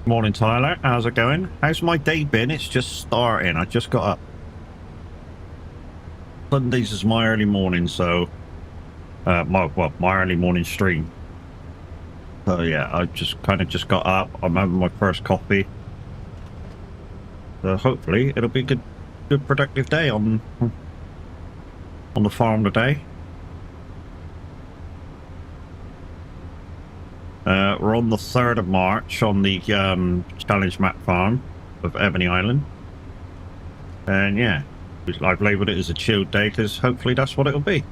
Morning, Tyler. How's it going? How's my day been? It's just starting. I just got up. Sundays is my early morning, so my early morning stream. So yeah, I just just got up. I'm having my first coffee. So hopefully it'll be a good productive day on the farm today. We're on the 3rd of March on the Challenge Map farm of Ebony Island. And yeah, I've labelled it as a chilled day because hopefully that's what it'll be.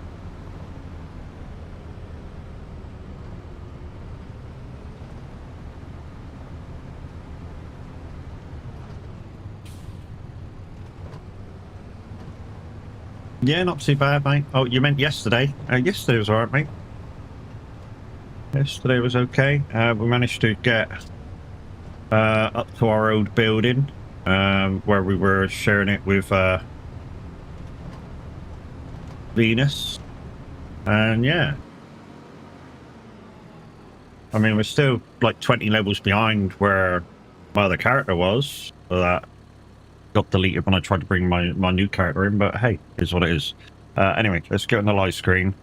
Yeah, not too bad, mate. Oh, you meant yesterday? Yesterday was alright, mate. Yesterday was okay. We managed to get up to our old building where we were sharing it with Venus. And yeah. I mean, we're still like 20 levels behind where my other character was. So that got deleted when I tried to bring my new character in, but hey, it's what it is. Anyway, let's get on the live screen.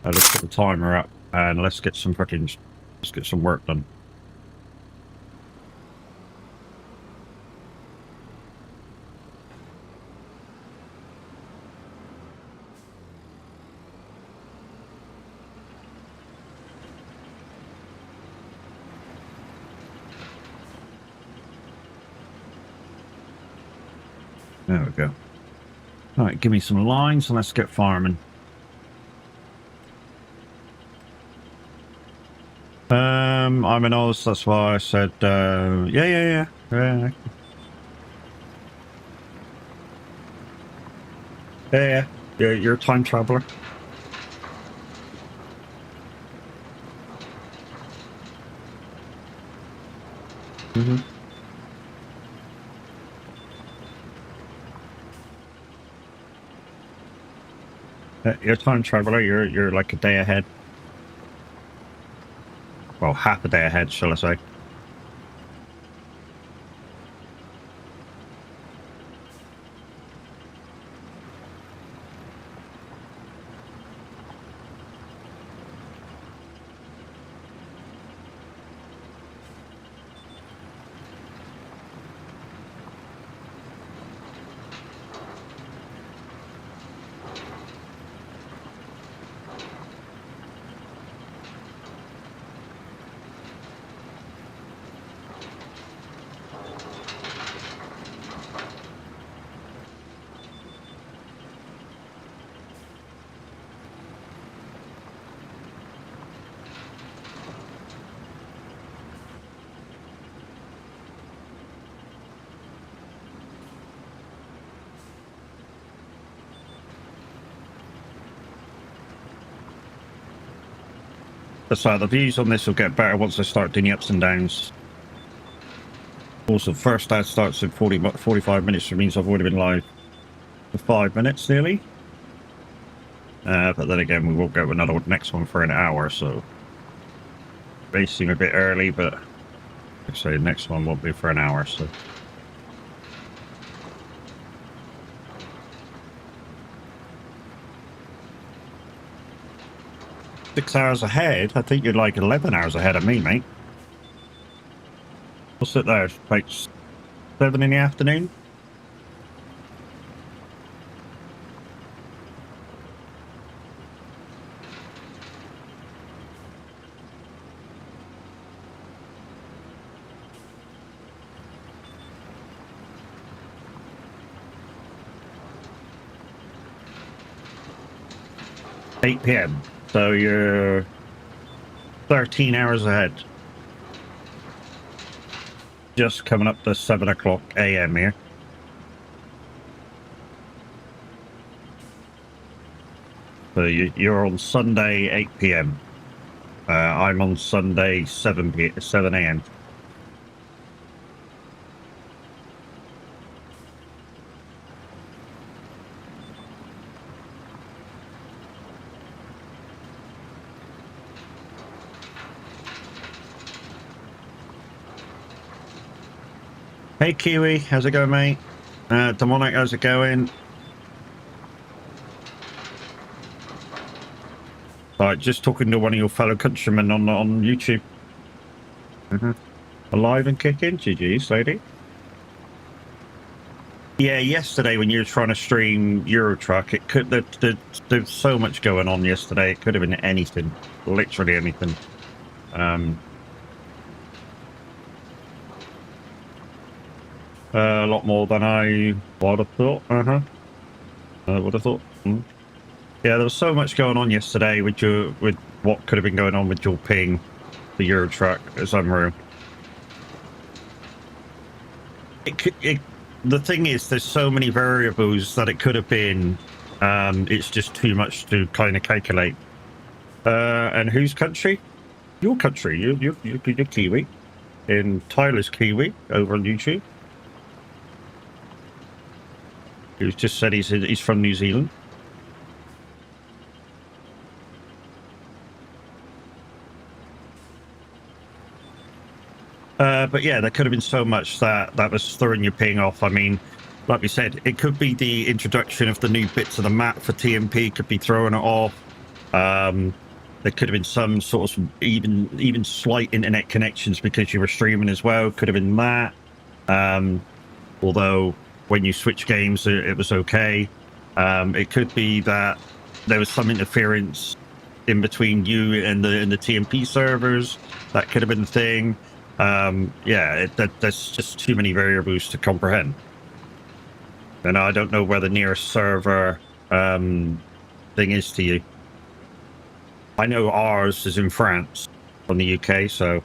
Let's put the timer up and let's get some work done. There we go. All right, give me some lines and let's get farming. I'm in Oz, that's why I said, yeah. Yeah, you're a time traveler. Mm-hmm. You're a time traveler, you're like a day ahead. Well, half a day ahead, shall I say. So the views on this will get better once I start doing the ups and downs. Also, first ad starts in 45 minutes, which means I've already been live for 5 minutes nearly. But then again, we will go another next one for an hour, so may seem a bit early, but like I say, the next one won't be for an hour, so. Six hours ahead? I think you're like 11 hours ahead of me, mate. We'll sit there, like 7 in the afternoon. 8 p.m. So you're 13 hours ahead. Just coming up to 7 o'clock a.m. here. So you're on Sunday 8 p.m. I'm on Sunday 7 a.m. Hey Kiwi, how's it going, mate? Demonic, how's it going? Right, just talking to one of your fellow countrymen on YouTube. Alive and kicking, GG's, lady. Yeah, yesterday when you were trying to stream Eurotruck, it could there's so much going on yesterday. It could have been anything, literally anything. A lot more than I would have thought. Would have thought. Yeah, there was so much going on yesterday with what could have been going on with your ping, the Eurotruck. It's unreal. The thing is, there's so many variables that it could have been. It's just too much to kind of calculate. And whose country? Your country. You're Kiwi. And Tyler's Kiwi over on YouTube. He's just said he's from New Zealand. But yeah, there could have been so much that was throwing your ping off. I mean, like we said, it could be the introduction of the new bits of the map for TMP could be throwing it off. There could have been some sort of even slight internet connections because you were streaming as well. Could have been that. Although when you switch games, it was okay. It could be that there was some interference in between you and the TMP servers. That could have been the thing. Yeah, there's just too many variables to comprehend. And I don't know where the nearest server thing is to you. I know ours is in France, on the UK, so...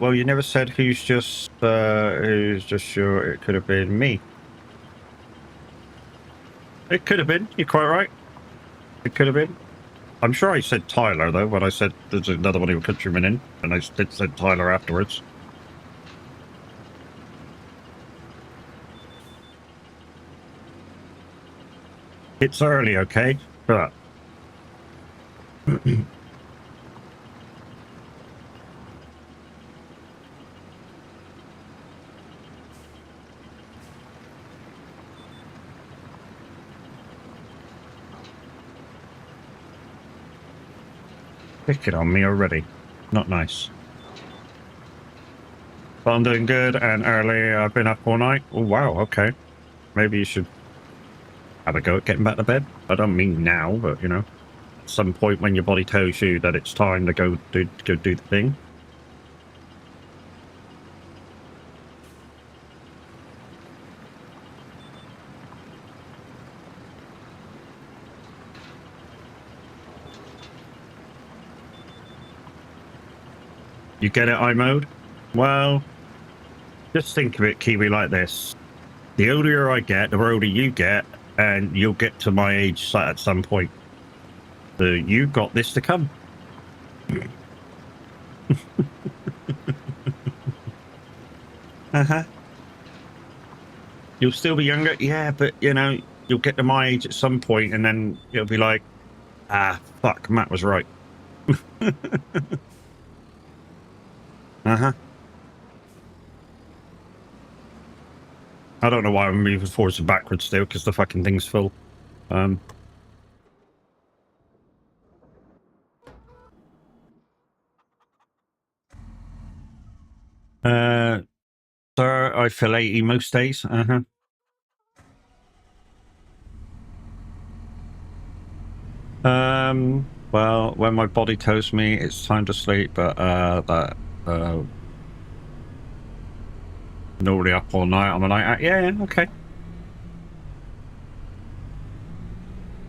well, you never said who's just your... It could have been me. It could have been, you're quite right. It could have been. I'm sure I said Tyler, though, when I said there's another one of your countrymen in, and I said Tyler afterwards. It's early, okay? But... Pick it on me already. Not nice. But I'm doing good and early. I've been up all night. Oh, wow, okay. Maybe you should have a go at getting back to bed. I don't mean now, but, you know, at some point when your body tells you that it's time to go do the thing. You get it, iMode? Well, just think of it, Kiwi, like this. The older I get, the older you get, and you'll get to my age at some point. So you've got this to come. You'll still be younger, yeah, but, you know, you'll get to my age at some point, and then you'll be like, ah, fuck, Matt was right. I don't know why I'm moving forwards and backwards still, because the fucking thing's full. Sir, I feel 80 most days. Well, when my body tells me it's time to sleep, but normally up all night, I'm like, yeah, okay.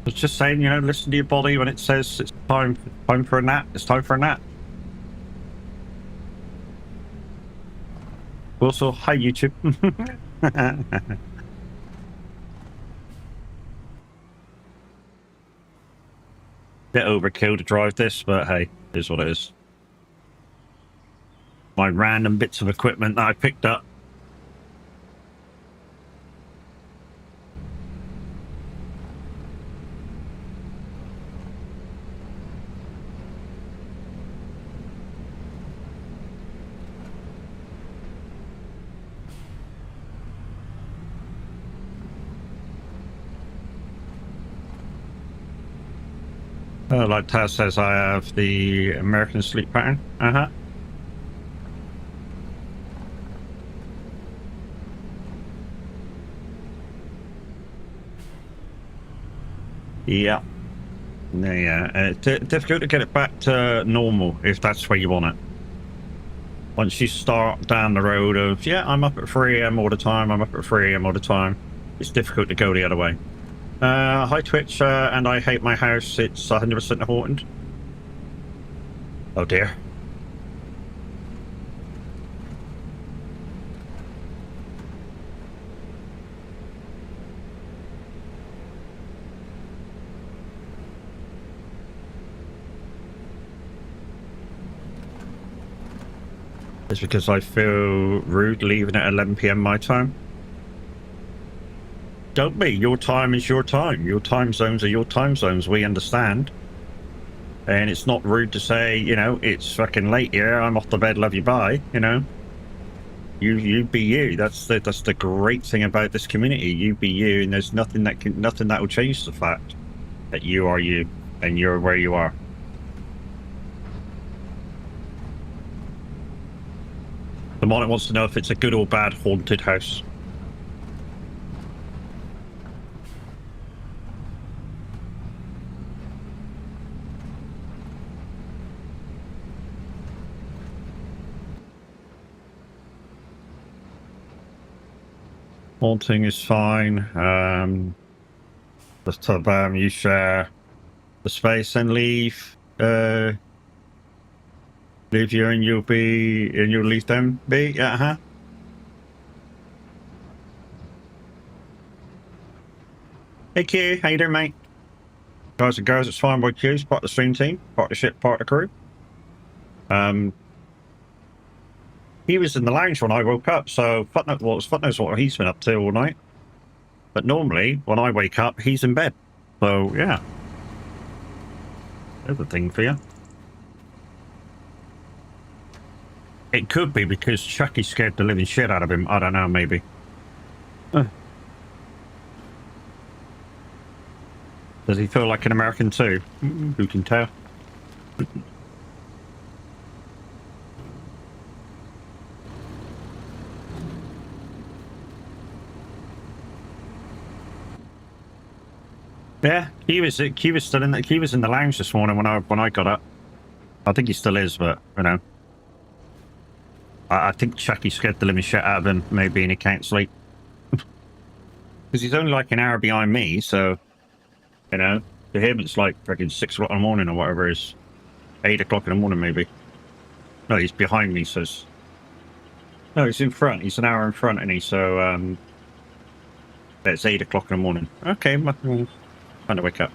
It's just saying, you know, listen to your body when it says it's time for a nap. It's time for a nap. Also, hi YouTube. Bit overkill to drive this, but hey, it is what it is. My random bits of equipment that I picked up. Like Taz says, I have the American sleep pattern. Yeah. Yeah. It's difficult to get it back to normal if that's where you want it. Once you start down the road of, yeah, I'm up at 3 a.m. all the time, I'm up at 3 a.m. all the time, it's difficult to go the other way. Hi Twitch, and I hate my house. It's 100% haunted. Oh dear. It's because I feel rude leaving at 11 p.m. my time. Don't be. Your time is your time. Your time zones are your time zones. We understand. And it's not rude to say, you know, it's fucking late here. I'm off to bed. Love you. Bye. You know, you be you. That's the great thing about this community. You be you, and there's nothing that will change the fact that you are you and you're where you are. The Monarch wants to know if it's a good or bad haunted house. Haunting is fine. Just you share the space and leave. Leave you and you'll leave them be. Hey Q, how you doing, mate? Guys and girls, it's Fine Boy Q's part of the stream team, part of the ship, part of the crew. He was in the lounge when I woke up, so fuck knows what he's been up to all night. But normally, when I wake up, he's in bed. So, yeah. There's a thing for you. It could be because Chucky scared the living shit out of him. I don't know, maybe. Does he feel like an American too? Who can tell? Yeah, he was still in the lounge this morning when I got up. I think he still is, but you know, I think Chucky scared the living shit out of him, maybe, and he can't sleep because he's only like an hour behind me. So, you know, to him it's like freaking 6 o'clock in the morning or whatever it is, 8 o'clock in the morning maybe. No, he's behind me, so no, he's in front. He's an hour in front of me, so it's 8 o'clock in the morning. Okay, time to wake up.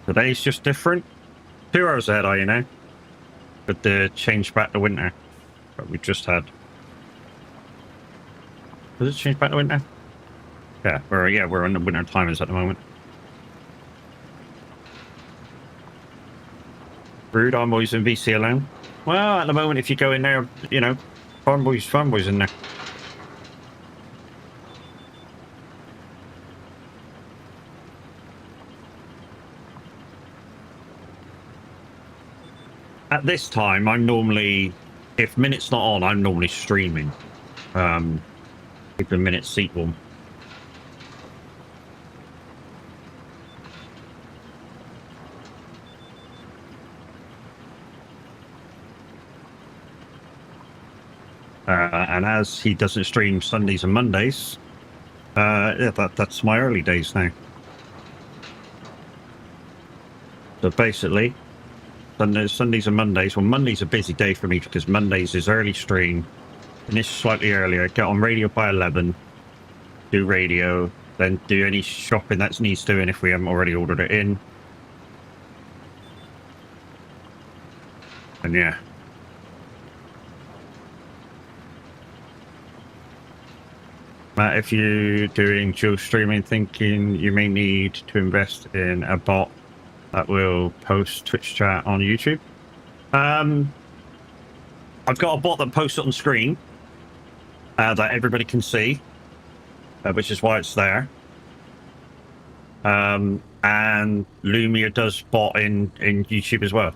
Today's just different. 2 hours ahead, are you know? With the change back to winter that we just had. Does it change back to winter? Yeah, we're in the winter timers at the moment. Rude, I'm always in VC alone. Well, at the moment, if you go in there, you know, Farmboy's in there. At this time, I'm normally, if Minute's not on, I'm normally streaming. Keeping Minute's seat warm. as he doesn't stream Sundays and Mondays, yeah, that's my early days now. So basically, Sundays and Mondays. Well, Monday's a busy day for me because Mondays is early stream, finish slightly earlier, get on radio by 11, do radio, then do any shopping that needs doing if we haven't already ordered it in. And yeah. Matt, if you're doing dual streaming, thinking you may need to invest in a bot that will post Twitch chat on YouTube. I've got a bot that posts it on screen that everybody can see, which is why it's there. And Lumia does bot in YouTube as well.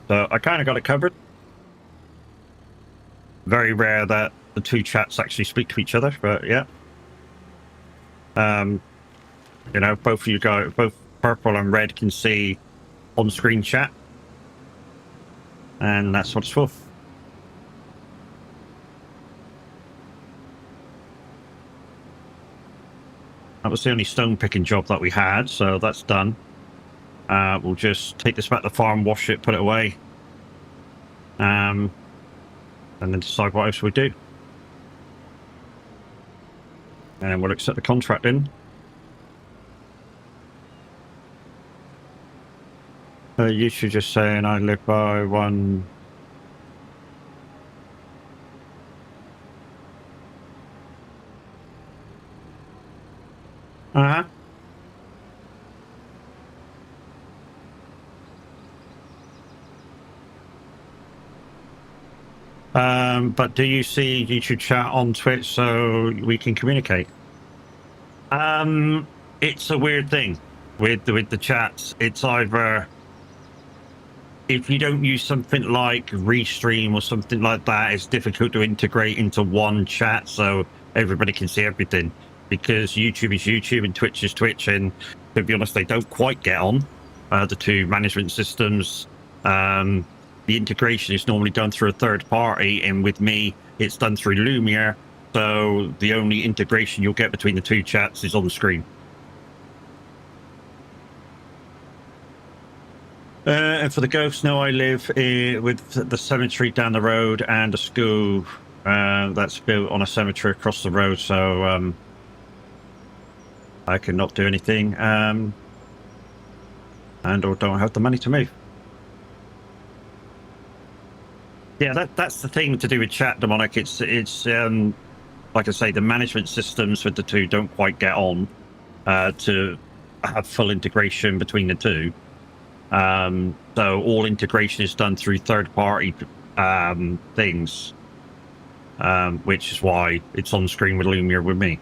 So I kind of got it covered. Very rare that the two chats actually speak to each other, but yeah. You know, both of you guys, both Purple and Red can see on-screen chat. And that's what it's for. That was the only stone picking job that we had, so that's done. We'll just take this back to the farm, wash it, put it away. And then decide what else we do. And then we'll accept the contract in. You should just saying I live by one. Uh-huh. But do you see YouTube chat on Twitch so we can communicate? It's a weird thing with the chats. It's either if you don't use something like Restream or something like that, it's difficult to integrate into one chat so everybody can see everything. Because YouTube is YouTube and Twitch is Twitch, and to be honest, they don't quite get on the two management systems. The integration is normally done through a third party, and with me, it's done through Lumia. So the only integration you'll get between the two chats is on the screen. And for the ghosts, no, I live with the cemetery down the road and a school that's built on a cemetery across the road. So I cannot do anything, and or don't have the money to move. Yeah, that's the thing to do with chat, Demonic. It's like I say, the management systems with the two don't quite get on to have full integration between the two. So all integration is done through third-party things, which is why it's on screen with Lumia with me.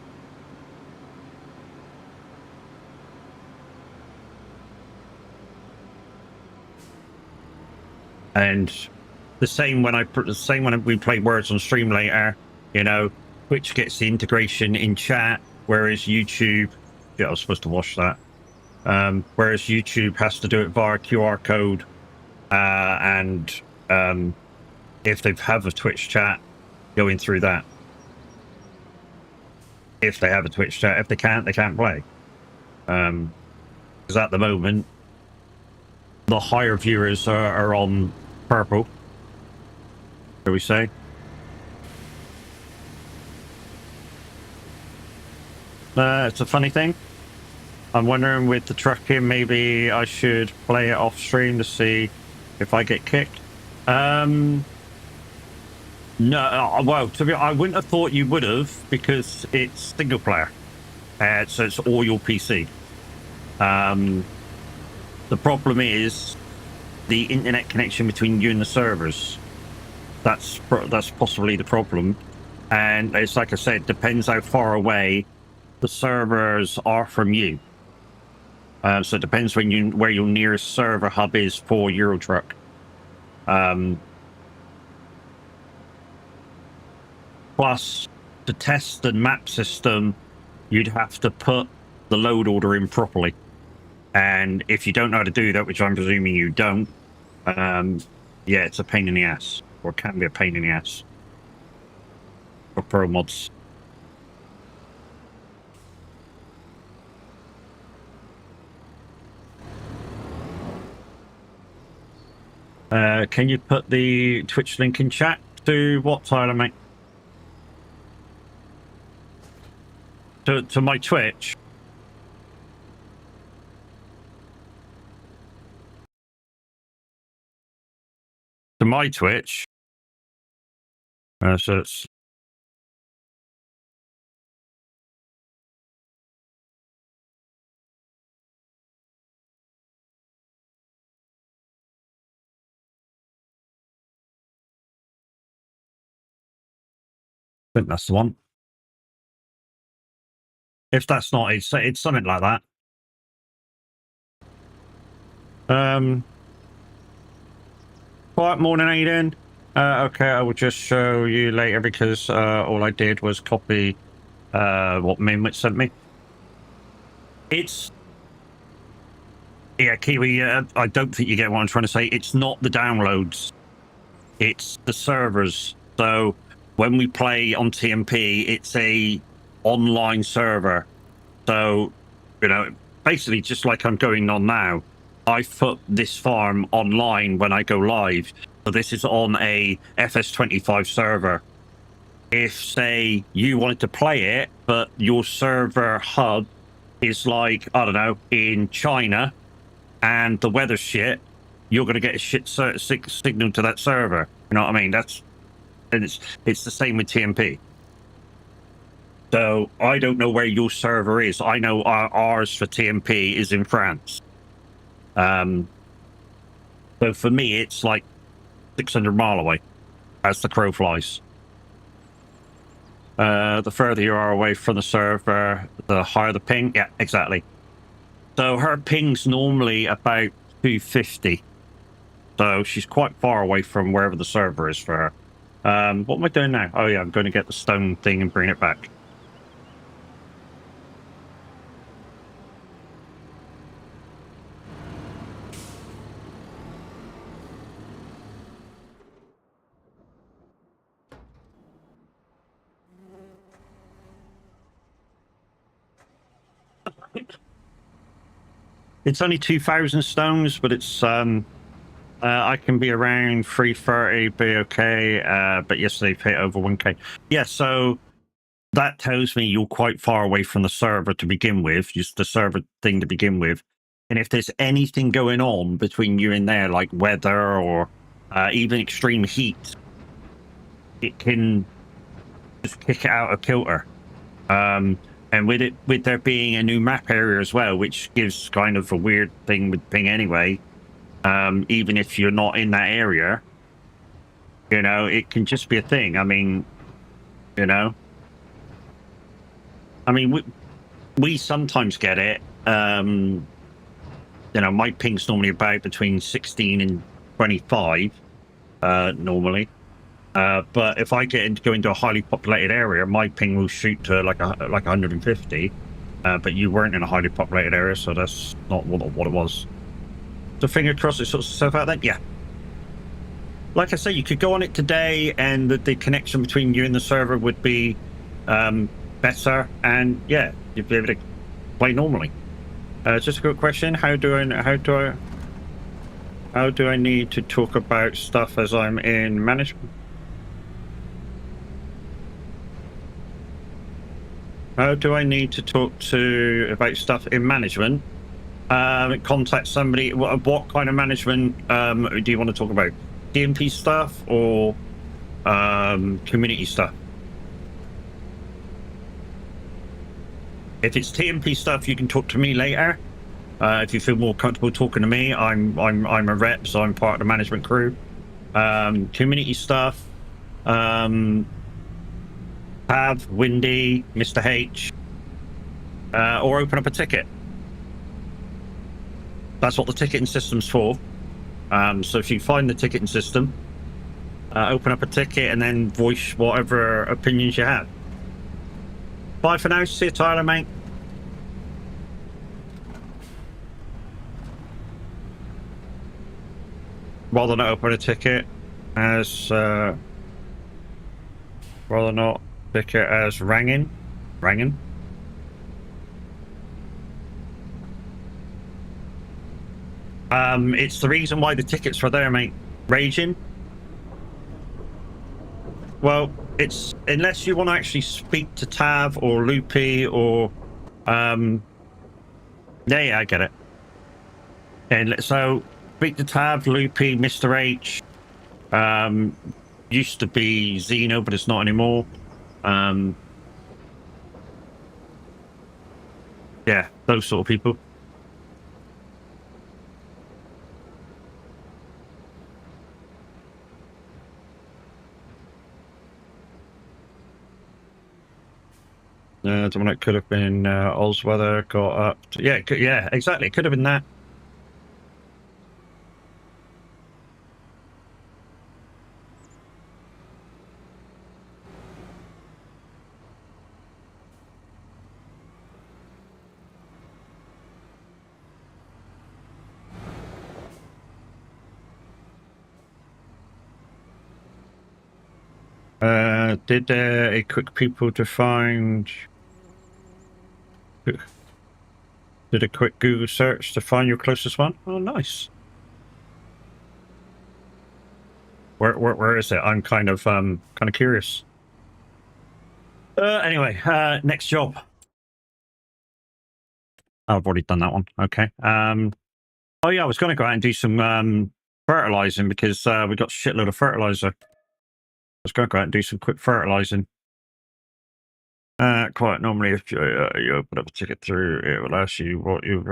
And the same when we play Words on Stream later, you know, Twitch gets the integration in chat, whereas YouTube, yeah, I was supposed to watch that. Whereas YouTube has to do it via QR code, and if they have a Twitch chat, going through that. If they have a Twitch chat, if they can't play. Because at the moment, the higher viewers are on Purple, shall we say. It's a funny thing. I'm wondering with the trucking, maybe I should play it off stream to see if I get kicked. No, well, to be honest, I wouldn't have thought you would have, because it's single player, so it's all your PC. The problem is the internet connection between you and the servers. That's possibly the problem, and it's like I said, it depends how far away the servers are from you. So it depends where your nearest server hub is for Eurotruck. Plus, to test the map system, you'd have to put the load order in properly. And if you don't know how to do that, which I'm presuming you don't, yeah, it's a pain in the ass. or can be a pain in the ass for pro mods. Can you put the Twitch link in chat? To what, Tyler, mate? To my Twitch? To my Twitch? So it's... I think that's the one. If that's not, it's something like that. Quiet morning, Aiden. Okay, I will just show you later because all I did was copy what Minwit sent me. It's... Yeah, Kiwi, I don't think you get what I'm trying to say. It's not the downloads. It's the servers. So when we play on TMP, it's a online server. So, you know, basically just like I'm going on now, I put this farm online when I go live. So this is on a FS25 server. If, say, you wanted to play it, but your server hub is like, I don't know, in China, and the weather's shit, you're going to get a shit signal to that server. You know what I mean? And it's the same with TMP. So I don't know where your server is. I know ours for TMP is in France. So for me, it's like 600 mile away as the crow flies. The further you are away from the server, the higher the ping. Yeah, exactly. So her ping's normally about 250. So she's quite far away from wherever the server is for her. What am I doing now? Oh yeah, I'm going to get the stone thing and bring it back. It's only 2,000 stones, but it's I can be around 330, be okay. But yesterday hit over 1k. Yeah, so that tells me you're quite far away from the server to begin with, just the server thing to begin with. And if there's anything going on between you and there, like weather or even extreme heat, it can just kick it out of kilter. And with there being a new map area as well, which gives kind of a weird thing with ping anyway, even if you're not in that area, you know, it can just be a thing. I mean, you know, I mean, we sometimes get it. You know, my ping's normally about between 16 and 25, normally. But if I go into a highly populated area, my ping will shoot to like 150. But you weren't in a highly populated area, so that's not what it was. So finger crossed it sorts itself out then. Yeah. Like I say, you could go on it today, and the connection between you and the server would be better, and yeah, you'd be able to play normally. Just a quick question: how do I need to talk about stuff as I'm in management? How do I need to talk about stuff in management? Contact somebody. What kind of management do you want to talk about? TMP stuff or community stuff? If it's TMP stuff, you can talk to me later. If you feel more comfortable talking to me, I'm a rep, so I'm part of the management crew. Community stuff. Pav, Windy, Mr. H, or open up a ticket. That's what the ticketing system's for. So if you find the ticketing system, open up a ticket and then voice whatever opinions you have. Bye for now. See you, Tyler, mate. Rather than open a ticket, as rather not ticket as Rangin. It's the reason why the tickets were there, mate. Raging. Well, it's unless you want to actually speak to Tav or Loopy or yeah, I get it. And so speak to Tav, Loopy, Mr. H. Used to be Xeno, but it's not anymore. Yeah, those sort of people. The one that could have been Ozweather got up. Yeah, exactly. It could have been that. Did a quick people to find? Did a quick Google search to find your closest one? Oh, nice. Where is it? I'm kind of curious. Anyway, next job. Oh, I've already done that one. Okay. Oh yeah, I was going to go out and do some fertilizing because we got a shitload of fertilizer. I was going to go out and do some quick fertilizing. Quite normally, if you open up a ticket through, it will ask you what you.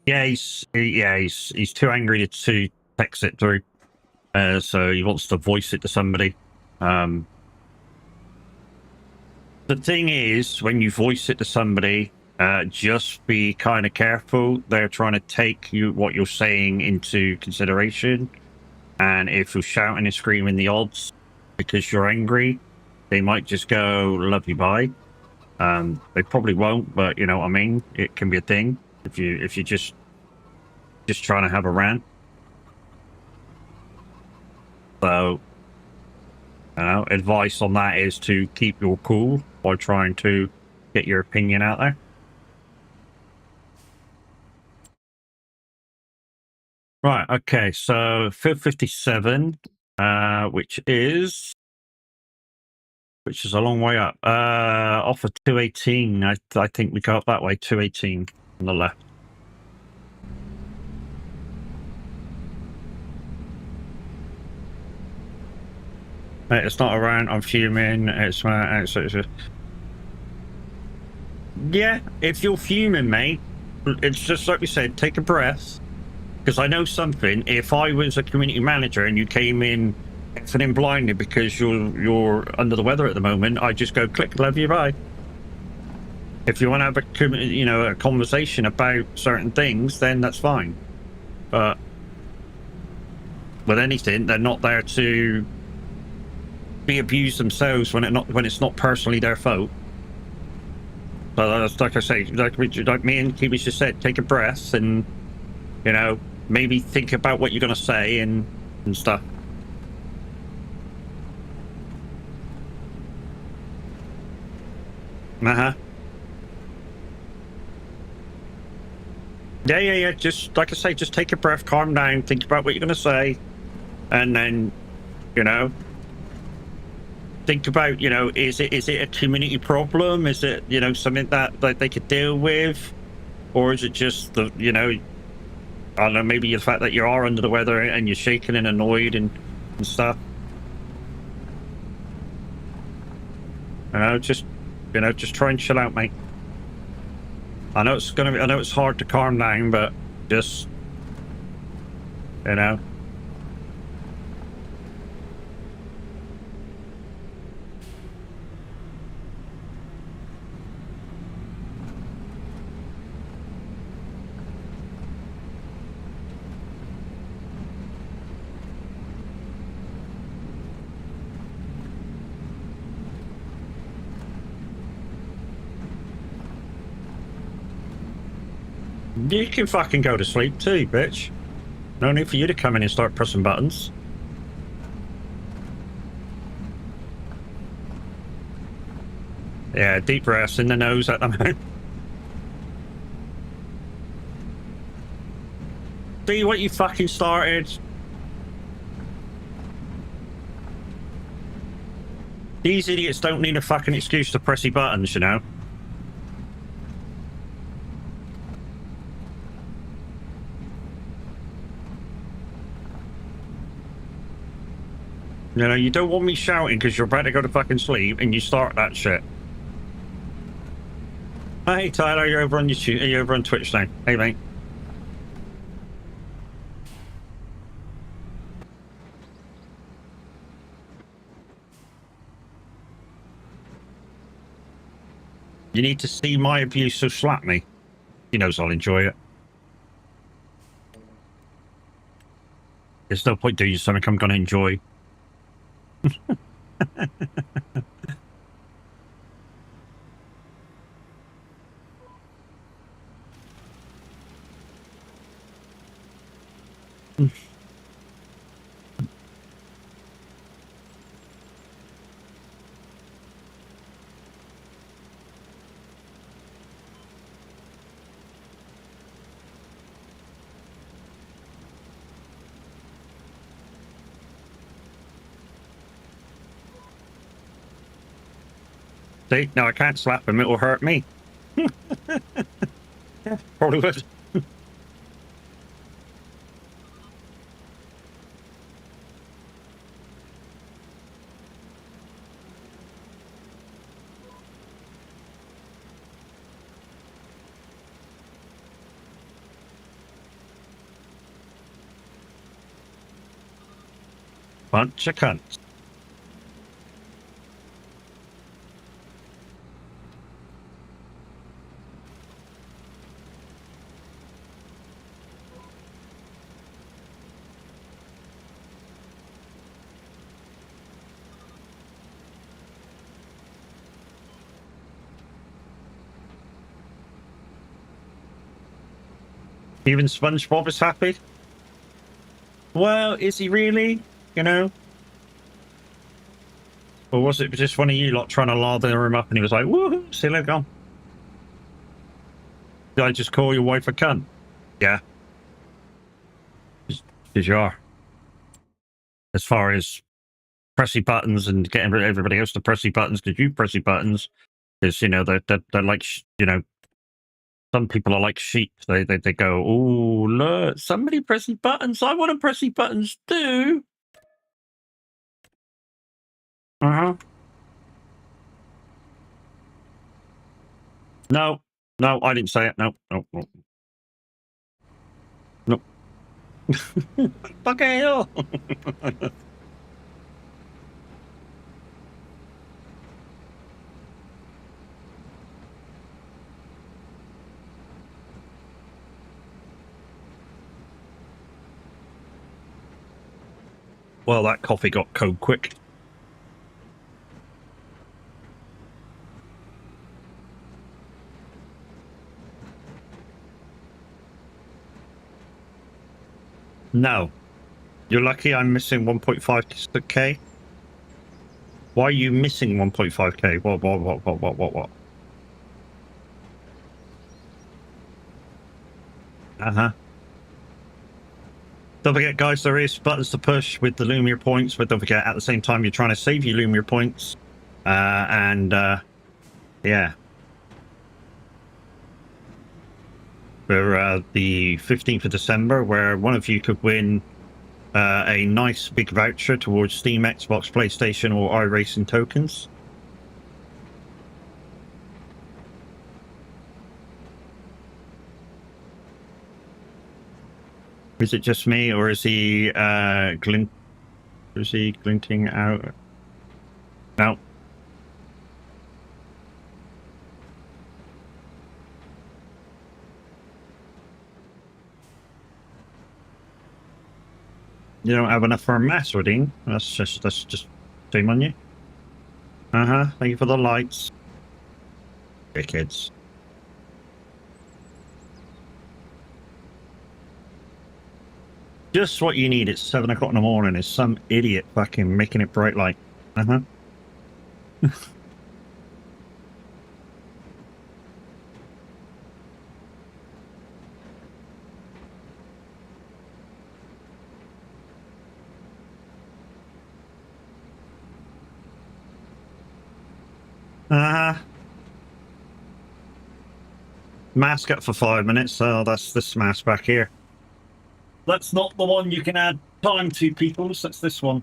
Yeah, he's too angry to text it through. So he wants to voice it to somebody. The thing is, when you voice it to somebody, just be kind of careful. They're trying to take what you're saying into consideration, and if you're shouting and screaming the odds because you're angry, they might just go love you bye. They probably won't, but you know what I mean. It can be a thing if you're just trying to have a rant. So, advice on that is to keep your cool while trying to get your opinion out there. Right. Okay. So 57, which is a long way up. Off of 218. I think we go up that way. 218 on the left. It's not around. I'm fuming. It's yeah. If you're fuming, mate, it's just like we said. Take a breath. Because I know something. If I was a community manager and you came in and blinded because you're under the weather at the moment, I just go click, love you, bye. If you want to have a conversation about certain things, then that's fine. But with anything, they're not there to be abused themselves when it's not personally their fault. So that's like I say, like me and Kiwi just said, take a breath and maybe think about what you're gonna say and stuff. Yeah. Just like I say, just take a breath, calm down, think about what you're gonna say, and then, think about, is it a community problem? Is it, something that they could deal with, or is it just the, I don't know, maybe the fact that you are under the weather and you're shaking and annoyed and stuff. Just try and chill out, mate. I know it's hard to calm down, but just, you can fucking go to sleep too, bitch. No need for you to come in and start pressing buttons. Yeah, deep breaths in the nose at the moment. See what you fucking started? These idiots don't need a fucking excuse to pressy buttons, you know? You know, you don't want me shouting because you're about to go to fucking sleep and you start that shit. Hey, Tyler, you're over on YouTube. You're over on Twitch now. Hey, mate. You need to see my abuse, so slap me. He knows I'll enjoy it. There's no point doing something I'm going to enjoy. See, now I can't slap him, it'll hurt me. Probably would. Bunch of cunts. Even SpongeBob is happy. Well, is he really? You know? Or was it just one of you lot trying to lather him up and he was like, woohoo, see, let go. Did I just call your wife a cunt? Yeah. Because you are. As far as pressy buttons and getting everybody else to pressy buttons, because you pressy buttons, because, you know, they're like, you know, some people are like sheep. They go, oh, look, somebody pressy buttons. I want to pressy buttons too. Uh-huh. No, I didn't say it. No. Fucking hell. Well, that coffee got cold quick. No. You're lucky I'm missing 1.5k. Why are you missing 1.5k? What? Uh-huh. Don't forget, guys, there is buttons to push with the Lumia points, but don't forget, at the same time, you're trying to save your Lumia points. Yeah. For the 15th of December, where one of you could win a nice big voucher towards Steam, Xbox, PlayStation, or iRacing tokens. Is it just me, or is he is he glinting out? No. You don't have enough for a mass, Rodine. That's just shame on you. Thank you for the lights. Dickheads. Just what you need. It's 7 o'clock in the morning. Is some idiot fucking making it bright light. Mask up for 5 minutes. So that's this mask back here. That's not the one you can add time to, people. That's this one.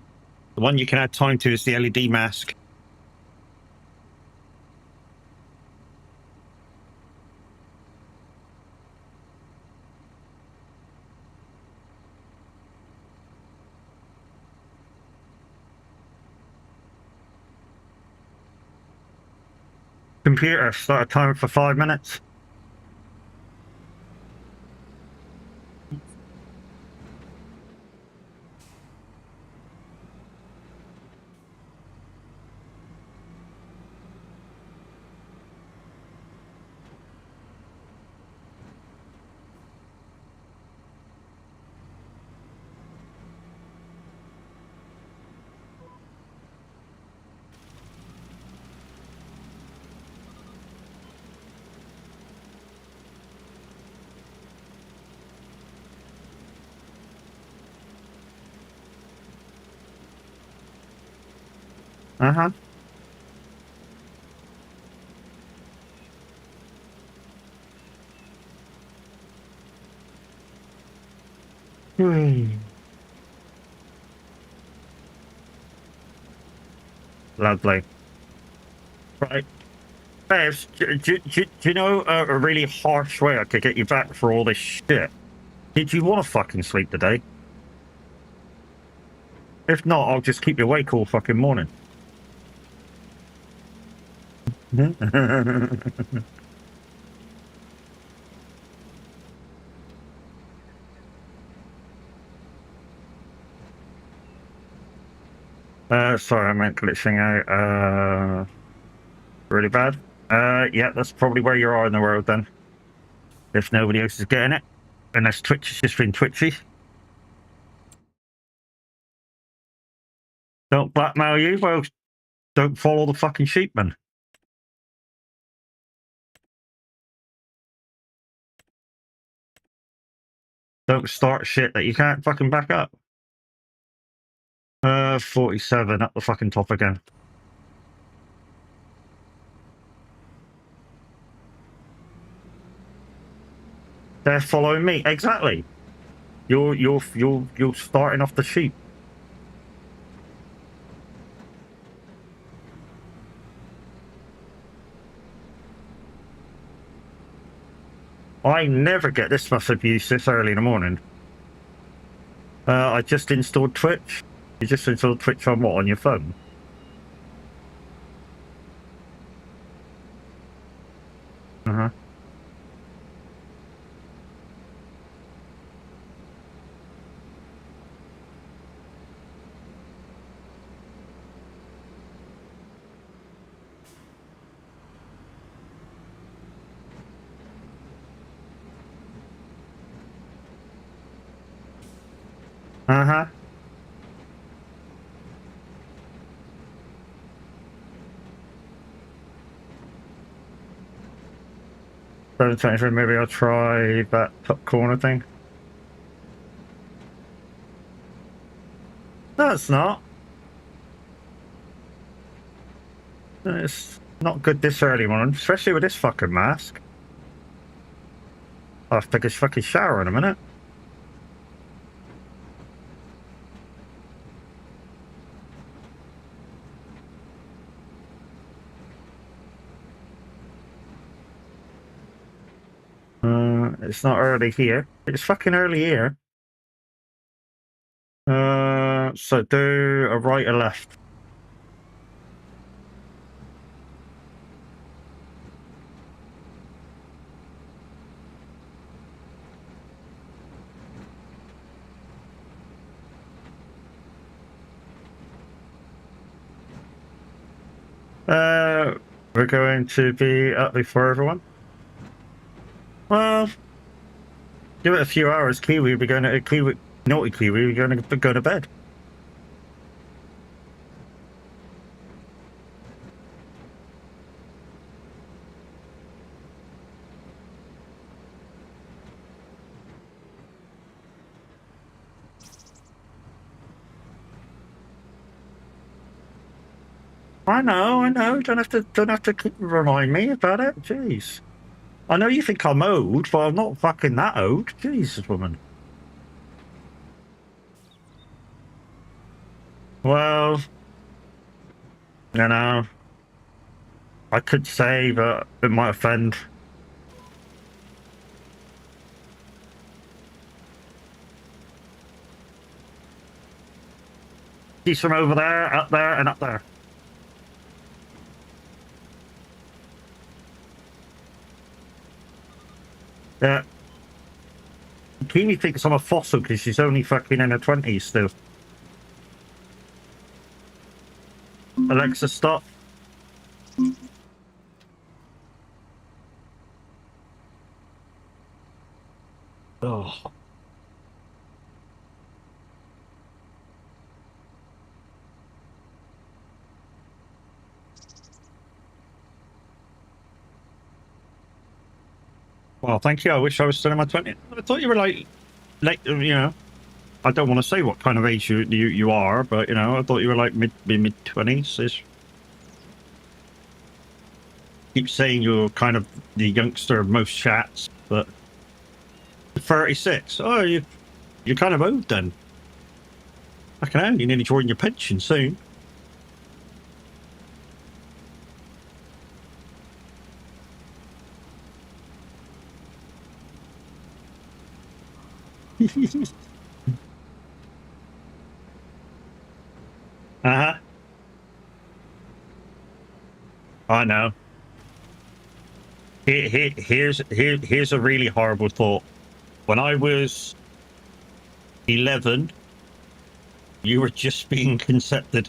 The one you can add time to is the LED mask. Computer, start a timer for 5 minutes. Uh-huh. Lovely. Right. Babs, do you know a really harsh way I could get you back for all this shit? Did you want to fucking sleep today? If not, I'll just keep you awake all fucking morning. Sorry, I meant glitching out. Really bad. Yeah, that's probably where you are in the world then. If nobody else is getting it. Unless Twitch has just been twitchy. Don't blackmail you, well, don't follow the fucking sheepman. Don't start shit that you can't fucking back up. 47 up the fucking top again. They're following me. Exactly. You're starting off the sheep. I never get this much abuse this early in the morning. I just installed Twitch. You just installed Twitch on what? On your phone? Uh-huh. Uh-huh. So maybe I'll try that top corner thing. No, it's not. It's not good this early morning, especially with this fucking mask. I'll have to take a fucking shower in a minute. It's not early here. It's fucking early here. So do a right or left. We're going to be up before everyone. Well, give it a few hours. Kiwi, we're going to Kiwi, naughty Kiwi, we're going to go to bed. I know. Don't have to remind me about it. Jeez. I know you think I'm old, but I'm not fucking that old. Jesus, woman. Well, you know, I could say, but it might offend. See some over there, up there, and up there. Yeah. Kimi thinks I'm a fossil because she's only fucking in her 20s still. Alexa, stop. Oh. Well, thank you. I wish I was still in my 20s. I thought you were like, you know, I don't want to say what kind of age you are, but, you know, I thought you were like mid 20s. Keep saying you're kind of the youngster of most chats, but 36. Oh, you're kind of old then. I can know, you're nearly drawing your pension soon. Uh-huh. I know. Here's a really horrible thought. When I was 11, you were just being concepted.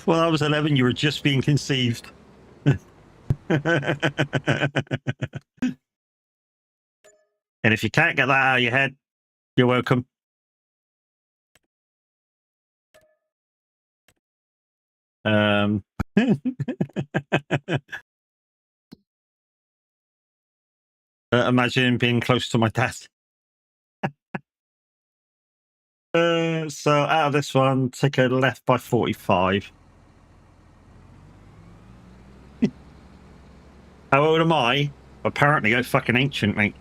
When I was 11, you were just being conceived. And if you can't get that out of your head, you're welcome. Imagine being close to my dad. So out of this one, take a left by 45. How old am I? Apparently, I'm fucking ancient, mate.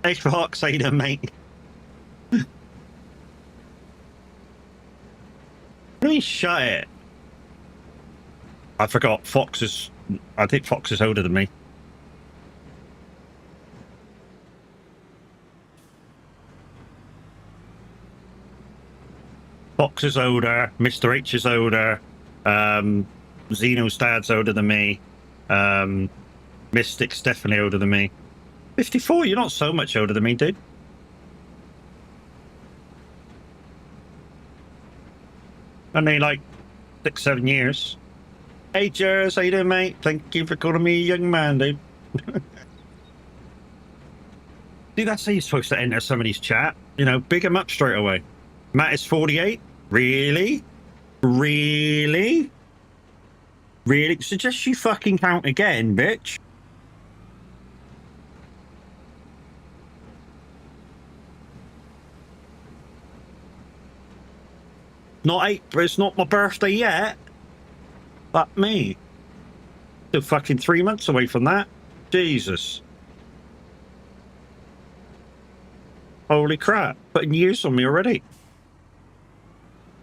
Hey, Fox, how you doing, mate? Please shut it. I forgot. I think Fox is older than me. Fox is older. Mr. H is older. Xeno's dad's older than me. Mystic's definitely older than me. 54, you're not so much older than me, dude. Only like 6-7 years. Hey, Jers, how you doing, mate? Thank you for calling me a young man, dude. Dude, that's how you're supposed to enter somebody's chat. You know, big him up straight away. Matt is 48. Really? Really? Really? Suggest you fucking count again, bitch. It's not my birthday yet. Fuck me. Still fucking 3 months away from that. Jesus. Holy crap. Putting years on me already.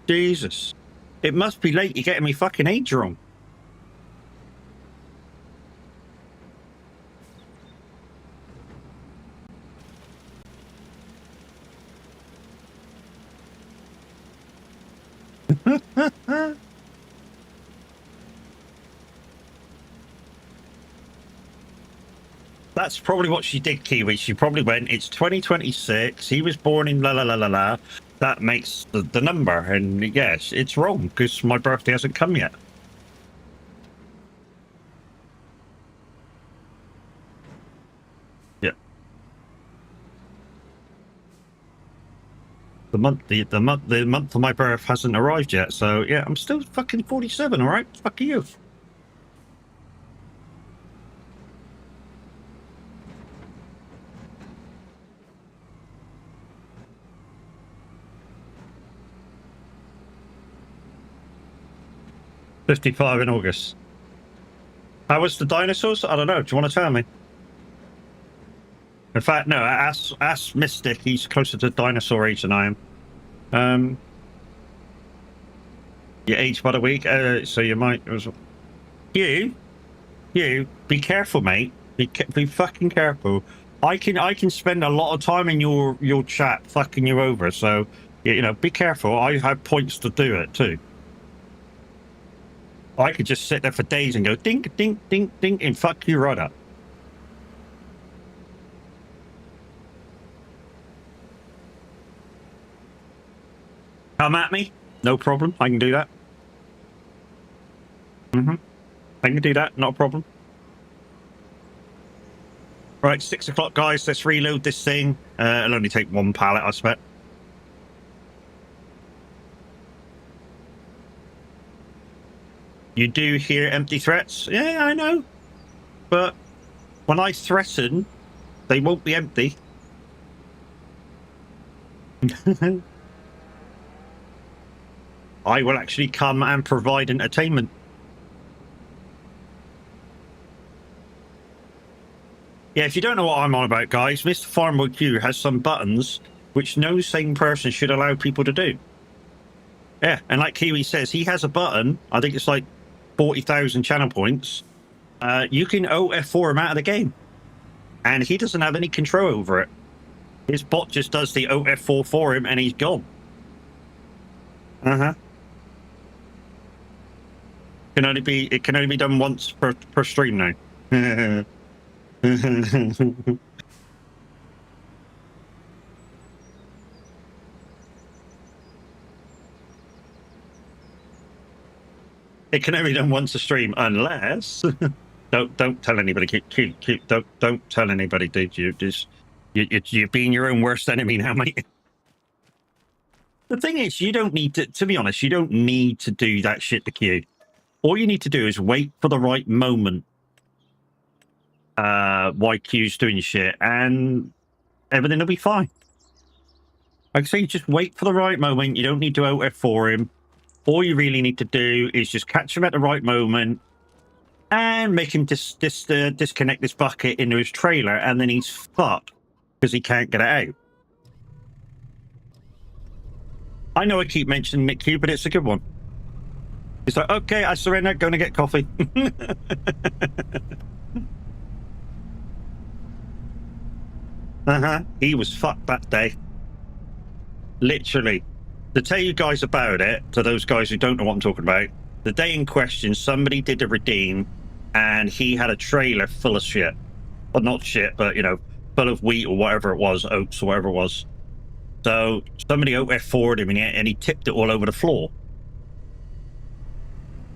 Jesus. It must be late. You're getting me fucking age wrong. That's probably what she did, Kiwi. She probably went, it's 2026. He was born in la la la la la. That makes the number. And yes, it's wrong because my birthday hasn't come yet. Yeah. The month of my birth hasn't arrived yet. So yeah, I'm still fucking 47. All right, fuck you. 55 in August. How was the dinosaurs? I don't know. Do you want to tell me? In fact, no. Ask Mystic. He's closer to dinosaur age than I am. Your age by the week. So you might. You be careful, mate. Be fucking careful. I can spend a lot of time in your chat fucking you over. So you know, be careful. I have points to do it too. I could just sit there for days and go dink, dink, dink, dink, and fuck you right up. Come at me. No problem. I can do that. I can do that. Not a problem. Right, 6 o'clock, guys. Let's reload this thing. It'll only take one pallet, I expect. You do hear empty threats? Yeah, I know. But when I threaten, they won't be empty. I will actually come and provide entertainment. Yeah, if you don't know what I'm on about, guys, Mr. Farmer Q has some buttons which no sane person should allow people to do. Yeah, and like Kiwi says, he has a button, I think it's like 40,000 channel points. You can OF4 him out of the game. And he doesn't have any control over it. His bot just does the OF4 for him and he's gone. Uh-huh. It can only be done once per stream now. It can only be done once a stream, unless don't tell anybody. Keep don't tell anybody, dude. You're being your own worst enemy now, mate. The thing is, you don't need to be honest, you don't need to do that shit to Q. All you need to do is wait for the right moment. While Q's doing shit, and everything will be fine. Like I say, just wait for the right moment. You don't need to OF for him. All you really need to do is just catch him at the right moment and make him disconnect this bucket into his trailer, and then he's fucked because he can't get it out. I know I keep mentioning Nick Q, but it's a good one. He's like, okay, I surrender, going to get coffee. He was fucked that day. Literally. To tell you guys about it, to those guys who don't know what I'm talking about, the day in question, somebody did a redeem and he had a trailer full of shit. Well, not shit, but, you know, full of wheat or whatever it was, oats or whatever it was. So somebody OF4'd him and he tipped it all over the floor.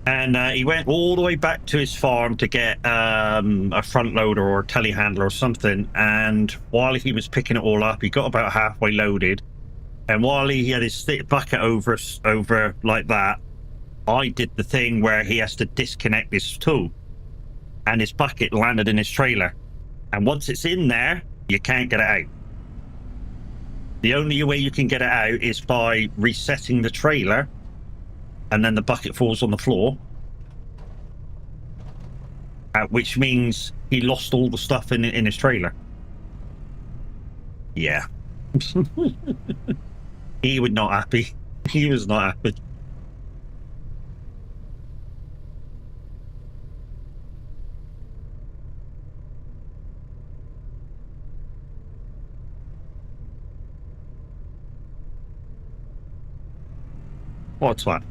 And he went all the way back to his farm to get a front loader or a telehandler or something. And while he was picking it all up, he got about halfway loaded. And while he had his thick bucket over like that, I did the thing where he has to disconnect this tool. And his bucket landed in his trailer. And once it's in there, you can't get it out. The only way you can get it out is by resetting the trailer. And then the bucket falls on the floor. Which means he lost all the stuff in his trailer. Yeah. He was not happy. He was not happy. What's that?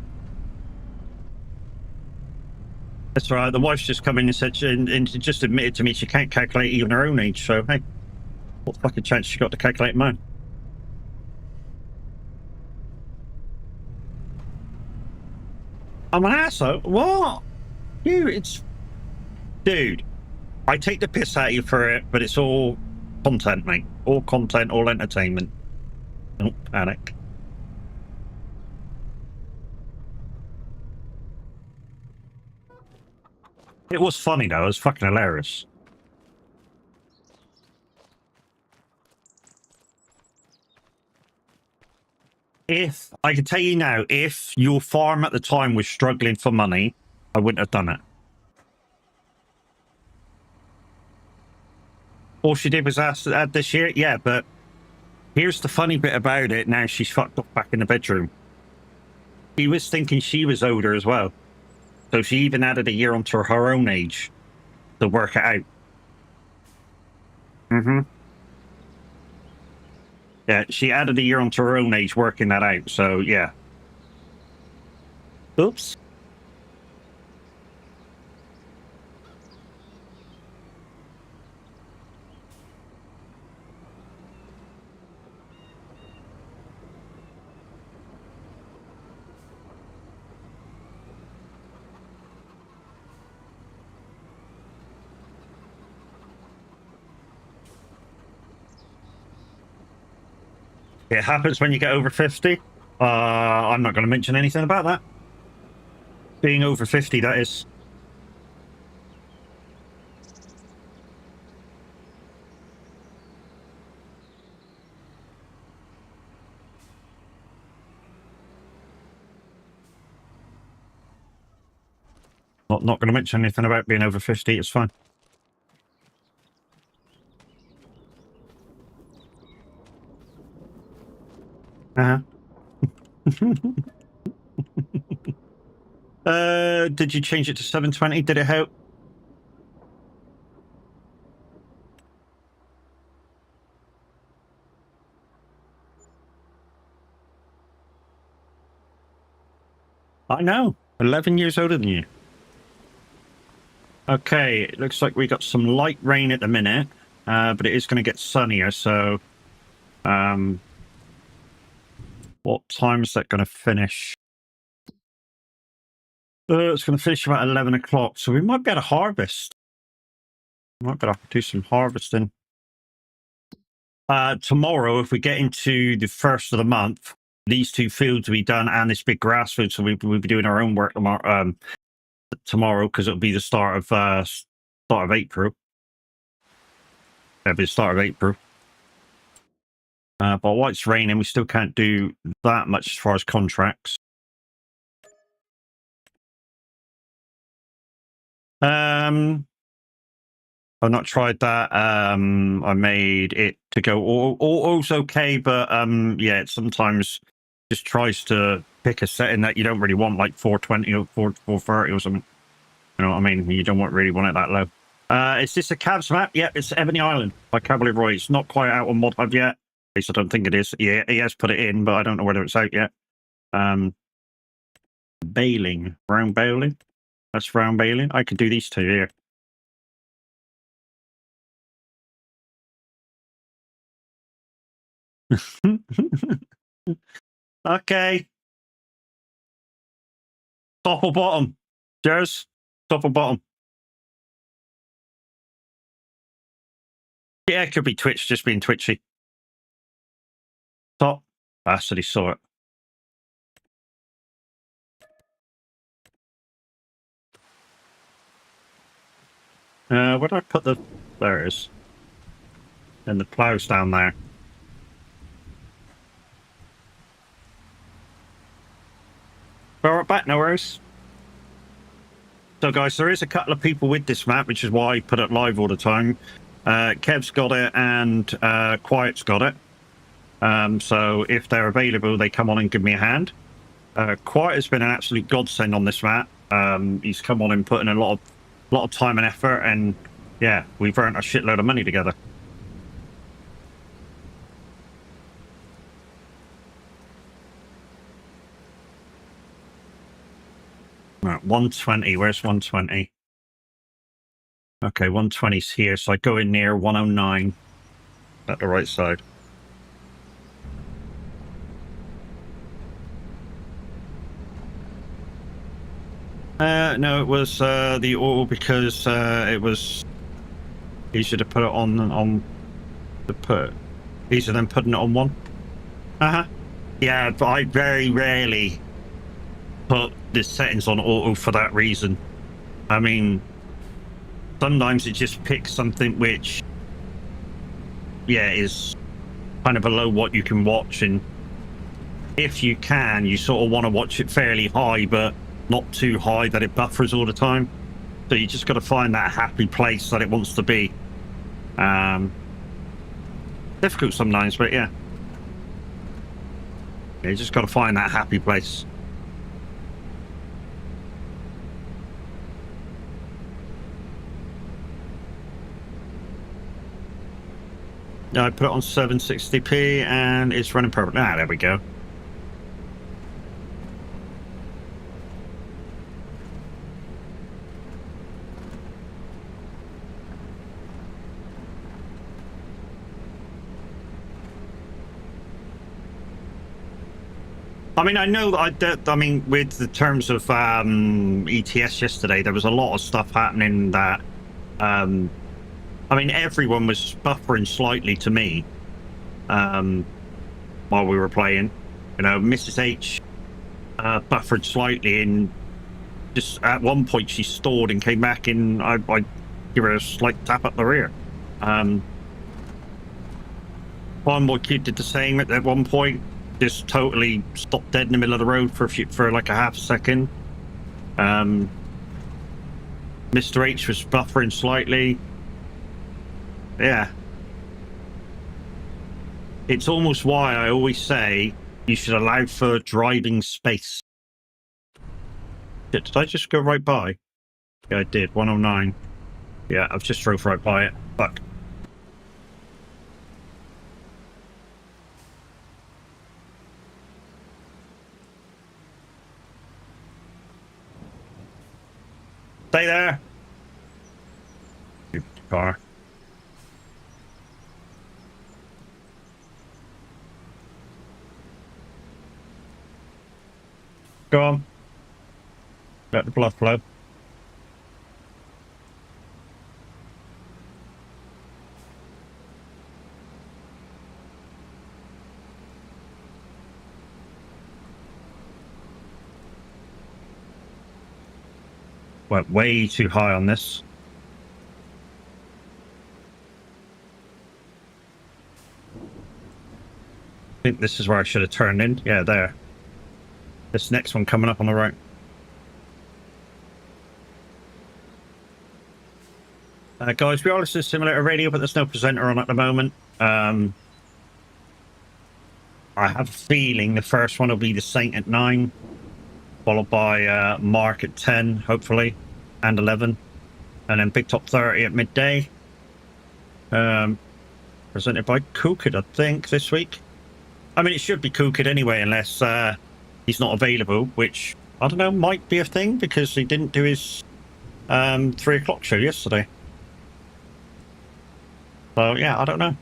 That's right. The wife's just come in and said, and just admitted to me she can't calculate even her own age. So, hey, what fucking chance she got to calculate mine? I'm an asshole. What? It's... Dude, I take the piss out of you for it, but it's all content, mate. All content, all entertainment. Don't panic. It was funny, though. It was fucking hilarious. If, I can tell you now, if your farm at the time was struggling for money I wouldn't have done it. All she did was ask to add this year. Yeah, but here's the funny bit about it. Now she's fucked up back in the bedroom. She was thinking she was older as well. So she even added a year onto her own age to work it out. Mm-hmm. Yeah, she added a year onto her own age working that out. So, yeah. Oops. It happens when you get over 50. I'm not going to mention anything about that. Being over 50, that is. Not going to mention anything about being over 50. It's fine. Uh-huh. Did you change it to 720? Did it help? I know. 11 years older than you. Okay, it looks like we got some light rain at the minute, but it is going to get sunnier, so what time is that going to finish? It's going to finish about 11 o'clock, so we might be able to harvest. We might be able to do some harvesting. Tomorrow, if we get into the first of the month, these two fields will be done and this big grass field, so we'll be doing our own work tomorrow because it'll be the start of April. It'll be the start of April. But while it's raining, we still can't do that much as far as contracts. I've not tried that. I made it to go all's okay, but yeah, it sometimes just tries to pick a setting that you don't really want, like 420 or 430 or something. You know what I mean? You don't really want it that low. Is this a Cavs map? Yeah, it's Ebony Island by Cavalier Roy. It's not quite out on Mod Hub yet. At least I don't think it is. Yeah, he has put it in, but I don't know whether it's out yet. Bailing. Round bailing. That's round bailing. I could do these two here. Okay. Top or bottom? Jers? Top or bottom? Yeah, it could be Twitch, just being twitchy. Top. Bastard, he saw it. Where did I put the... There it is. And the plough's down there. Alright, back, no worries. So guys, there is a couple of people with this map, which is why I put it live all the time. Kev's got it and Quiet's got it. So if they're available, they come on and give me a hand. Quiet has been an absolute godsend on this map. He's come on and put in a lot of time and effort, and yeah, we've earned a shitload of money together. Right, 120. Where's 120? Okay, 120's here, so I go in near 109 at the right side. No, it was the oil because it was easier to put it on the put. Easier than putting it on one. Yeah, but I very rarely put the settings on auto for that reason. I mean, sometimes it just picks something which, yeah, is kind of below what you can watch, and if you can, you sort of want to watch it fairly high, but not too high that it buffers all the time. So you just got to find that happy place that it wants to be. Difficult sometimes, but yeah. You just got to find that happy place. I put it on 760p and it's running perfect. Ah, there we go. I mean, I know that I mean, with the terms of ETS yesterday, there was a lot of stuff happening that, I mean, everyone was buffering slightly to me while we were playing. You know, Mrs. H buffered slightly, and just at one point she stalled and came back, and I give her a slight tap up the rear. One more kid did the same at one point. Just totally stopped dead in the middle of the road for like a half a second. Mr. H was buffering slightly. Yeah. It's almost why I always say you should allow for driving space. Did I just go right by? Yeah, I did. 109. Yeah, I've just drove right by it. Fuck. Stay there. Car. Go on. Let the blood flow. Went way too high on this. I think this is where I should have turned in. Yeah, there. This next one coming up on the right. Guys, we are listening to Simulator Radio, but there's no presenter on at the moment. I have a feeling the first one will be the Saint at 9, followed by Mark at 10, hopefully, and 11, and then Big Top 30 at midday. Presented by Cookid, I think, this week. I mean, it should be Cookid anyway, unless he's not available, which, I don't know, might be a thing, because he didn't do his 3 o'clock show yesterday. So, yeah, I don't know.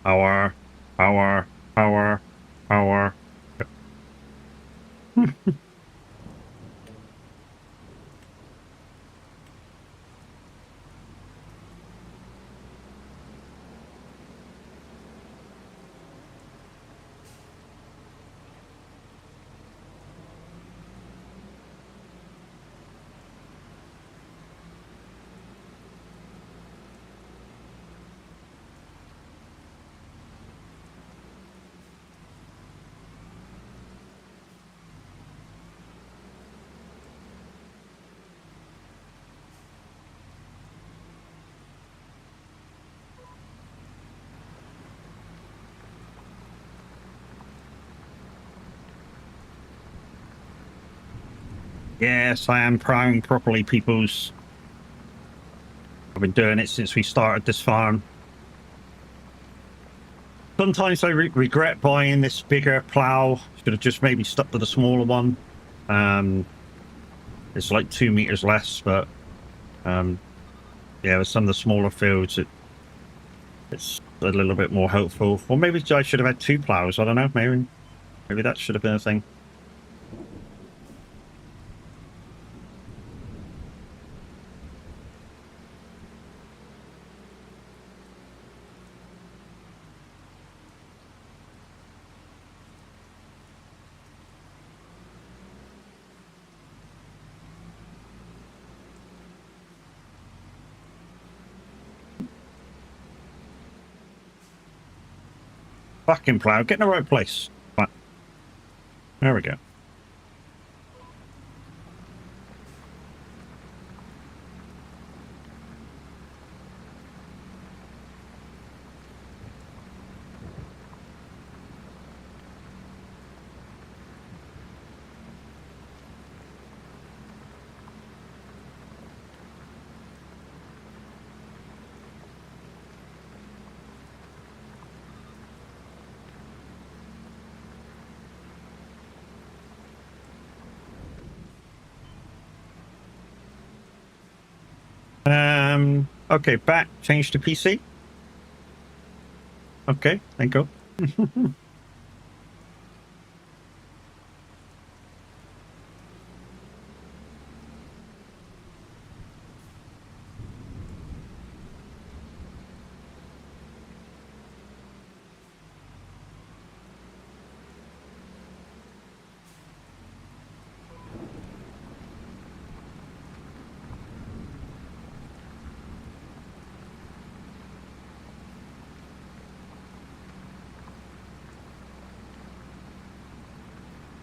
Power. Yes, I am plowing properly, peoples. I've been doing it since we started this farm. Sometimes I regret buying this bigger plow. Should have just maybe stuck to the smaller one. It's like 2 meters less, but yeah, with some of the smaller fields, it's a little bit more hopeful. Or maybe I should have had 2 plows. I don't know. Maybe that should have been a thing. fucking plow. Get in the right place. Right. There we go. Okay, back, change to PC. Okay, thank you.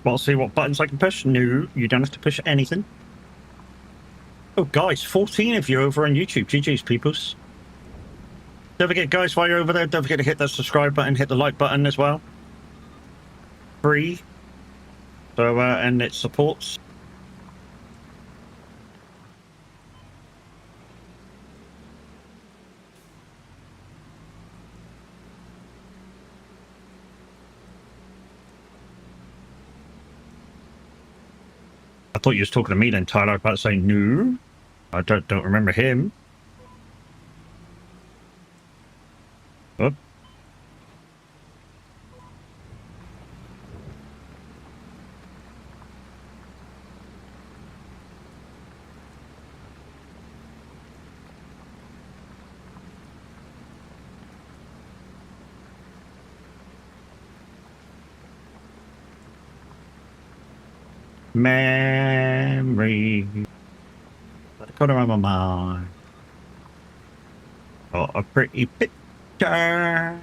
Well, see what buttons I can push. No, you don't have to push anything. Oh, guys, 14 of you over on YouTube. GG's, peoples. Don't forget, guys, while you're over there, don't forget to hit that subscribe button, hit the like button as well. Free. So, and it supports. I thought you was talking to me then, Tyler. I was about to say, no. I don't remember him. Oh. Memory. Let it go to my mind. Oh, a pretty picture.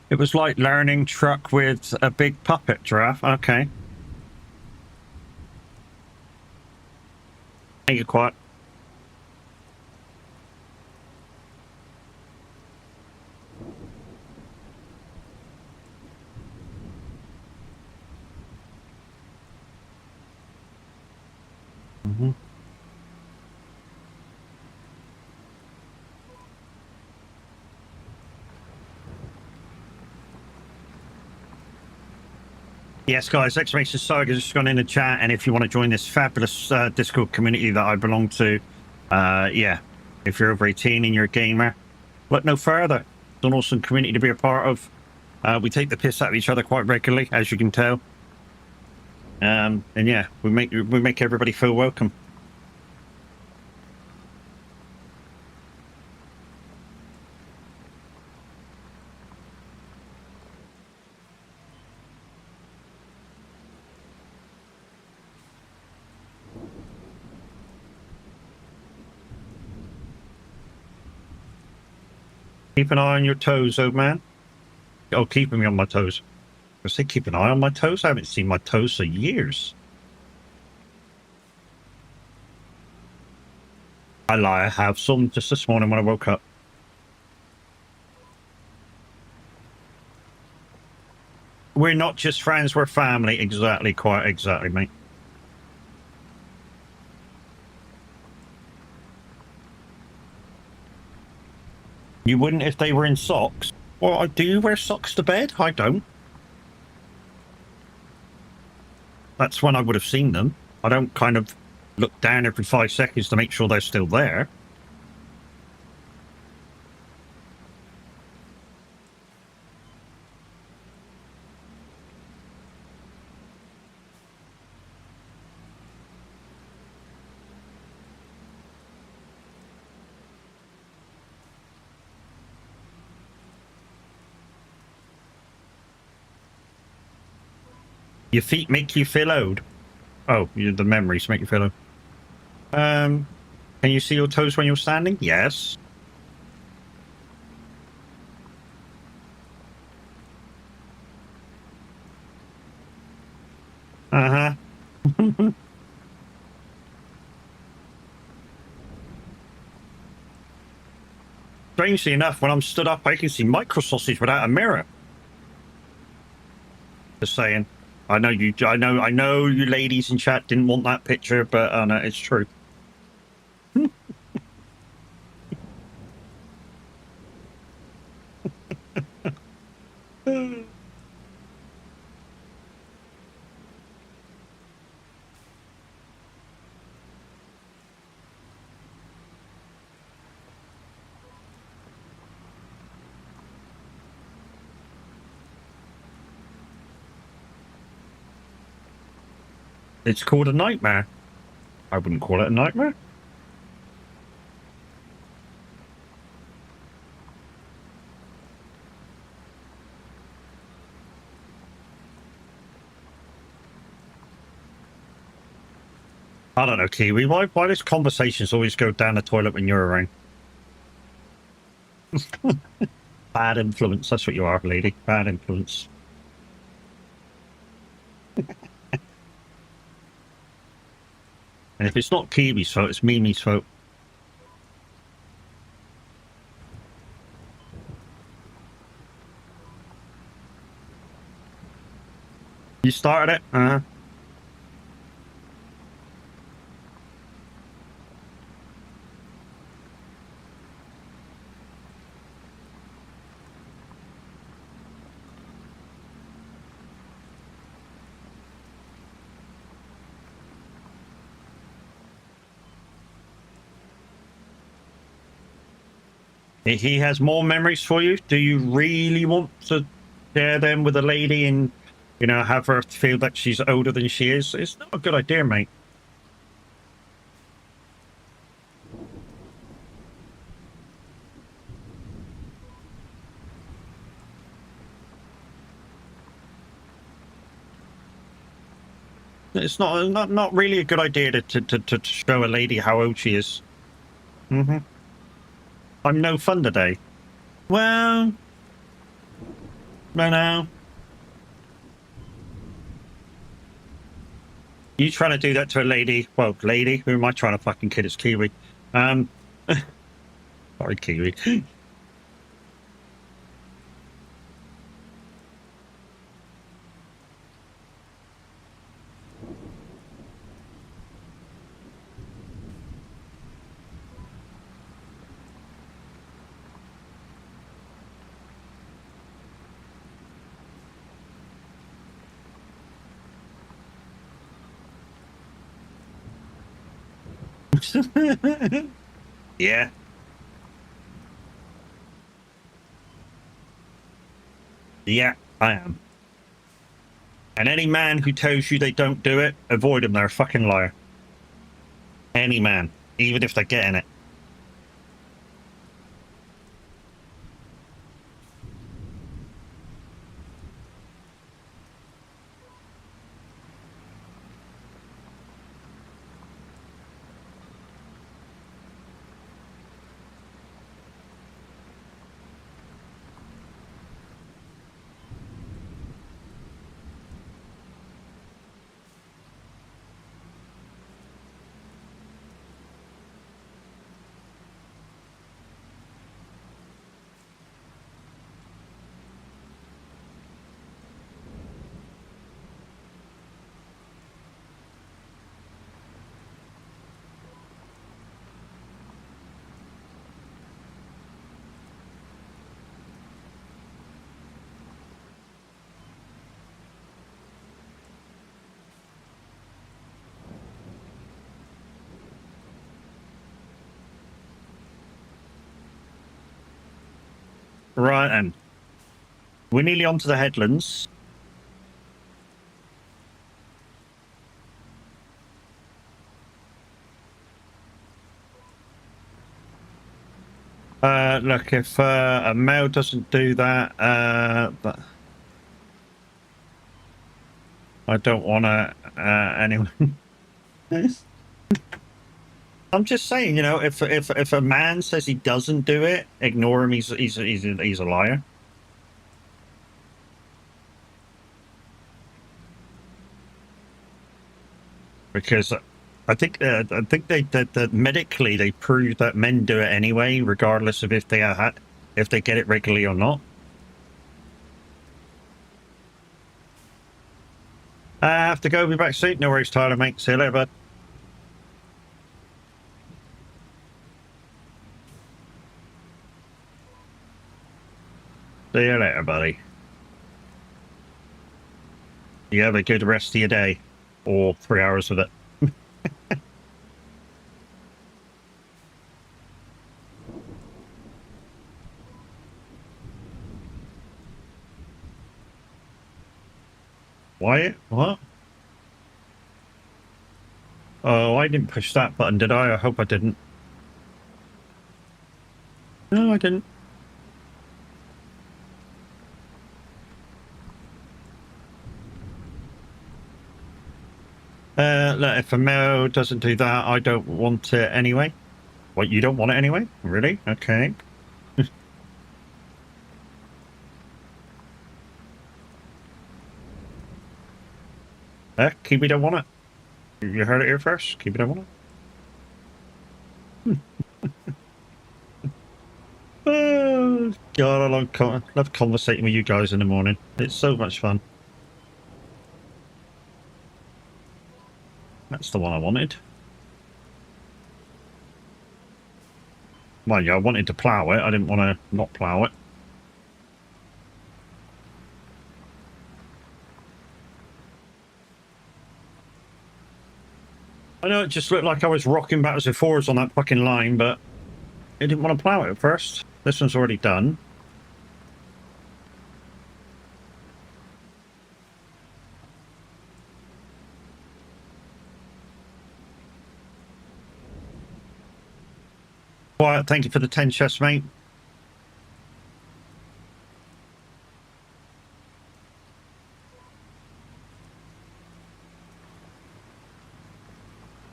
It was like learning truck with a big puppet giraffe. Okay. Make it quiet. Mm-hmm. Yes, guys, Exclamation Saga has just gone in the chat, and if you want to join this fabulous Discord community that I belong to, yeah, if you're over 18 and you're a gamer, look no further. It's an awesome community to be a part of. We take the piss out of each other quite regularly, as you can tell. And yeah, we make everybody feel welcome. Keep an eye on your toes, old man. Oh, keeping me on my toes. I say keep an eye on my toes? I haven't seen my toes for years. I lie, I have some just this morning when I woke up. We're not just friends, we're family. Exactly, quite exactly, mate. You wouldn't if they were in socks? Well, do you wear socks to bed? I don't. That's when I would have seen them. I don't kind of look down every 5 seconds to make sure they're still there. Your feet make you feel old. Oh, the memories make you feel old. Can you see your toes when you're standing? Yes. Uh-huh. Strangely enough, when I'm stood up, I can see micro sausage without a mirror. Just saying. I know you. I know you ladies in chat didn't want that picture, but no, it's true. It's called a nightmare. I wouldn't call it a nightmare. I don't know, Kiwi. Why does conversations always go down the toilet when you're around? Bad influence. That's what you are, lady. Bad influence. And if it's not Kiwi's fault, it's Mimi's fault. You started it? Uh-huh. He has more memories for you. Do you really want to share them with a lady and, you know, have her feel that she's older than she is? It's not a good idea, mate. It's not really a good idea to show a lady how old she is. Mm-hmm. I'm no fun today. Well, no. You trying to do that to a lady? Well, lady, who am I trying to fucking kid? It's Kiwi. Sorry, Kiwi. Yeah. Yeah, I am. And any man who tells you they don't do it, avoid them. They're a fucking liar. Any man, even if they're getting it. Right, and we're nearly onto the headlands. Look, if a male doesn't do that, I don't want to anyone. I'm just saying, you know, if a man says he doesn't do it, ignore him. He's a liar. Because I think that medically they prove that men do it anyway, regardless of if they get it regularly or not. I have to go. Be back soon. No worries, Tyler, mate. See you later, bud. See you later, buddy. You have a good rest of your day, or 3 hours of it. Why? What? Oh, I didn't push that button, did I? I hope I didn't. No, I didn't. Look, if a male doesn't do that, I don't want it anyway. What, you don't want it anyway? Really? Okay. Kiwi don't want it. You heard it here first. Kiwi don't want it. Oh, God, I love conversating with you guys in the morning. It's so much fun. That's the one I wanted. Well, yeah, I wanted to plough it. I didn't want to not plough it. I know it just looked like I was rocking backwards and forwards on that fucking line, but I didn't want to plough it at first. This one's already done. Quiet, thank you for the 10 chests, mate.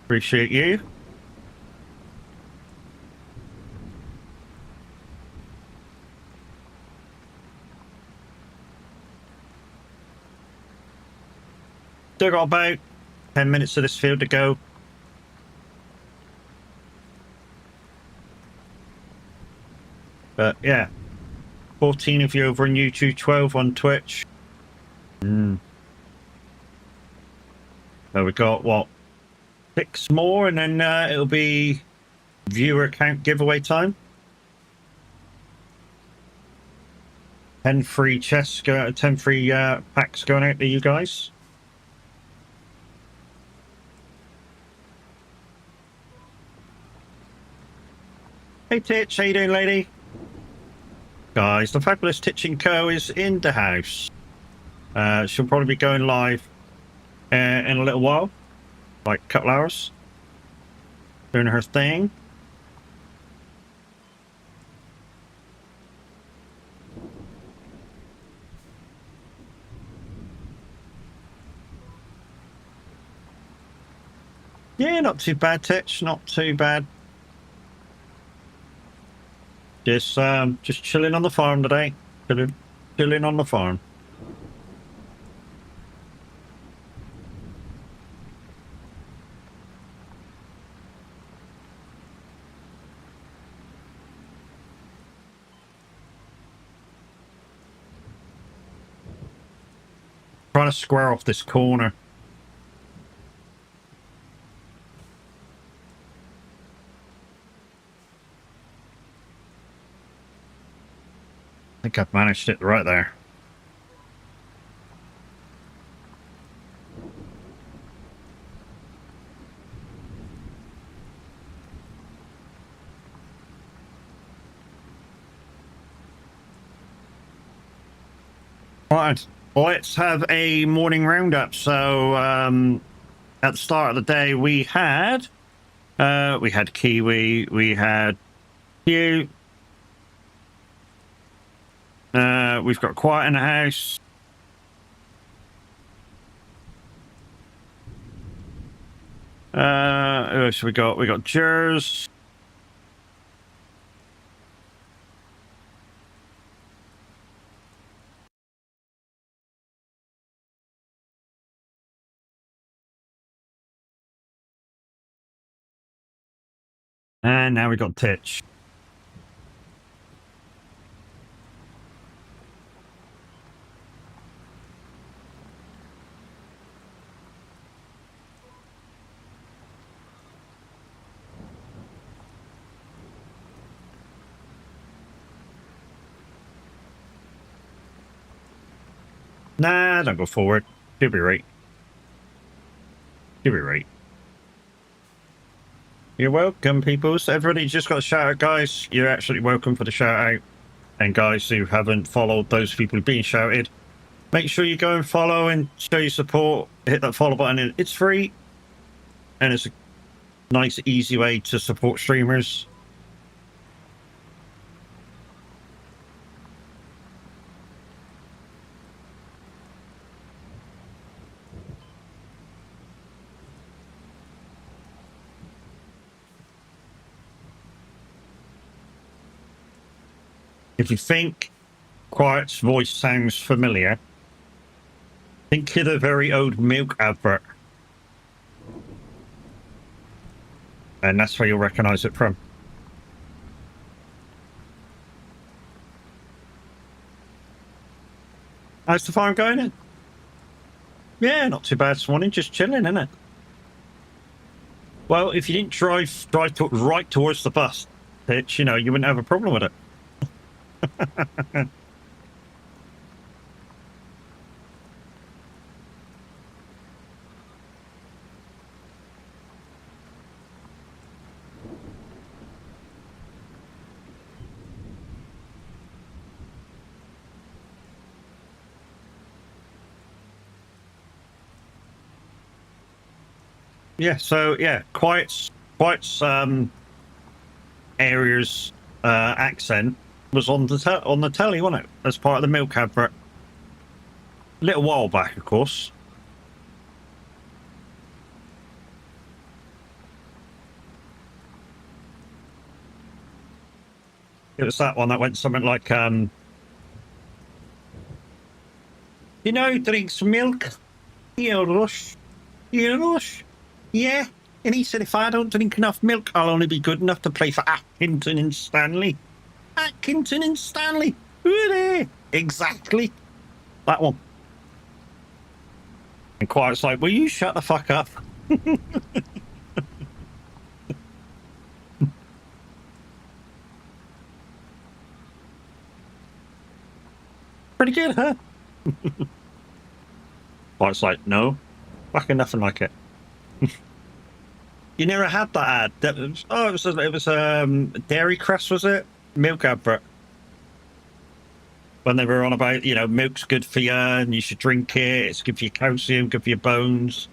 Appreciate you. Still got about 10 minutes of this field to go. But yeah, 14 of you over on YouTube, 12 on Twitch. So we got, what, 6 more, and then it'll be viewer account giveaway time. 10 free chests, 10 free packs going out to you guys. Hey Titch, how you doing, lady? Guys, the Fabulous Titching Co is in the house. She'll probably be going live in a little while, like a couple hours, doing her thing. Yeah, not too bad, Titch, not too bad. Just chilling on the farm today. Chilling on the farm. Trying to square off this corner. I think I've managed it right there. Right, let's have a morning roundup. So at the start of the day we had Kiwi, we had Hugh, we've got Quiet in the house, Who else we got? We got Jers. And now we got Titch. Nah, don't go forward. You'll be right. You'll be right. You're welcome, peoples. Everybody just got a shout out, guys. You're absolutely welcome for the shout out. And guys who haven't followed those people being shouted, make sure you go and follow and show your support. Hit that follow button. It's free. And it's a nice, easy way to support streamers. If you think Quiet's voice sounds familiar, think of the very old milk advert. And that's where you'll recognise it from. How's the farm going in? Yeah, not too bad this morning, just chilling, innit? Well, if you didn't drive right towards the bus pitch, you know, you wouldn't have a problem with it. Yeah, so yeah, Quiet's area's accent was on the telly, wasn't it? As part of the milk advert. A little while back, of course. It was that one that went something like, you know, drinks milk, euros, yeah. And he said, if I don't drink enough milk, I'll only be good enough to play for Atkinson and Stanley. Atkinson and Stanley. Hooray! Exactly. That one. And Quiet's like, will you shut the fuck up? Pretty good, huh? Quiet's like, no. Fucking nothing like it. You never had that ad. That was, it was Dairy Crest, was it? Milk advert. When they were on about, you know, milk's good for you and you should drink it. It's good for your calcium, good for your bones,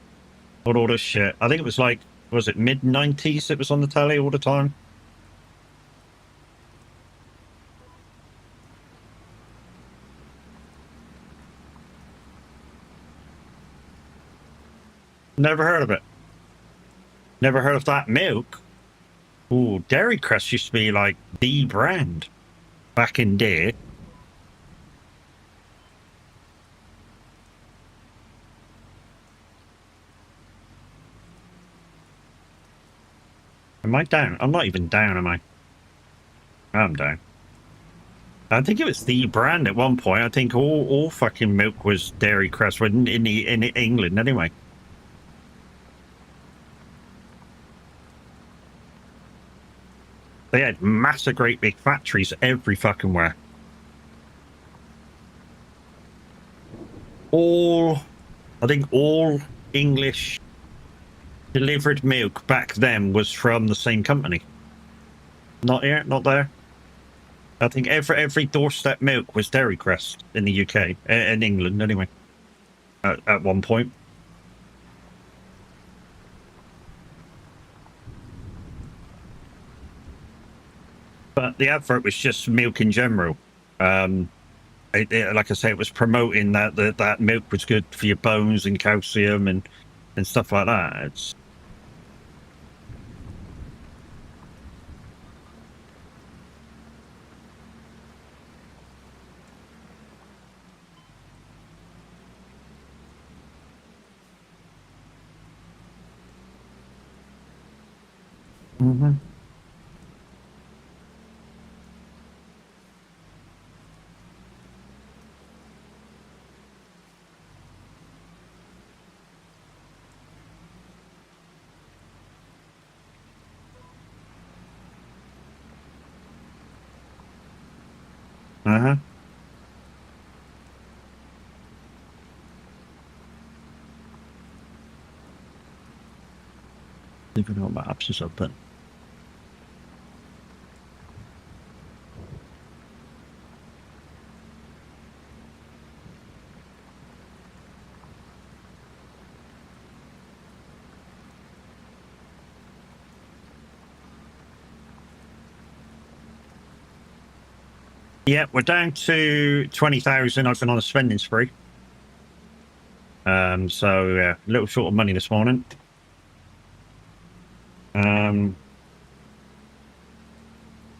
all this shit. I think it was like, was it mid-90s? It was on the telly all the time. Never heard of it. Never heard of that milk. Ooh, Dairy Crest used to be like the brand back in day. Am I down? I'm not even down, am I? I'm down. I think it was the brand at one point. I think all fucking milk was Dairy Crest in England anyway. They had massive, great big factories every fucking where. I think all English delivered milk back then was from the same company. Not here, not there. I think every doorstep milk was Dairy Crest in the UK, in England anyway, at one point. But the advert was just milk in general. Like I say, it was promoting that milk was good for your bones and calcium and stuff like that. Mm-hmm. Uh-huh. Even though maps is open. Yeah, we're down to 20,000. I've been on a spending spree. So yeah, a little short of money this morning.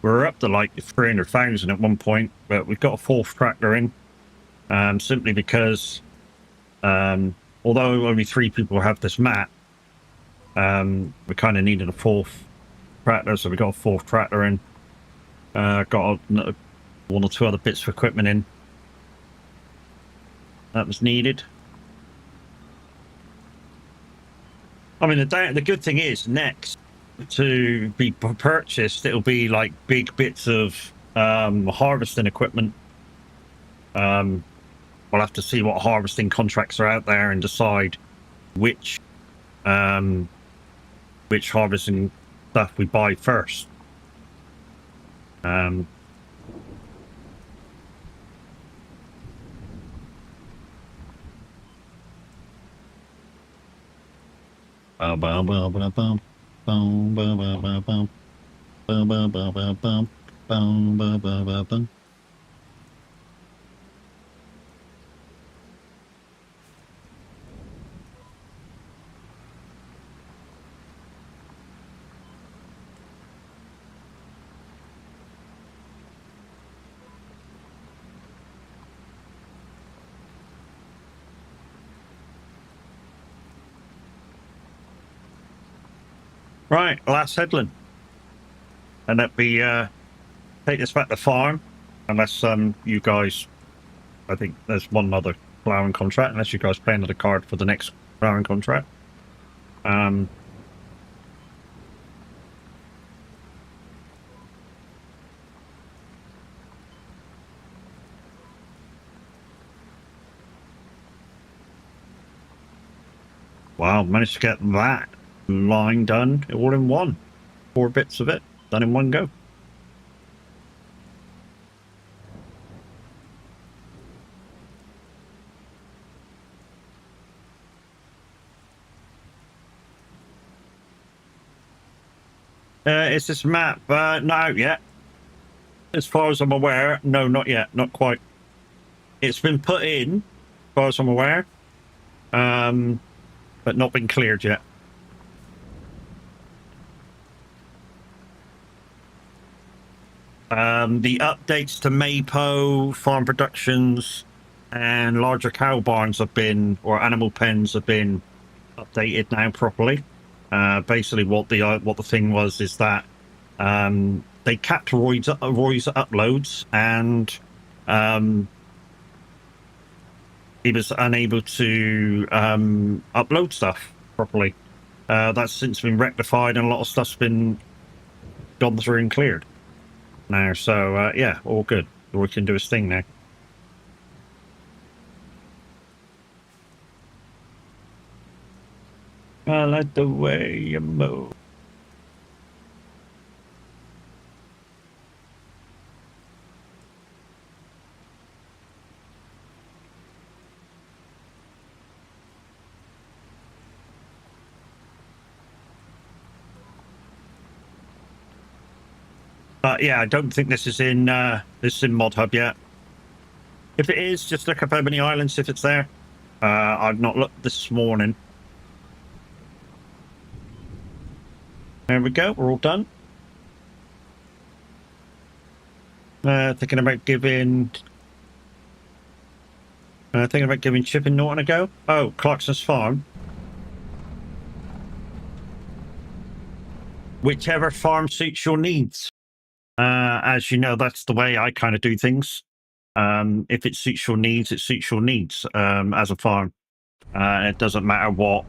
We're up to like 300,000 at one point, but we've got a fourth tractor in, simply because, although only 3 people have this map, we kind of needed a fourth tractor, so we got a fourth tractor in. Got one or two other bits of equipment in that was needed. I mean, the good thing is next to be purchased, it'll be like big bits of harvesting equipment. We'll have to see what harvesting contracts are out there and decide which harvesting stuff we buy first. Right, last headland, and that'd be take this back to farm, unless you guys, I think there's one other ploughing contract, unless you guys play another card for the next ploughing contract. Wow, managed to get that line done all in one. 4 bits of it done in one go. Is this map not out yet? As far as I'm aware, no, not yet, not quite. It's been put in, as far as I'm aware, but not been cleared yet. The updates to Mapo, farm productions, and larger cow barns have been, or animal pens have been updated now properly. Basically, what the thing was is that they capped Roy's uploads, and he was unable to upload stuff properly. That's since been rectified, and a lot of stuff's been gone through and cleared now. So yeah, all good. Roy can do his thing now. I like the way you move. But yeah, I don't think this is in Mod Hub yet. If it is, just look up Ebony Islands if it's there. I've not looked this morning. There we go. We're all done. Thinking about giving Chip and Norton a go. Oh, Clarkson's Farm. whichever farm suits your needs. As you know, that's the way I kind of do things. If it suits your needs, it suits your needs as a farm. It doesn't matter what.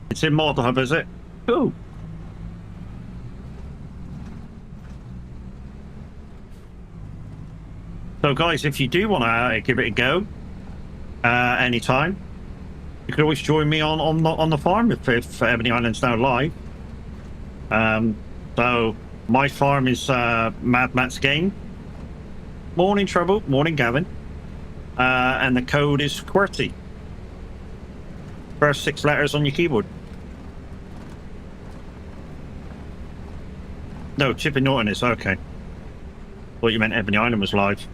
It's in Model Hub, is it? Cool. So, guys, if you do want to give it a go anytime, you can always join me on the farm if Ebony Island's now live. So my farm is Mad Matt's Game. Morning, Trouble. Morning, Gavin. And the code is QWERTY. First 6 letters on your keyboard. No, Chippy Norton is okay. Thought you meant Ebony Island was live.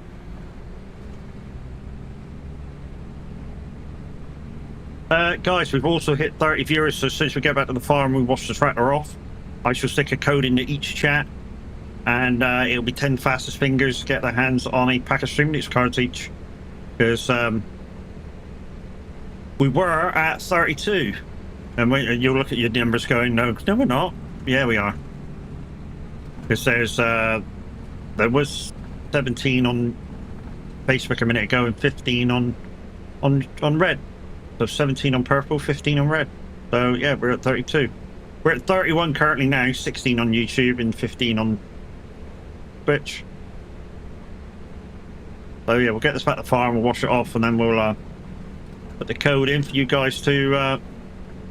Guys, we've also hit 30 viewers, so since we get back to the farm, we wash the tractor off. I shall stick a code into each chat, and it'll be 10 fastest fingers to get their hands on a pack of Streamlabs cards each. Because we were at 32, and you'll look at your numbers going, no, we're not. Yeah, we are. Because there was 17 on Facebook a minute ago and 15 on red. So 17 on purple, 15 on red. So yeah, we're at 32. We're at 31 currently now, 16 on YouTube and 15 on Twitch. So yeah, we'll get this back to the farm, we'll wash it off, and then we'll put the code in for you guys to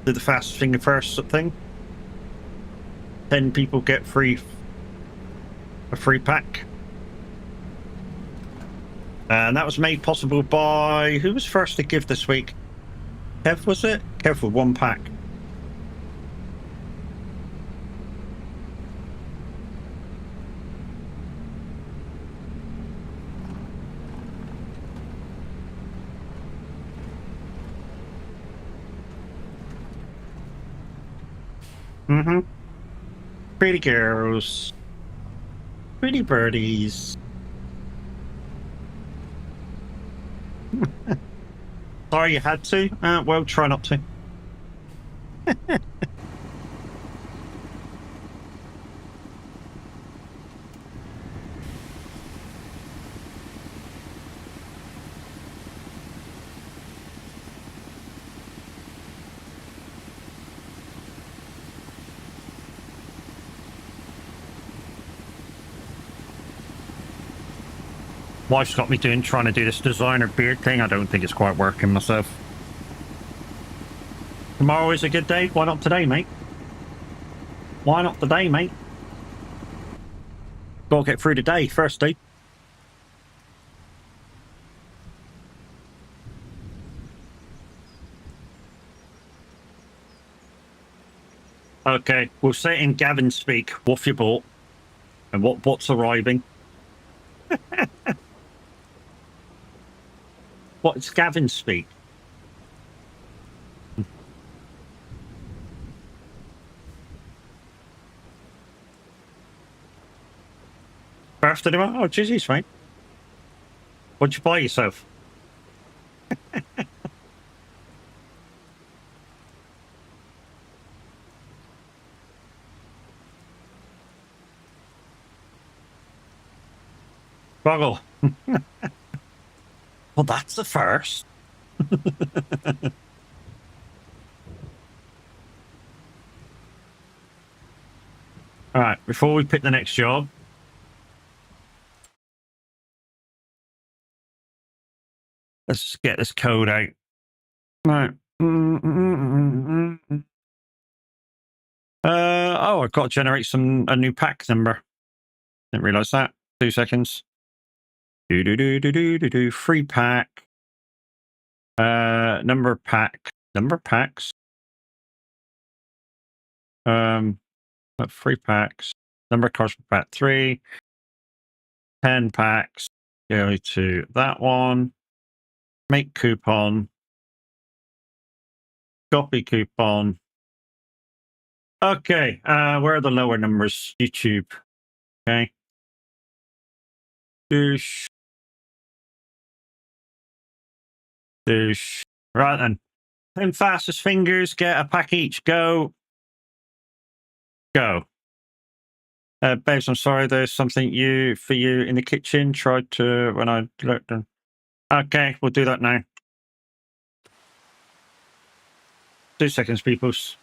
do the fast finger first thing. 10 people get a free pack. And that was made possible by, who was first to give this week? Kev, was it? Kev with 1 pack. Mm-hmm. Pretty girls. Pretty birdies. Sorry you had to. Well, try not to. Wife's got me trying to do this designer beard thing. I don't think it's quite working myself. Tomorrow is a good day. Why not today, mate? Why not today, mate? Gotta get through the day first, day. Okay, we'll say it in Gavin speak. What you bought and what's arriving. What's Gavin speak? Birthday tomorrow? Oh, Jesus, mate. What'd you buy yourself? Struggle. Well, that's the first. All right, before we pick the next job, let's get this code out. Right. Oh, I've got to generate a new pack number. Didn't realize that. 2 seconds. Free pack. Number packs. Free packs. Number of cards per pack 3. 10 packs. Go to that one. Make coupon. Copy coupon. Okay, where are the lower numbers? YouTube. Okay. Douche. Right then. 10 fastest fingers get a pack each. Go. Babes, I'm sorry, there's something for you in the kitchen. Tried to when I looked. Okay, we'll do that now. 2 seconds, peoples.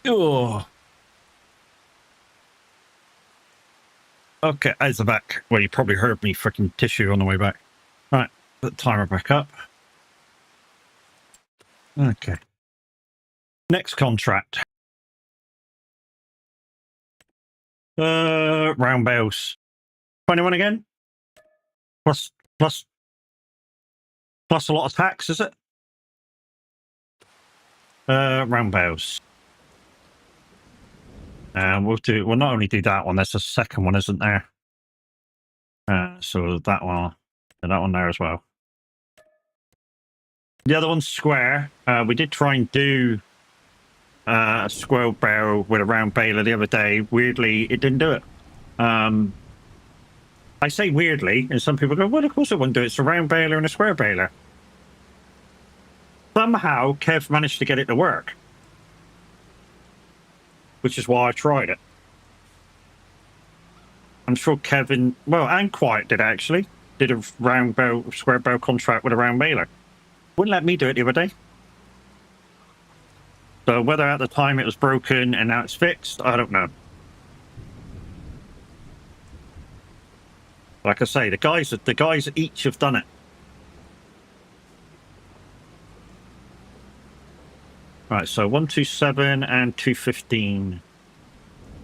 Oh. Okay, as the back. Well, you probably heard me freaking tissue on the way back. Right, put the timer back up. Okay. Next contract. Round bales. 21 again? Plus a lot of tax, is it? Round bales. We'll not only do that one, there's a second one, isn't there? So that one, and that one there as well. The other one's square. We did try and do a square barrel with a round baler the other day. Weirdly, it didn't do it. I say weirdly, and some people go, well, of course it wouldn't do it. It's a round baler and a square baler. Somehow, Kev managed to get it to work. Which is why I tried it. I'm sure Kevin, well, and Quiet did actually, did a square barrel contract with a round baler. Wouldn't let me do it the other day. So whether at the time it was broken and now it's fixed, I don't know. Like I say, the guys each have done it. Right, so 127 and 215.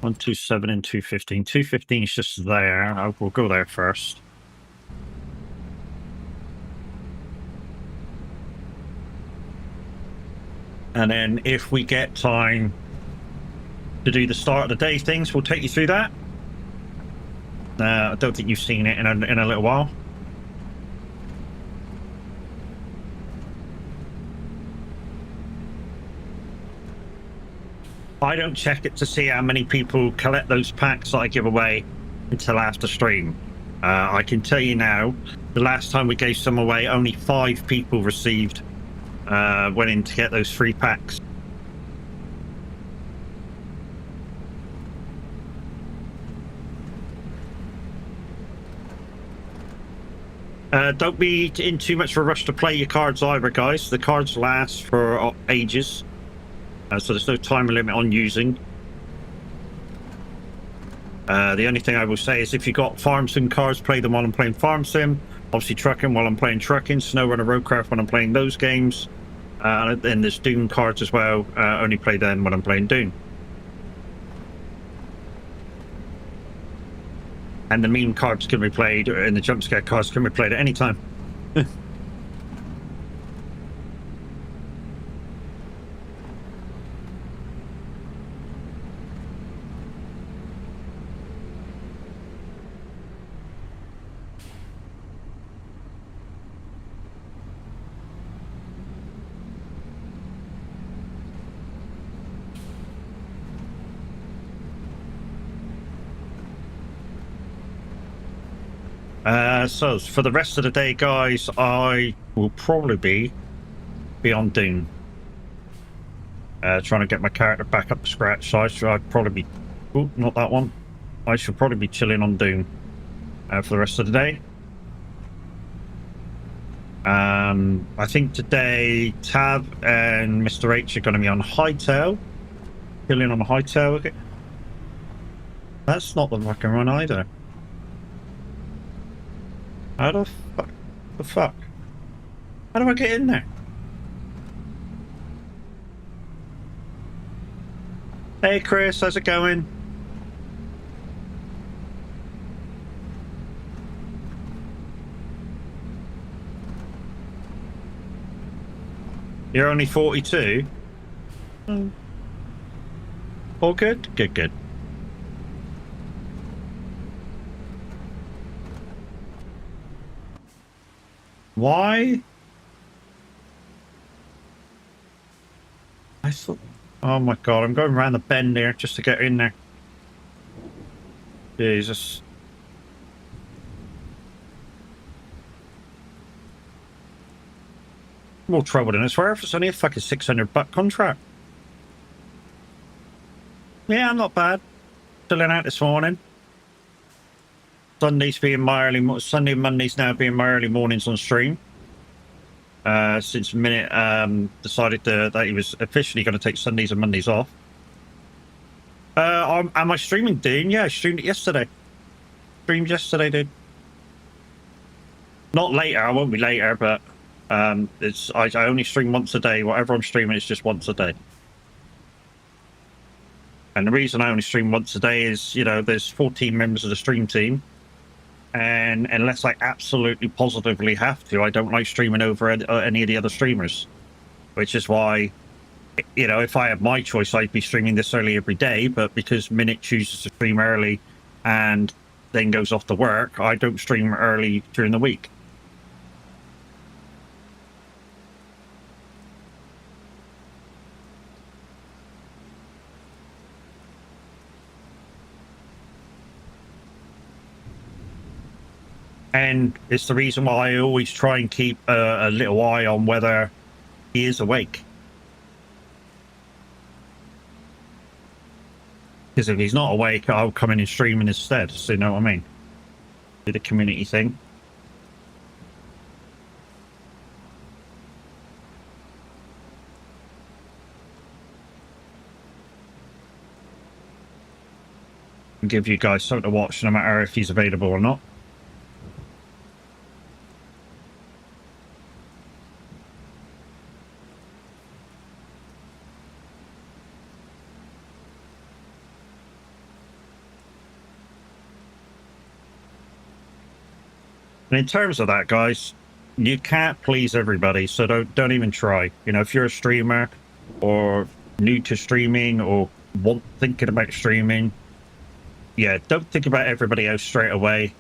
127 and 215. 215 is just there. We'll go there first. And then if we get time to do the start of the day things, we'll take you through that. I don't think you've seen it in a little while. I don't check it to see how many people collect those packs that I give away until after stream. I can tell you now, the last time we gave some away, only 5 people received, went in to get those free packs. Don't be in too much of a rush to play your cards either, guys. The cards last for ages. So there's no time limit on using. The only thing I will say is if you've got farm sim cards, play them while I'm playing farm sim. Obviously trucking while I'm playing trucking. SnowRunner, Roadcraft when I'm playing those games. Then there's Dune cards as well. Only play them when I'm playing Dune. And the meme cards can be played, and the jump scare cards can be played at any time. So for the rest of the day, guys, I will probably be on Dune. Trying to get my character back up to scratch. So I'd probably be... Oh, not that one. I should probably be chilling on Dune for the rest of the day. I think today Tab and Mr. H are going to be on Hightail, killing on Hightail again. That's not the fucking run either. How the fuck? The fuck? How do I get in there? Hey Chris, how's it going? You're only 42? All good? Good, good. Why? I thought... Oh my god, I'm going around the bend there just to get in there. Jesus. More trouble than it's worth. It's only a fucking $600 contract. Yeah, I'm not bad. Chilling out this morning. Sundays being my early... Sunday and Mondays now being my early mornings on stream. Since Minute decided that he was officially going to take Sundays and Mondays off. Am I streaming, Dean? Yeah, I streamed it yesterday. Streamed yesterday, dude. Not later. I won't be later, but I only stream once a day. Whatever I'm streaming, it's just once a day. And the reason I only stream once a day is, you know, there's 14 members of the stream team. And unless I absolutely positively have to, I don't like streaming over any of the other streamers. Which is why, you know, if I had my choice, I'd be streaming this early every day. But because Minute chooses to stream early and then goes off to work, I don't stream early during the week. And it's the reason why I always try and keep a little eye on whether he is awake. Because if he's not awake, I'll come in and stream instead. So you know what I mean? Do the community thing. And give you guys something to watch no matter if he's available or not. And in terms of that, guys, you can't please everybody, so don't even try. You know, if you're a streamer or new to streaming or thinking about streaming, yeah, don't think about everybody else straight away.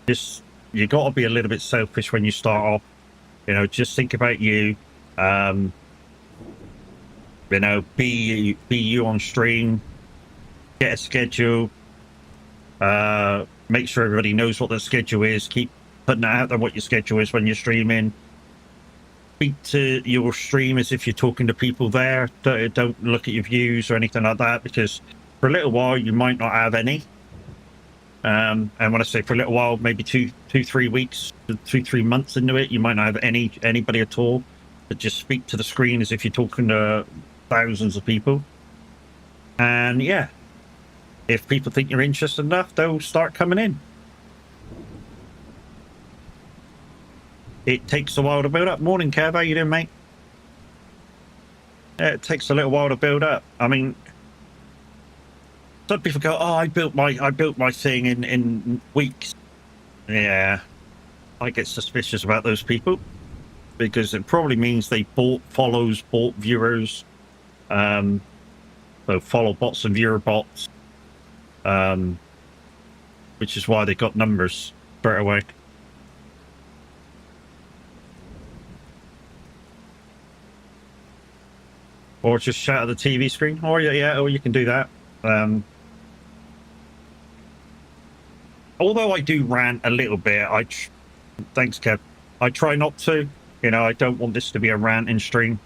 Just you got to be a little bit selfish when you start off. You know, just think about you. You know, be you on stream. Get a schedule. Make sure everybody knows what the schedule is. Keep putting out there what your schedule is when you're streaming. Speak to your stream as if you're talking to people there. Don't look at your views or anything like that, because for a little while you might not have any. And when I say for a little while, maybe 3 weeks, 3 months into it, you might not have anybody at all. But just speak to the screen as if you're talking to thousands of people. And yeah. If people think you're interested enough, they'll start coming in. It takes a while to build up. Morning, Kev. How you doing, mate? Yeah, it takes a little while to build up. I mean, some people go, "Oh, I built my thing in weeks." Yeah, I get suspicious about those people because it probably means they bought viewers, so follow bots and viewer bots. Which is why they got numbers straight away. Or just shout at the TV screen. Or yeah, or you can do that. Although I do rant a little bit, thanks, Kev. I try not to. You know, I don't want this to be a ranting stream.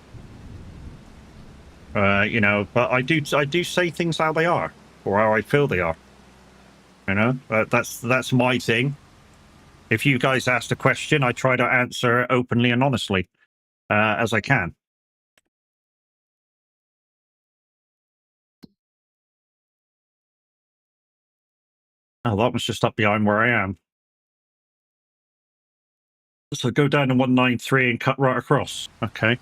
You know, but I do say things how they are. Or how I feel they are. You know, that's my thing. If you guys ask a question, I try to answer openly and honestly as I can. Oh, that was just up behind where I am. So go down to 193 and cut right across. Okay.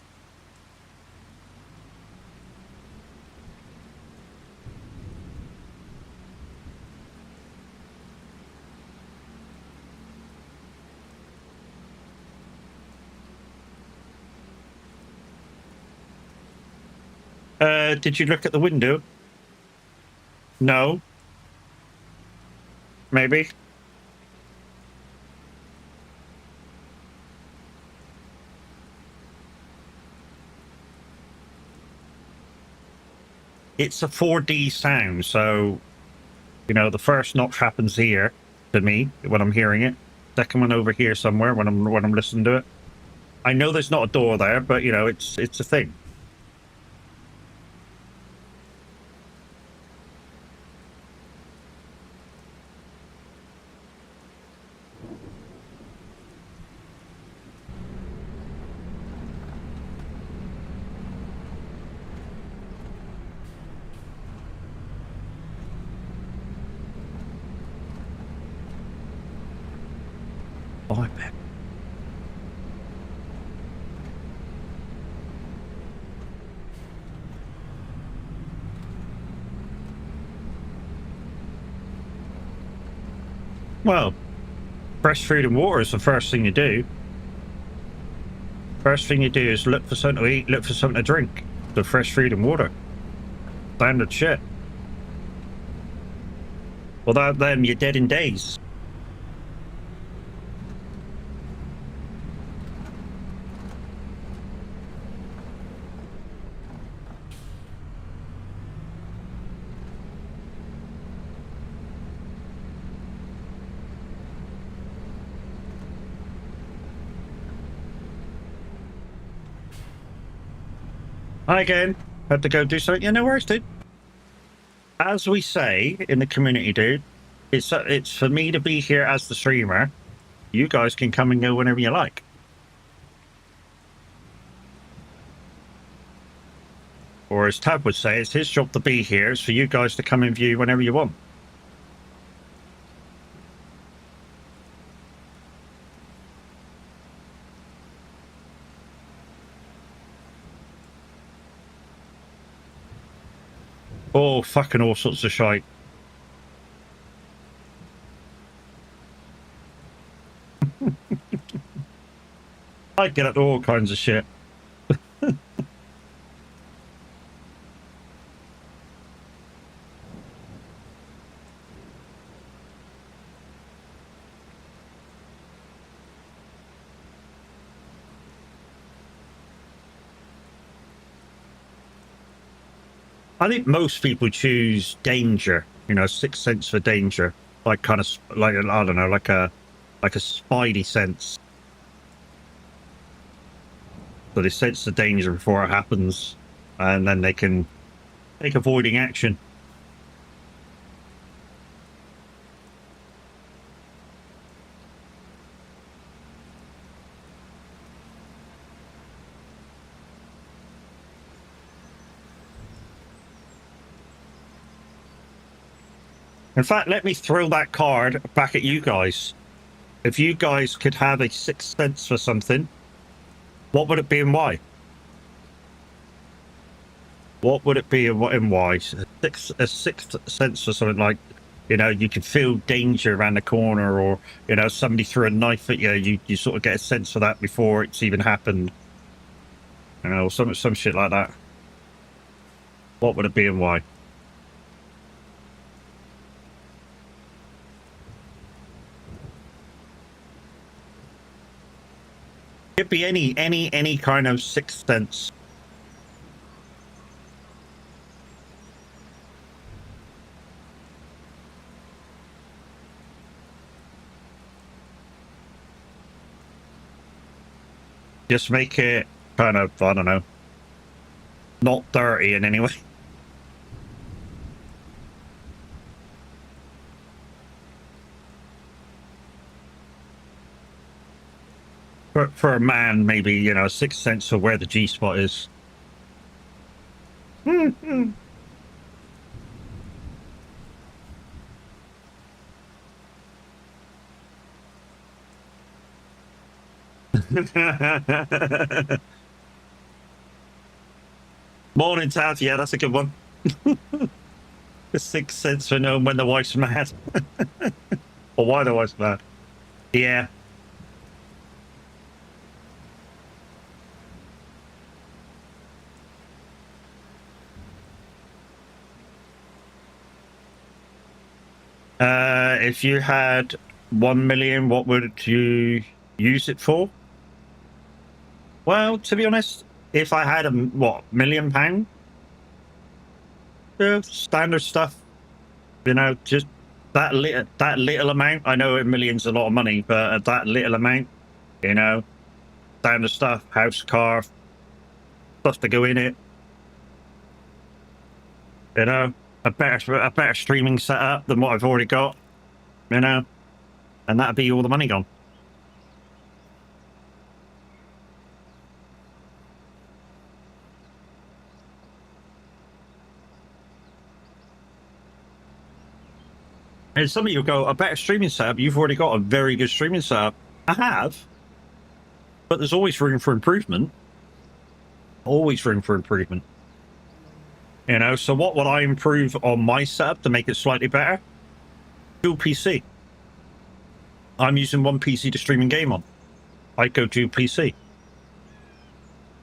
Did you look at the window? No. Maybe. It's a 4D sound, so you know the first notch happens here to me when I'm hearing it. Second one over here somewhere when I'm listening to it. I know there's not a door there, but you know it's a thing. Oh, I bet. Well, fresh food and water is the first thing you do. First thing you do is look for something to eat, look for something to drink. So fresh food and water. Standard shit. Without them, you're dead in days. Hi again. Had to go do something. Yeah, no worries, dude. As we say in the community, dude, it's for me to be here as the streamer. You guys can come and go whenever you like. Or as Tab would say, it's his job to be here. It's for you guys to come and view whenever you want. Oh, fucking all sorts of shite. I get up to all kinds of shit. I think most people choose danger, you know, sixth sense for danger. Like kind of like, I don't know, like a spidey sense. So they sense the danger before it happens, and then they can take avoiding action. In fact, let me throw that card back at you guys. If you guys could have a sixth sense for something, what would it be and why? What would it be and why? A sixth sense for something like, you know, you can feel danger around the corner, or you know, somebody threw a knife at you. You sort of get a sense of that before it's even happened. You know, some shit like that. What would it be and why? It'd be any kind of sixth sense. Just make it kind of, I don't know, not dirty in any way. for a man, maybe, you know, a sixth sense of where the G spot is. Morning, Tav. Yeah, that's a good one. The sixth sense for knowing when the wife's mad. Or why the wife's mad. Yeah. If you had 1 million, what would you use it for? Well, to be honest, if I had £1 million, standard stuff, you know, just that little amount. I know a million's a lot of money, but at that little amount, you know, standard stuff, house, car, stuff to go in it, you know, a better streaming setup than what I've already got, you know, and that'd be all the money gone. And some of you go, a better streaming setup. You've already got a very good streaming setup. I have, but there's always room for improvement. Always room for improvement. You know, so what would I improve on my setup to make it slightly better? Dual PC. I'm using one PC to stream and game on. I go dual PC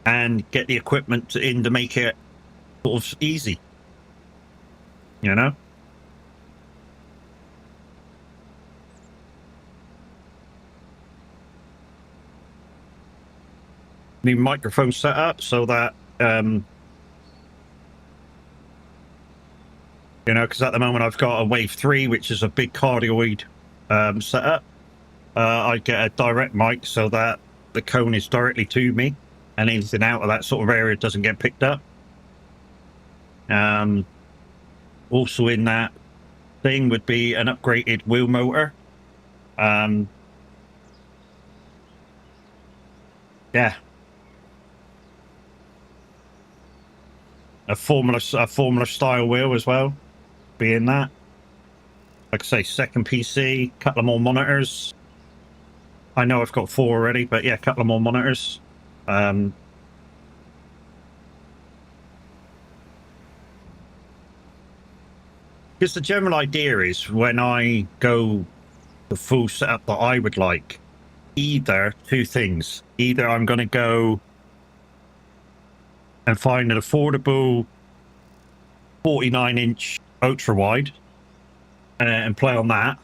and get the equipment in to make it sort of easy. You know? New microphone setup so that you know, because at the moment I've got a Wave 3, which is a big cardioid setup. I get a direct mic so that the cone is directly to me, and anything out of that sort of area doesn't get picked up. Also in that thing would be an upgraded wheel motor. Yeah. A Formula style wheel as well, being that. Like I say, second PC, couple of more monitors. I know I've got 4 already, but yeah, a couple of more monitors. Because the general idea is when I go the full setup that I would like, either two things. Either I'm going to go and find an affordable 49-inch ultra wide and play on that,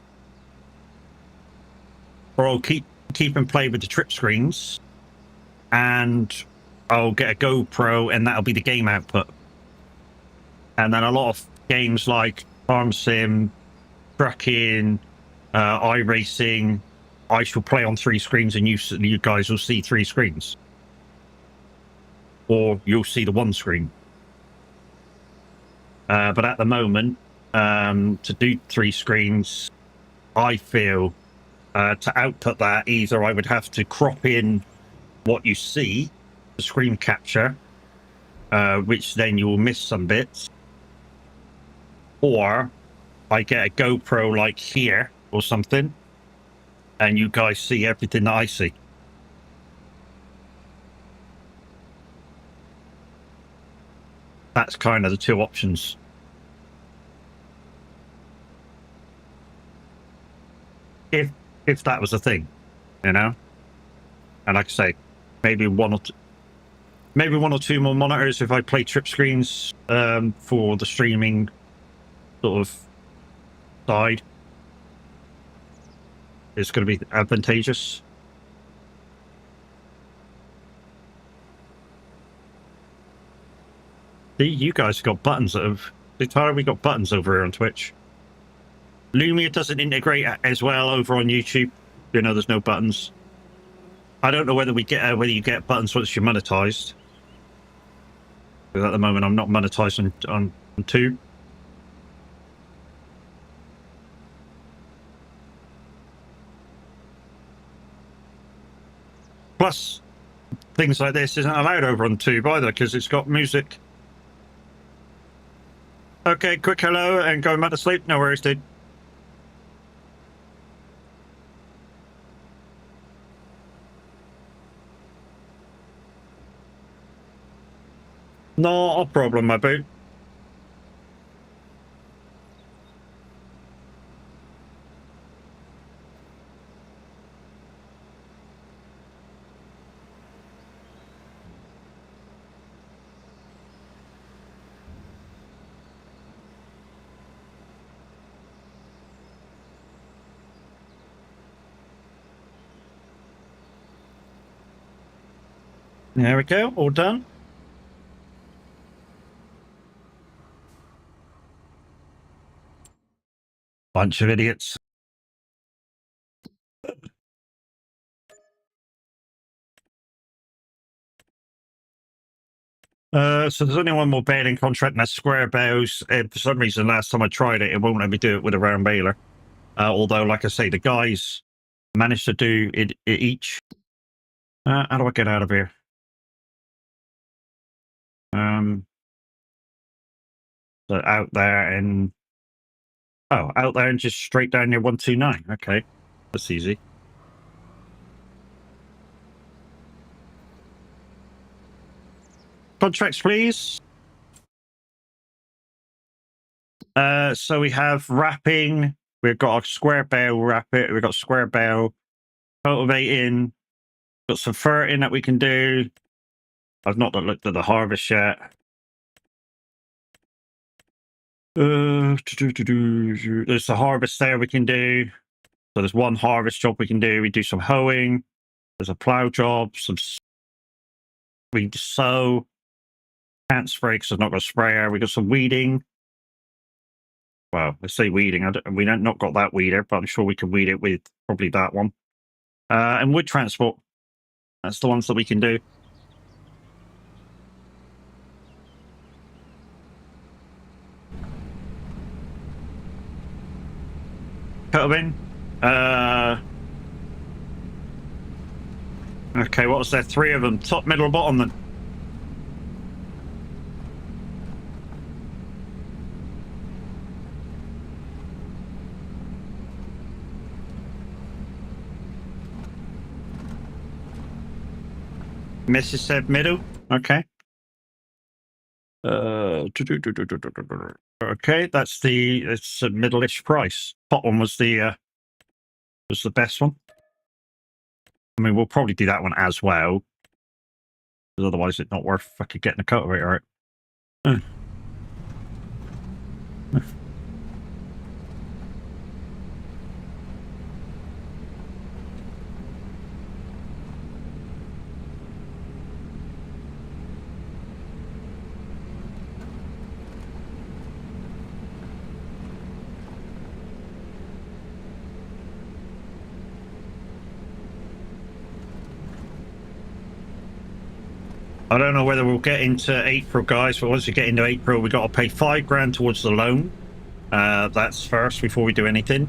or I'll keep and play with the trip screens, and I'll get a GoPro, and that'll be the game output. And then a lot of games like Farm Sim, Trucking, iRacing, I shall play on 3 screens, and you guys will see 3 screens, or you'll see the 1 screen. But at the moment, to do 3 screens, I feel to output that, either I would have to crop in what you see, the screen capture, which then you will miss some bits, or I get a GoPro like here or something, and you guys see everything that I see. That's kind of the 2 options. If that was a thing, you know. And like I say, maybe one or two more monitors if I play trip screens for the streaming sort of side. It's going to be advantageous. See, you guys have got buttons that have... Tyler, we got buttons over here on Twitch. Lumia doesn't integrate as well over on YouTube. You know, there's no buttons. I don't know whether you get buttons once you're monetized. Because at the moment, I'm not monetized on 2. Plus, things like this isn't allowed over on Tube either because it's got music. Okay, quick hello and going back to sleep. No worries, dude. Not a problem, my boot. There we go, all done. Bunch of idiots. So there's only one more baling contract, and that's square bows. For some reason, last time I tried it, it won't let me do it with a round baler. Although, like I say, the guys managed to do it each. How do I get out of here? So out there and out there and just straight down near 129. Okay, that's easy. Contracts, please. So we have wrapping. We've got a square bale we've got square bale, cultivating, got some ferting that we can do. I've not looked at the harvest yet. There's the harvest there we can do. So there's one harvest job we can do. We do some hoeing. There's a plow job. We sow. Can't spray because I've not got a sprayer. We got some weeding. Well, let's say weeding. We don't not got that weeder, but I'm sure we can weed it with probably that one. And wood transport. That's the ones that we can do. Cut them in. Okay, what was there? 3 of them. Top, middle, bottom then. Mrs. said middle. Okay. Okay, it's a middle-ish price. Top one was the best one. I mean, we'll probably do that one as well, because otherwise it's not worth fucking getting a cultivator out. I don't know whether we'll get into April, guys, but once we get into April, we got to pay $5,000 towards the loan. That's first before we do anything.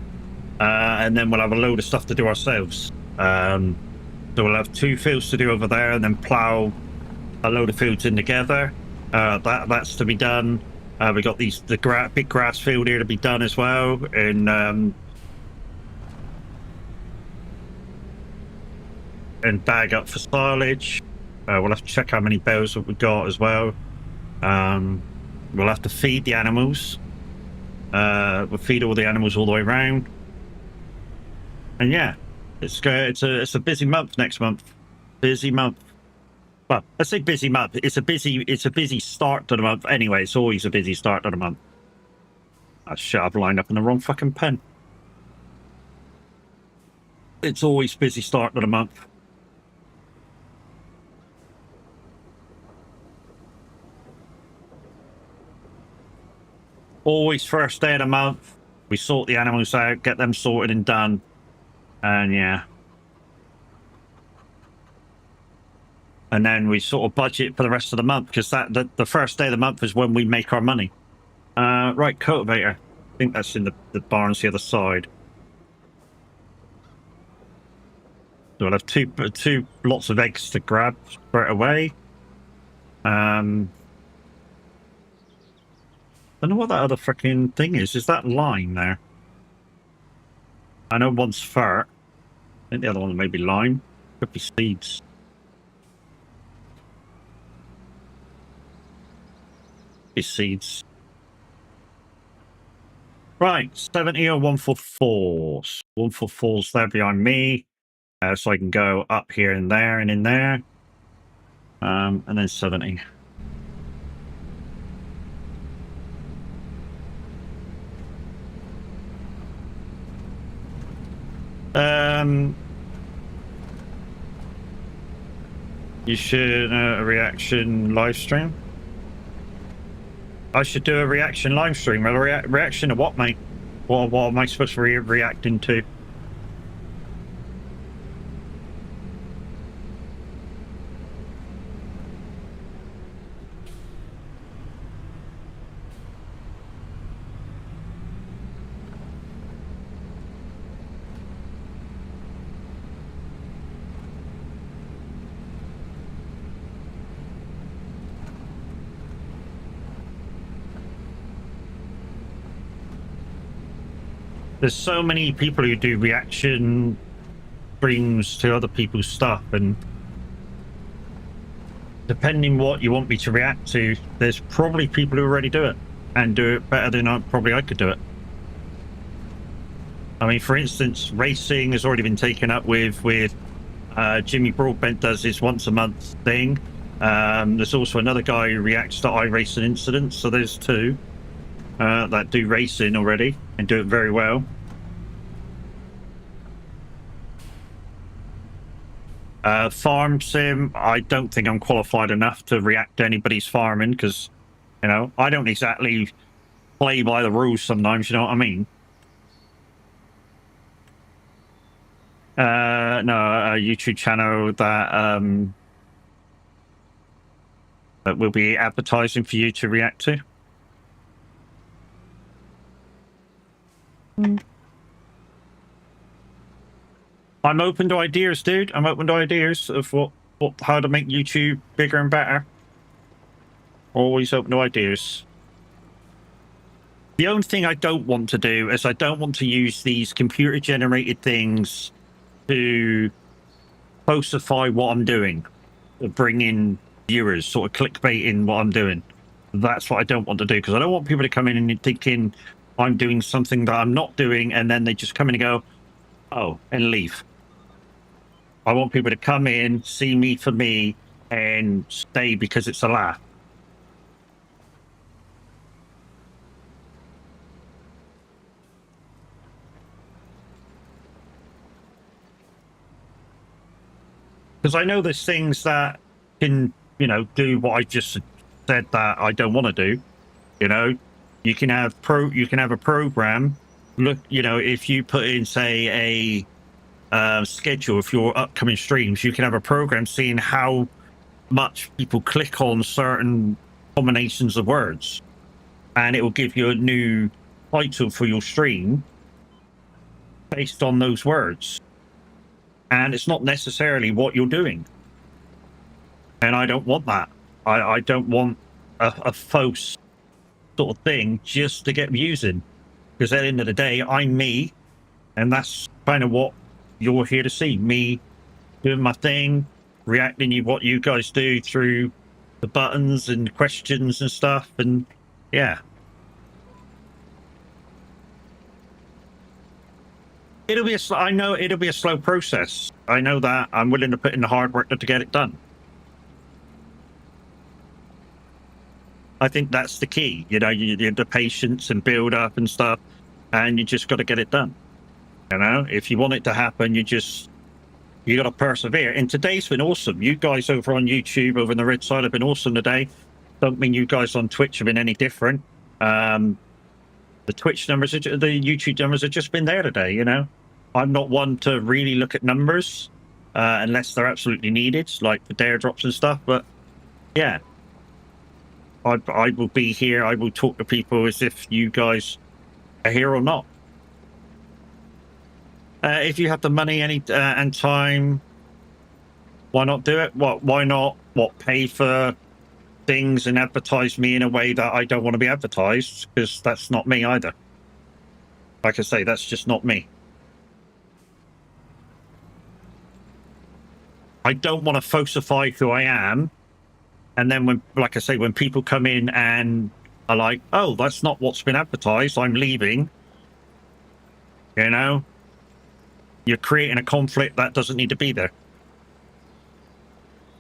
And then we'll have a load of stuff to do ourselves. So we'll have 2 fields to do over there and then plow a load of fields in together. That's to be done. We got the big grass field here to be done as well. And bag up for silage. We'll have to check how many bales that we got as well. We'll have to feed the animals. We'll feed all the animals all the way around. And yeah, it's a busy month next month. Busy month. Well, I say busy month. It's a busy start to the month. Anyway, it's always a busy start to the month. Oh shit, I've lined up in the wrong fucking pen. It's always busy start to the month. Always first day of the month. We sort the animals out, get them sorted and done. And yeah. And then we sort of budget for the rest of the month, because the first day of the month is when we make our money. Right, cultivator. I think that's in the barns the other side. So I'll have two lots of eggs to grab straight away. I don't know what that other freaking thing is. Is that lime there? I know one's fur. I think the other one may be lime. Could be seeds. Be seeds. Right, 70 or 144s. 144's there behind me. So I can go up here and there and in there. And then 70. You should a reaction live stream. I should do a reaction live stream. A reaction to what, mate? What am I supposed to be reacting to? There's so many people who do reaction streams to other people's stuff, and depending what you want me to react to, there's probably people who already do it and do it better than I could do it. I mean, for instance, racing has already been taken up with Jimmy Broadbent does his once a month thing. There's also another guy who reacts to iRacing incidents, so there's two that do racing already and do it very well. Farm sim, I don't think I'm qualified enough to react to anybody's farming, because, you know, I don't exactly play by the rules sometimes, you know what I mean? No, a YouTube channel that that will be advertising for you to react to. I'm open to ideas, dude. I'm open to ideas of how to make YouTube bigger and better. Always open to ideas. The only thing I don't want to do is I don't want to use these computer-generated things to falsify what I'm doing, bring in viewers, sort of clickbaiting what I'm doing. That's what I don't want to do, because I don't want people to come in and thinking I'm doing something that I'm not doing, and then they just come in and go, oh, and leave. I want people to come in, see me for me, and stay because it's a laugh. Because I know there's things that can, you know, do what I just said that I don't want to do. You know, you can have a program. Look, you know, if you put in, say, a schedule of your upcoming streams, you can have a program seeing how much people click on certain combinations of words, and it will give you a new title for your stream based on those words. And it's not necessarily what you're doing, and I don't want that. I don't want a false sort of thing just to get views in, because at the end of the day, I'm me, and that's kind of what you're here to see. Me doing my thing, reacting to what you guys do through the buttons and questions and stuff, and yeah. I know it'll be a slow process. I know that. I'm willing to put in the hard work to get it done. I think that's the key. You know, you the patience and build up and stuff, and you just got to get it done. You know, if you want it to happen, you got to persevere. And today's been awesome. You guys over on YouTube, over on the red side, have been awesome today. Don't mean you guys on Twitch have been any different. The Twitch numbers, the YouTube numbers have just been there today. You know, I'm not one to really look at numbers unless they're absolutely needed, like the dare drops and stuff. But yeah, I will be here. I will talk to people as if you guys are here or not. If you have the money and time, why not do it? Why not pay for things and advertise me in a way that I don't want to be advertised? Because that's not me either. Like I say, that's just not me. I don't want to falsify who I am. And then when, like I say, when people come in and are like, oh, that's not what's been advertised, I'm leaving. You know, you're creating a conflict that doesn't need to be there.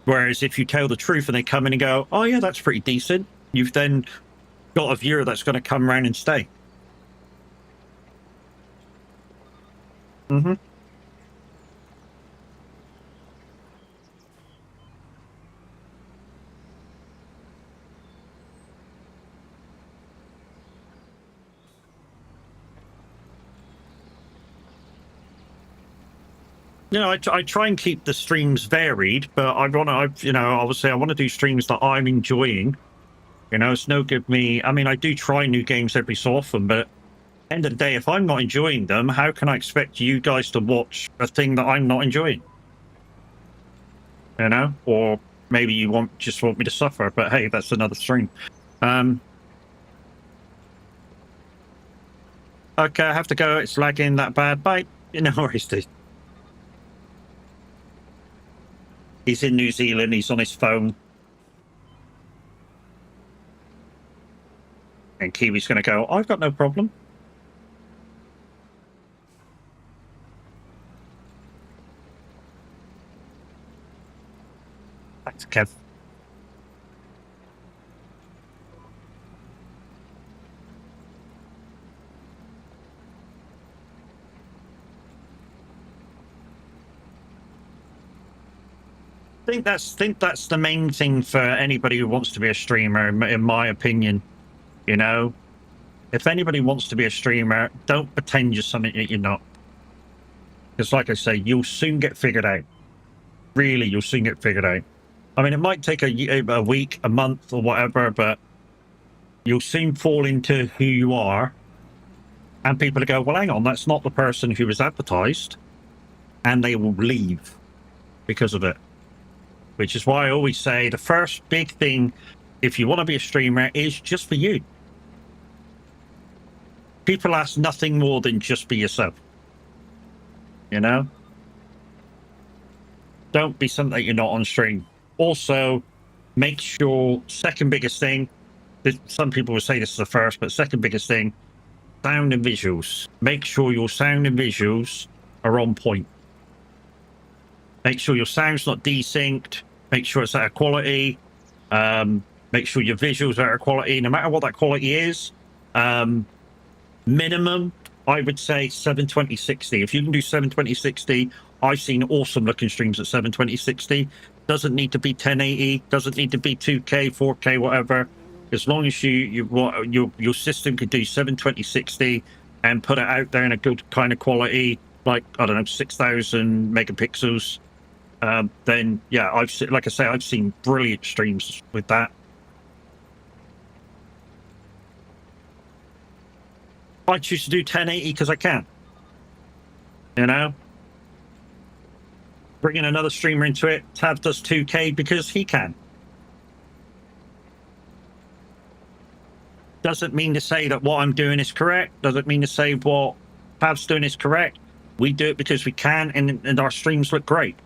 Whereas if you tell the truth and they come in and go, oh yeah, that's pretty decent, you've then got a viewer that's going to come around and stay. Mm-hmm. You know, I try and keep the streams varied, but obviously I want to do streams that I'm enjoying. You know, it's no good me. I mean, I do try new games every so often, but end of the day, if I'm not enjoying them, how can I expect you guys to watch a thing that I'm not enjoying? You know, or maybe you just want me to suffer, but hey, that's another stream. Okay, I have to go. It's lagging that bad. Bye. No worries, dude. He's in New Zealand. He's on his phone. And Kiwi's going to go, I've got no problem. Thanks, Kev. I think that's the main thing for anybody who wants to be a streamer, in my opinion. You know, if anybody wants to be a streamer, don't pretend you're something that you're not. Because, like I say, you'll soon get figured out. Really, you'll soon get figured out. I mean, it might take a week, a month, or whatever, but you'll soon fall into who you are. And people will go, well, hang on, that's not the person who was advertised. And they will leave because of it. Which is why I always say the first big thing, if you want to be a streamer, is just for you. People ask nothing more than just be yourself. You know? Don't be something that you're not on stream. Also, make sure, second biggest thing, some people will say this is the first, but second biggest thing, sound and visuals. Make sure your sound and visuals are on point. Make sure your sound's not desynced. Make sure it's at a quality. Make sure your visuals are at a quality, no matter what that quality is. Minimum, I would say 720/60. If you can do 720/60, I've seen awesome looking streams at 720/60. Doesn't need to be 1080. Doesn't need to be 2K, 4K, whatever. As long as your system could do 720/60 and put it out there in a good kind of quality, like, I don't know, 6,000 megapixels. Then yeah, I've seen brilliant streams with that. I choose to do 1080 because I can. You know, bringing another streamer into it. Tav does 2K because he can. Doesn't mean to say that what I'm doing is correct. Doesn't mean to say what Tav's doing is correct. We do it because we can, and our streams look great.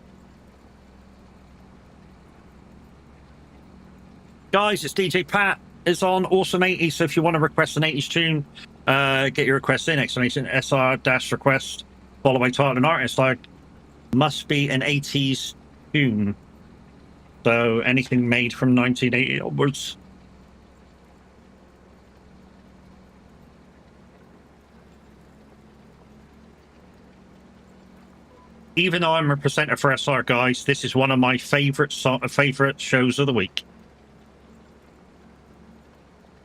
Guys, it's DJ Pat. It's on Awesome 80. So if you want to request an 80s tune, get your request in, exclamation SR-request, followed by title and artist. Like, must be an 80s tune. So anything made from 1980 onwards. Even though I'm a presenter for SR, guys, this is one of my favorite shows of the week.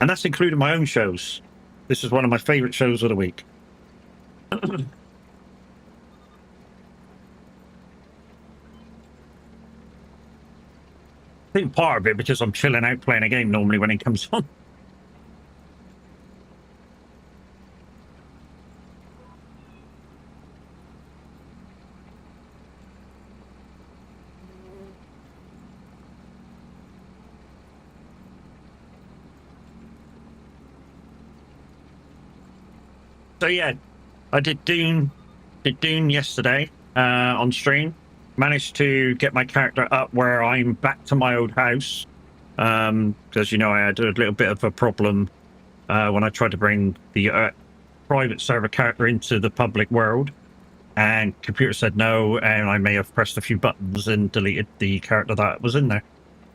And that's including my own shows. This is one of my favorite shows of the week. I think part of it because I'm chilling out playing a game normally when it comes on. So yeah, I did Dune yesterday on stream. Managed to get my character up where I'm back to my old house. Because you know I had a little bit of a problem when I tried to bring the private server character into the public world, and computer said no, and I may have pressed a few buttons and deleted the character that was in there.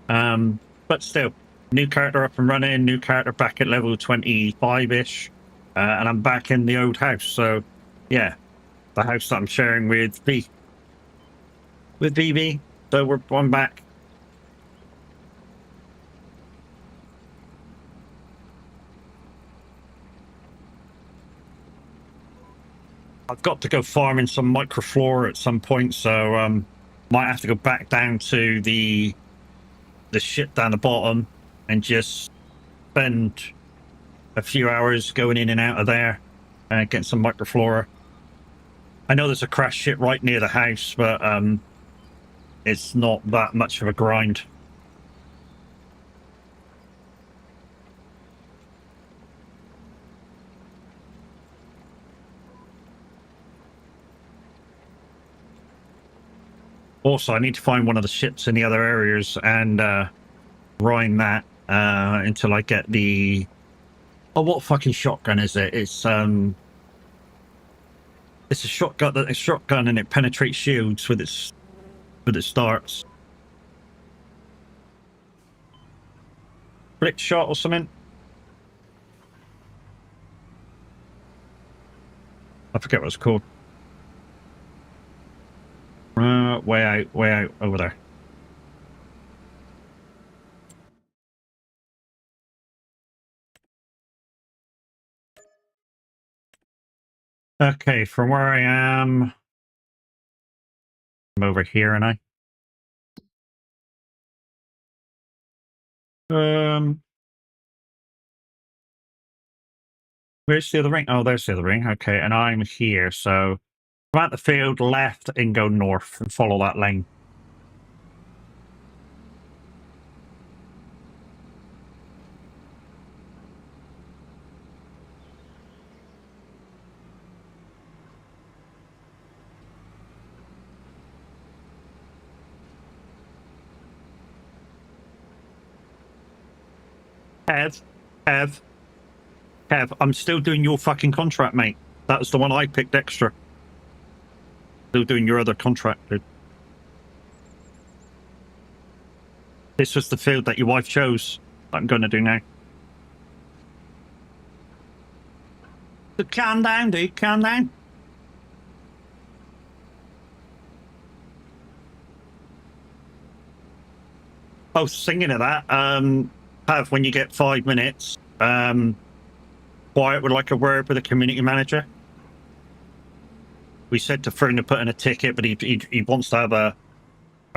But still, new character up and running, new character back at level 25-ish, and I'm back in the old house. So yeah, the house that I'm sharing with VV. So I'm back. I've got to go farming some microflora at some point, so might have to go back down to the shit down the bottom and just spend a few hours going in and out of there and getting some microflora. I know there's a crash shit right near the house, but it's not that much of a grind. Also, I need to find one of the ships in the other areas and grind that until I get the... Oh, what fucking shotgun is it? It's a shotgun and it penetrates shields with its darts. Blick shot or something? I forget what it's called. Way out over there. Okay, from where I am, I'm over here, and where's the other ring? Oh, there's the other ring. Okay, and I'm here, so come out the field, left, and go north, and follow that lane. Kev, I'm still doing your fucking contract, mate. That was the one I picked extra. Still doing your other contract, dude. This was the field that your wife chose. I'm going to do now. So calm down, dude. Calm down. Oh, singing of that. Have when you get 5 minutes. Quiet would like a word with a community manager. We said to Fern to put in a ticket, but he wants to have a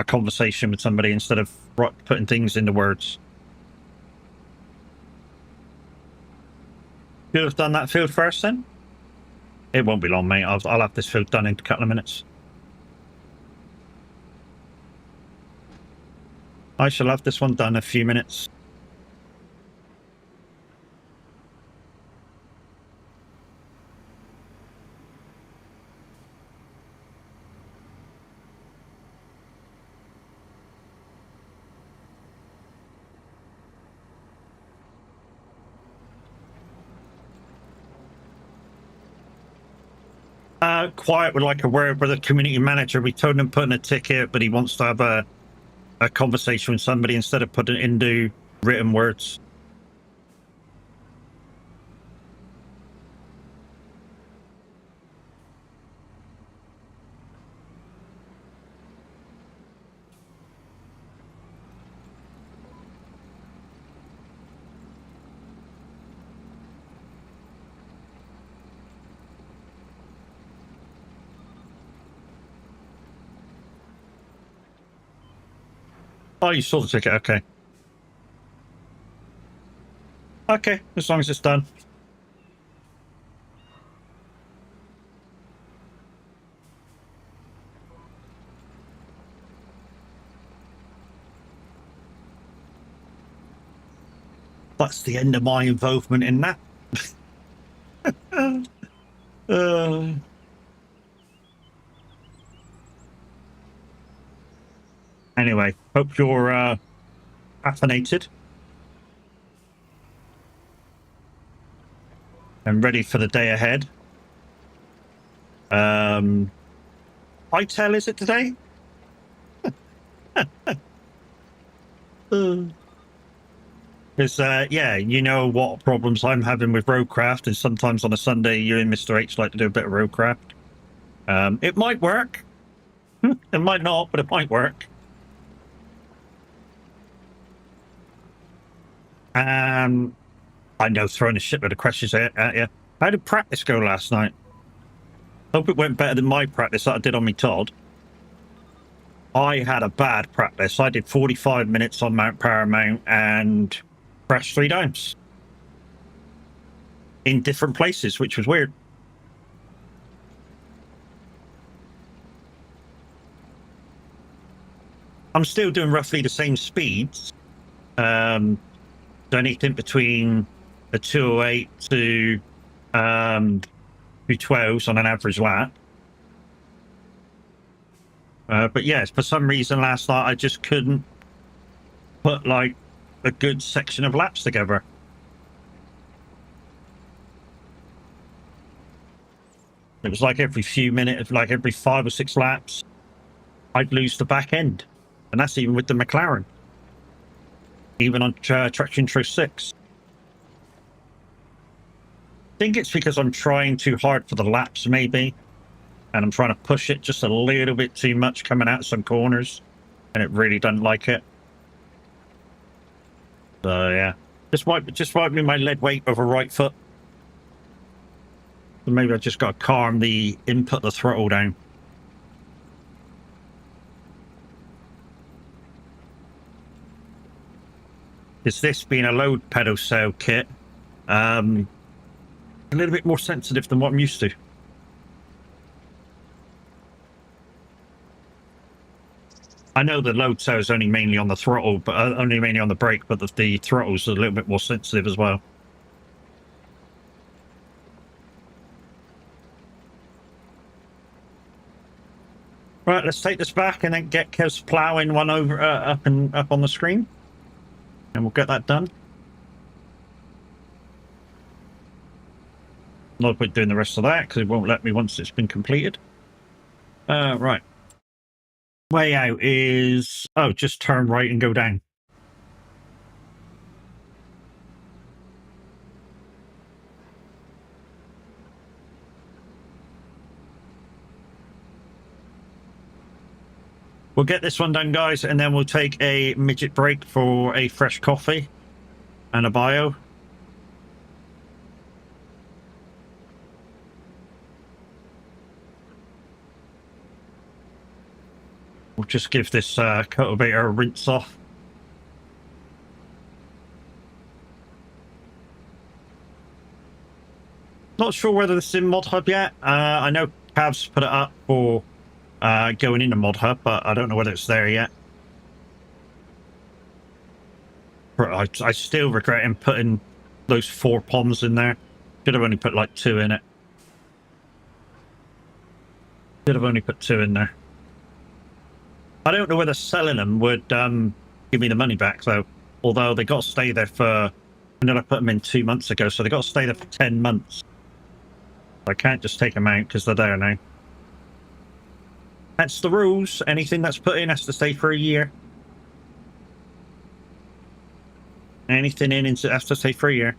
conversation with somebody instead of putting things into words. Should have done that field first then? It won't be long, mate. I'll have this field done in a couple of minutes. I shall have this one done in a few minutes. Quiet would like a word with a community manager. We told him to put in a ticket, but he wants to have a conversation with somebody instead of putting it into written words. Oh, you saw the ticket, okay. Okay, as long as it's done. That's the end of my involvement in that. Anyway, hope you're caffeinated and ready for the day ahead. ITEL, is it today? Because, yeah, you know what problems I'm having with roadcraft, and sometimes on a Sunday, you and Mr. H like to do a bit of roadcraft. It might work. It might not, but it might work. I know, throwing a shitload of questions at you. How did practice go last night? Hope it went better than my practice that I did on me Todd. I had a bad practice. I did 45 minutes on Mount Paramount and crashed 3 times in different places, which was weird. I'm still doing roughly the same speeds. Anything between a 208 to 212s on an average lap. But yes, for some reason last night I just couldn't put like a good section of laps together. It was like every few minutes, like every 5 or 6 laps, I'd lose the back end. And that's even with the McLaren. Even on Traction Nitro 6. I think it's because I'm trying too hard for the laps, maybe. And I'm trying to push it just a little bit too much coming out of some corners. And it really doesn't like it. So, yeah. Just wiping my lead weight over right foot. So maybe I just got to calm the input, the throttle down. Is this being a load pedal cell kit? A little bit more sensitive than what I'm used to. I know the load cell is only mainly on the throttle, but only mainly on the brake, but the throttle's a little bit more sensitive as well. Right, let's take this back and then get Kev's ploughing one over up on the screen, and we'll get that done. No point doing the rest of that because it won't let me once it's been completed. Right. Way out is, oh, just turn right and go down. We'll get this one done, guys, and then we'll take a midget break for a fresh coffee and a bio. We'll just give this cultivator a rinse off. Not sure whether this is in Mod Hub yet. I know Cavs put it up for going into Mod Hub, but I don't know whether it's there yet. I still regret him putting those 4 POMs in there. Should have only put like 2 in it. Should have only put 2 in there. I don't know whether selling them would give me the money back though. Although they got to stay there for, I know I put them in 2 months ago, so they got to stay there for 10 months. I can't just take them out because they're there now. That's the rules. Anything that's put in has to stay for a year. Anything in has to stay for a year.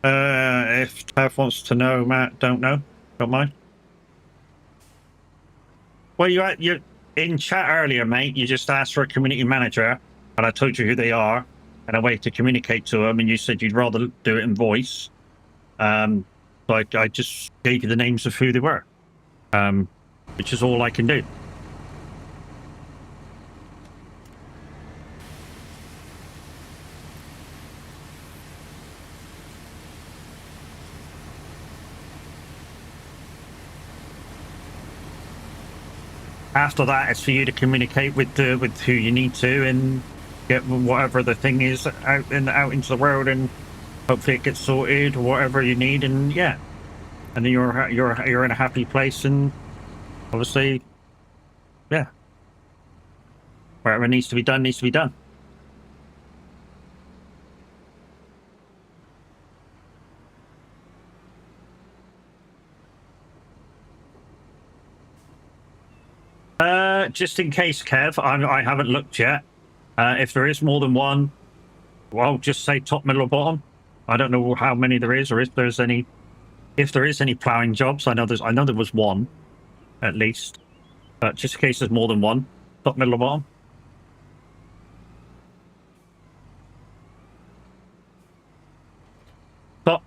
If Tav wants to know, Matt, don't know. Don't mind. Well, you're in chat earlier, mate. You just asked for a community manager, and I told you who they are, and a way to communicate to them, and you said you'd rather do it in voice. So I just gave you the names of who they were, which is all I can do. After that, it's for you to communicate with who you need to and get whatever the thing is out into the world, and hopefully it gets sorted or whatever you need, and yeah, and then you're in a happy place, and obviously yeah, whatever needs to be done needs to be done. Just in case, Kev, I haven't looked yet. If there is more than one, well, just say top, middle, or bottom. I don't know how many there is, or if there's any. If there is any ploughing jobs, I know there was one, at least. But just in case there's more than one, top, middle, or bottom. Top.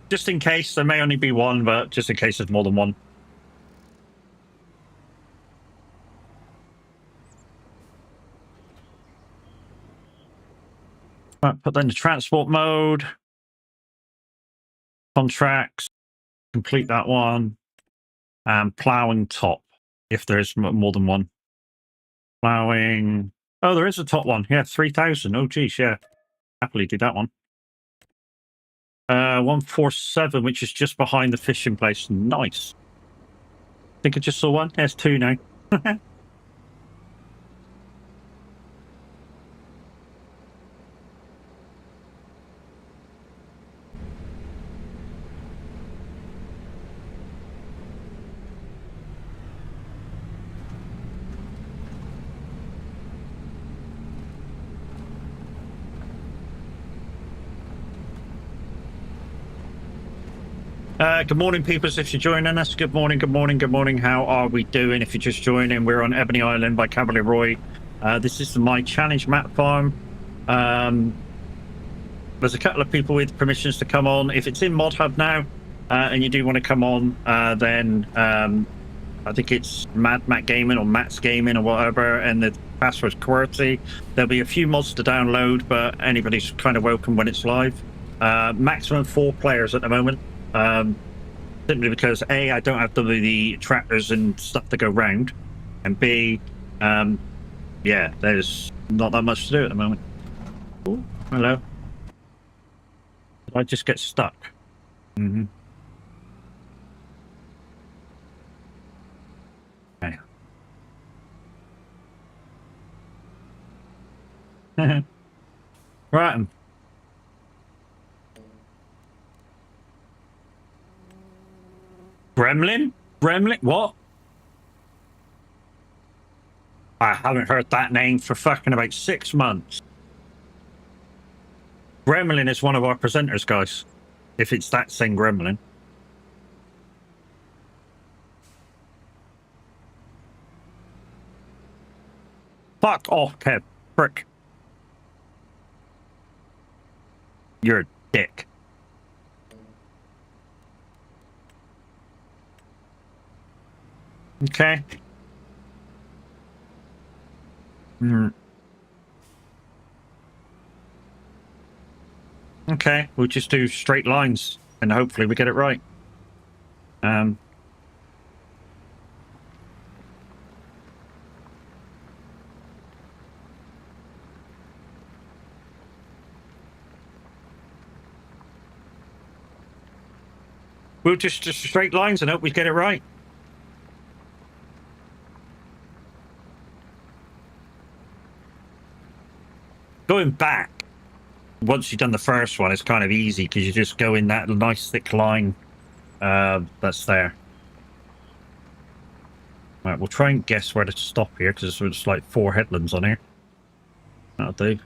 Just in case, there may only be one, but just in case there's more than one. Right, put that into transport mode. Contracts. Complete that one. And ploughing top, if there is more than one. Ploughing. Oh, there is a top one. Yeah, 3,000. Oh, geez, yeah. Happily do that one. 147, which is just behind the fishing place. Nice. I think I just saw one. There's two now. Good morning, peoples. If you're joining us, good morning, good morning, good morning. How are we doing? If you're just joining, we're on Ebony Island by Cavalier Roy. This is my challenge map farm. There's a couple of people with permissions to come on. If it's in Mod Hub now, and you do want to come on, then I think it's Matt Gaming or Matt's Gaming or whatever, and the password's QWERTY. There'll be a few mods to download, but anybody's kind of welcome when it's live. Maximum 4 players at the moment. Simply because A, I don't have the tractors and stuff to go round, and B, yeah, there's not that much to do at the moment. Ooh, hello. Did I just get stuck? Mm-hmm. Okay. Right. Gremlin? Gremlin? What? I haven't heard that name for fucking about 6 months. Gremlin is one of our presenters, guys. If it's that same Gremlin. Fuck off, Kev. Frick. You're a dick. Okay. Okay, we'll just do straight lines and hopefully we get it right. We'll just straight lines and hope we get it right. Going back, once you've done the first one, it's kind of easy because you just go in that nice thick line that's there. Right, we'll try and guess where to stop here because there's like 4 headlands on here. That'll do.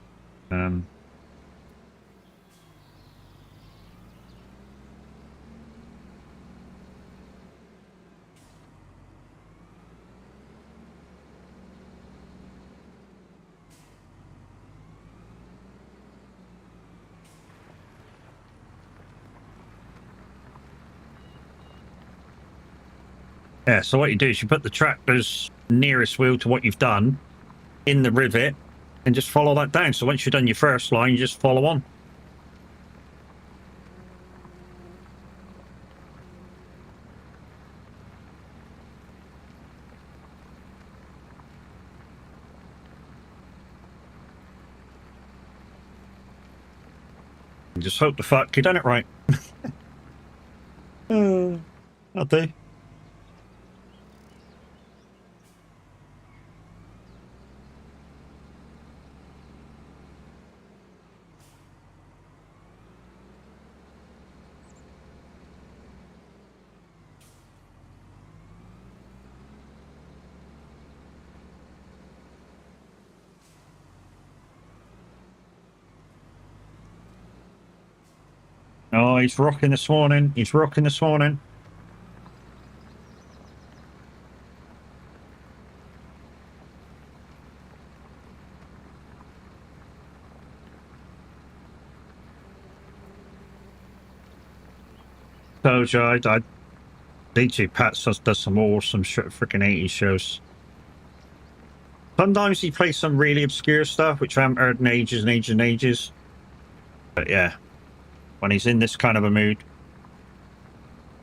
Yeah, so what you do is you put the tractor's nearest wheel to what you've done in the rivet and just follow that down. So once you've done your first line, you just follow on. And just hope the fuck you done it right. I'll do. Oh, he's rocking this morning. He's rocking this morning. Told you, I DJ Pat does some awesome shit, freaking 80s shows. Sometimes he plays some really obscure stuff, which I haven't heard in ages and ages and ages. But yeah, when he's in this kind of a mood,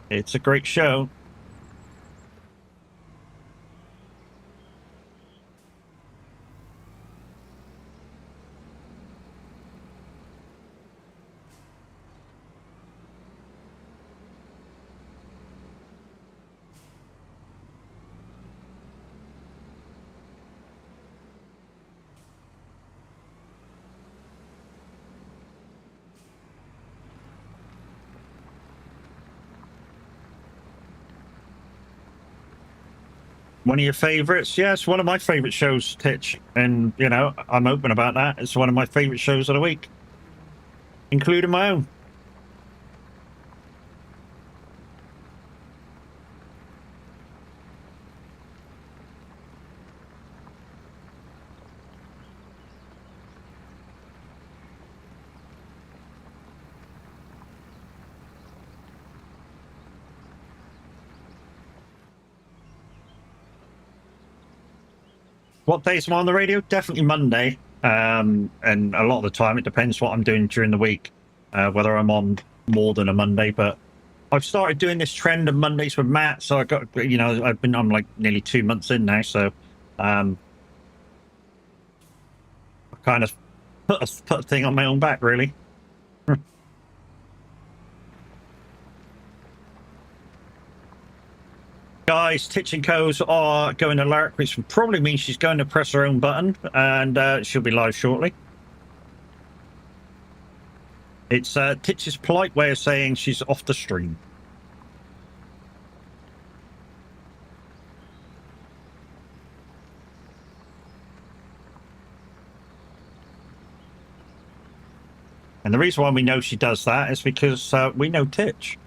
it's a great show. One of your favorites? Yeah, it's one of my favorite shows, Titch. And, you know, I'm open about that. It's one of my favorite shows of the week, including my own. What days am I on the radio? Definitely Monday. And a lot of the time, it depends what I'm doing during the week, whether I'm on more than a Monday. But I've started doing this trend of Mondays with Matt. So I got, you know, I'm like nearly 2 months in now. So I kind of put a thing on my own back, really. Guys, Titch and Co's are going to lurk, which probably means she's going to press her own button, and she'll be live shortly. It's Titch's polite way of saying she's off the stream. And the reason why we know she does that is because we know Titch.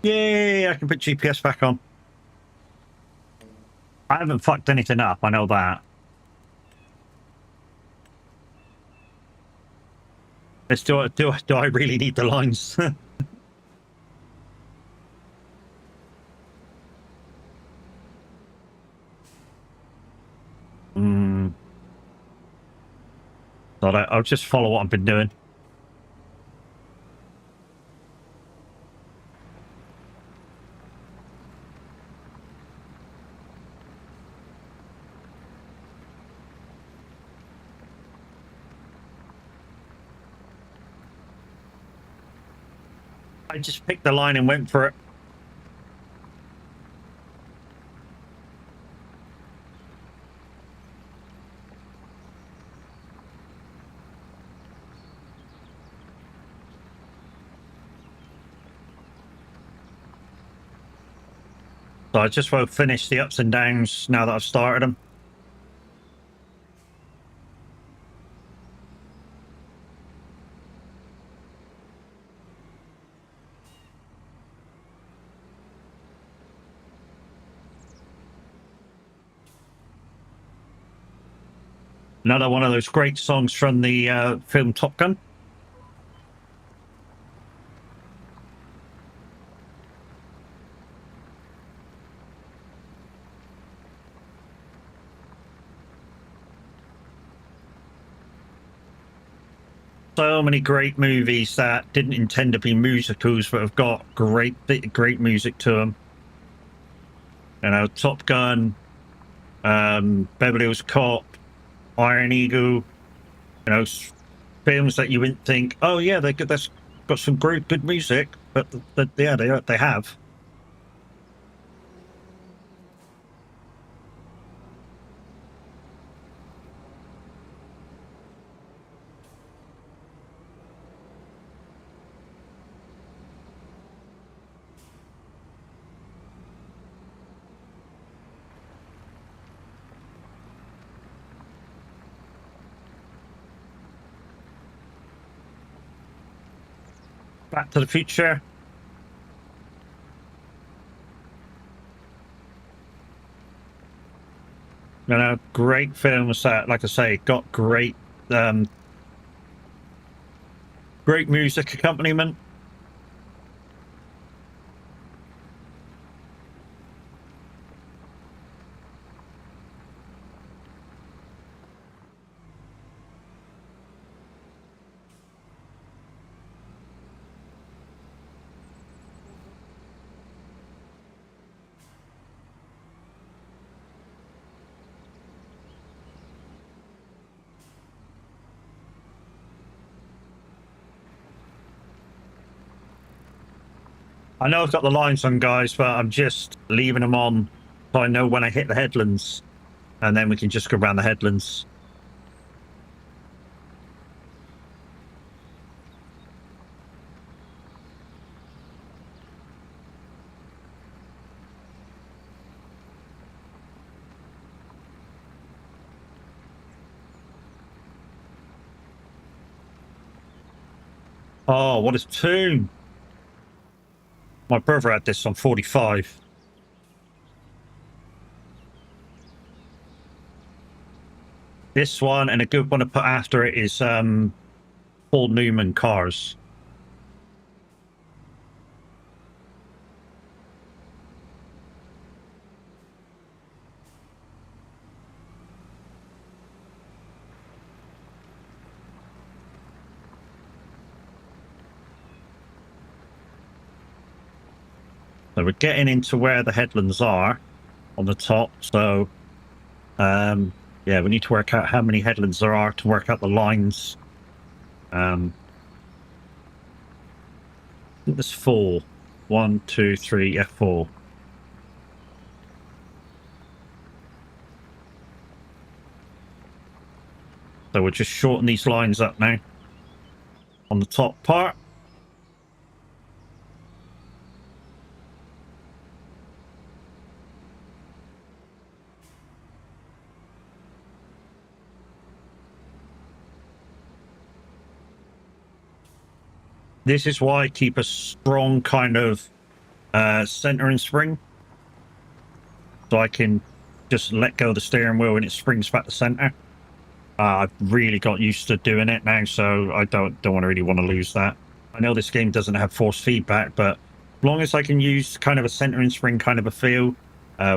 Yay, I can put GPS back on. I haven't fucked anything up, I know that. Do I really need the lines? So I'll just follow what I've been doing. I just picked the line and went for it. So I just want to finish the ups and downs now that I've started them. Another one of those great songs from the film Top Gun. So many great movies that didn't intend to be musicals, but have got great music to them. You know, Top Gun, Beverly Hills Cop, Iron Eagle. You know, films that you wouldn't think, oh yeah, that's got some great good music, but yeah, they have. Back to the Future. You know, great films that, like I say, got great great music accompaniment. I know I've got the lines on, guys, but I'm just leaving them on so I know when I hit the headlands, and then we can just go around the headlands. Oh, what is tune? My brother had this on 45. This one, and a good one to put after it is Paul Newman, Cars. So we're getting into where the headlands are on the top. So, yeah, we need to work out how many headlands there are to work out the lines. I think there's 4. 1, 2, 3, yeah, 4. So we'll just shorten these lines up now on the top part. This is why I keep a strong kind of centering spring. So I can just let go of the steering wheel and it springs back to center. I've really got used to doing it now, so I don't really want to lose that. I know this game doesn't have force feedback, but as long as I can use kind of a centering spring kind of a feel,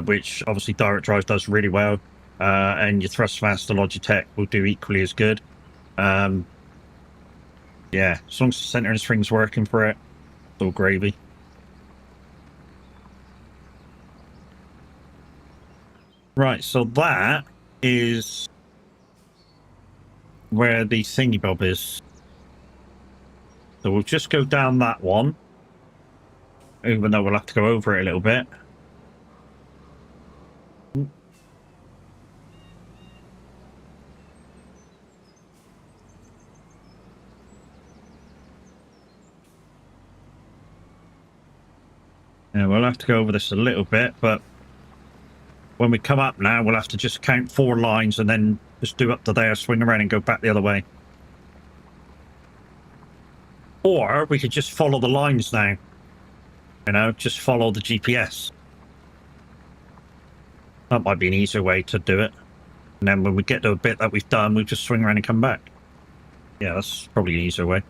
which obviously Direct Drive does really well, and your Thrustmaster Logitech will do equally as good. Yeah, as long as the centering spring's working for it, it's all gravy. Right, so that is where the thingy bob is. So we'll just go down that one, even though we'll have to go over it a little bit. Yeah, we'll have to go over this a little bit, but when we come up now, we'll have to just count 4 lines and then just do up to there, swing around and go back the other way. Or we could just follow the lines now. You know, just follow the GPS. That might be an easier way to do it. And then when we get to a bit that we've done, we'll just swing around and come back. Yeah, that's probably an easier way.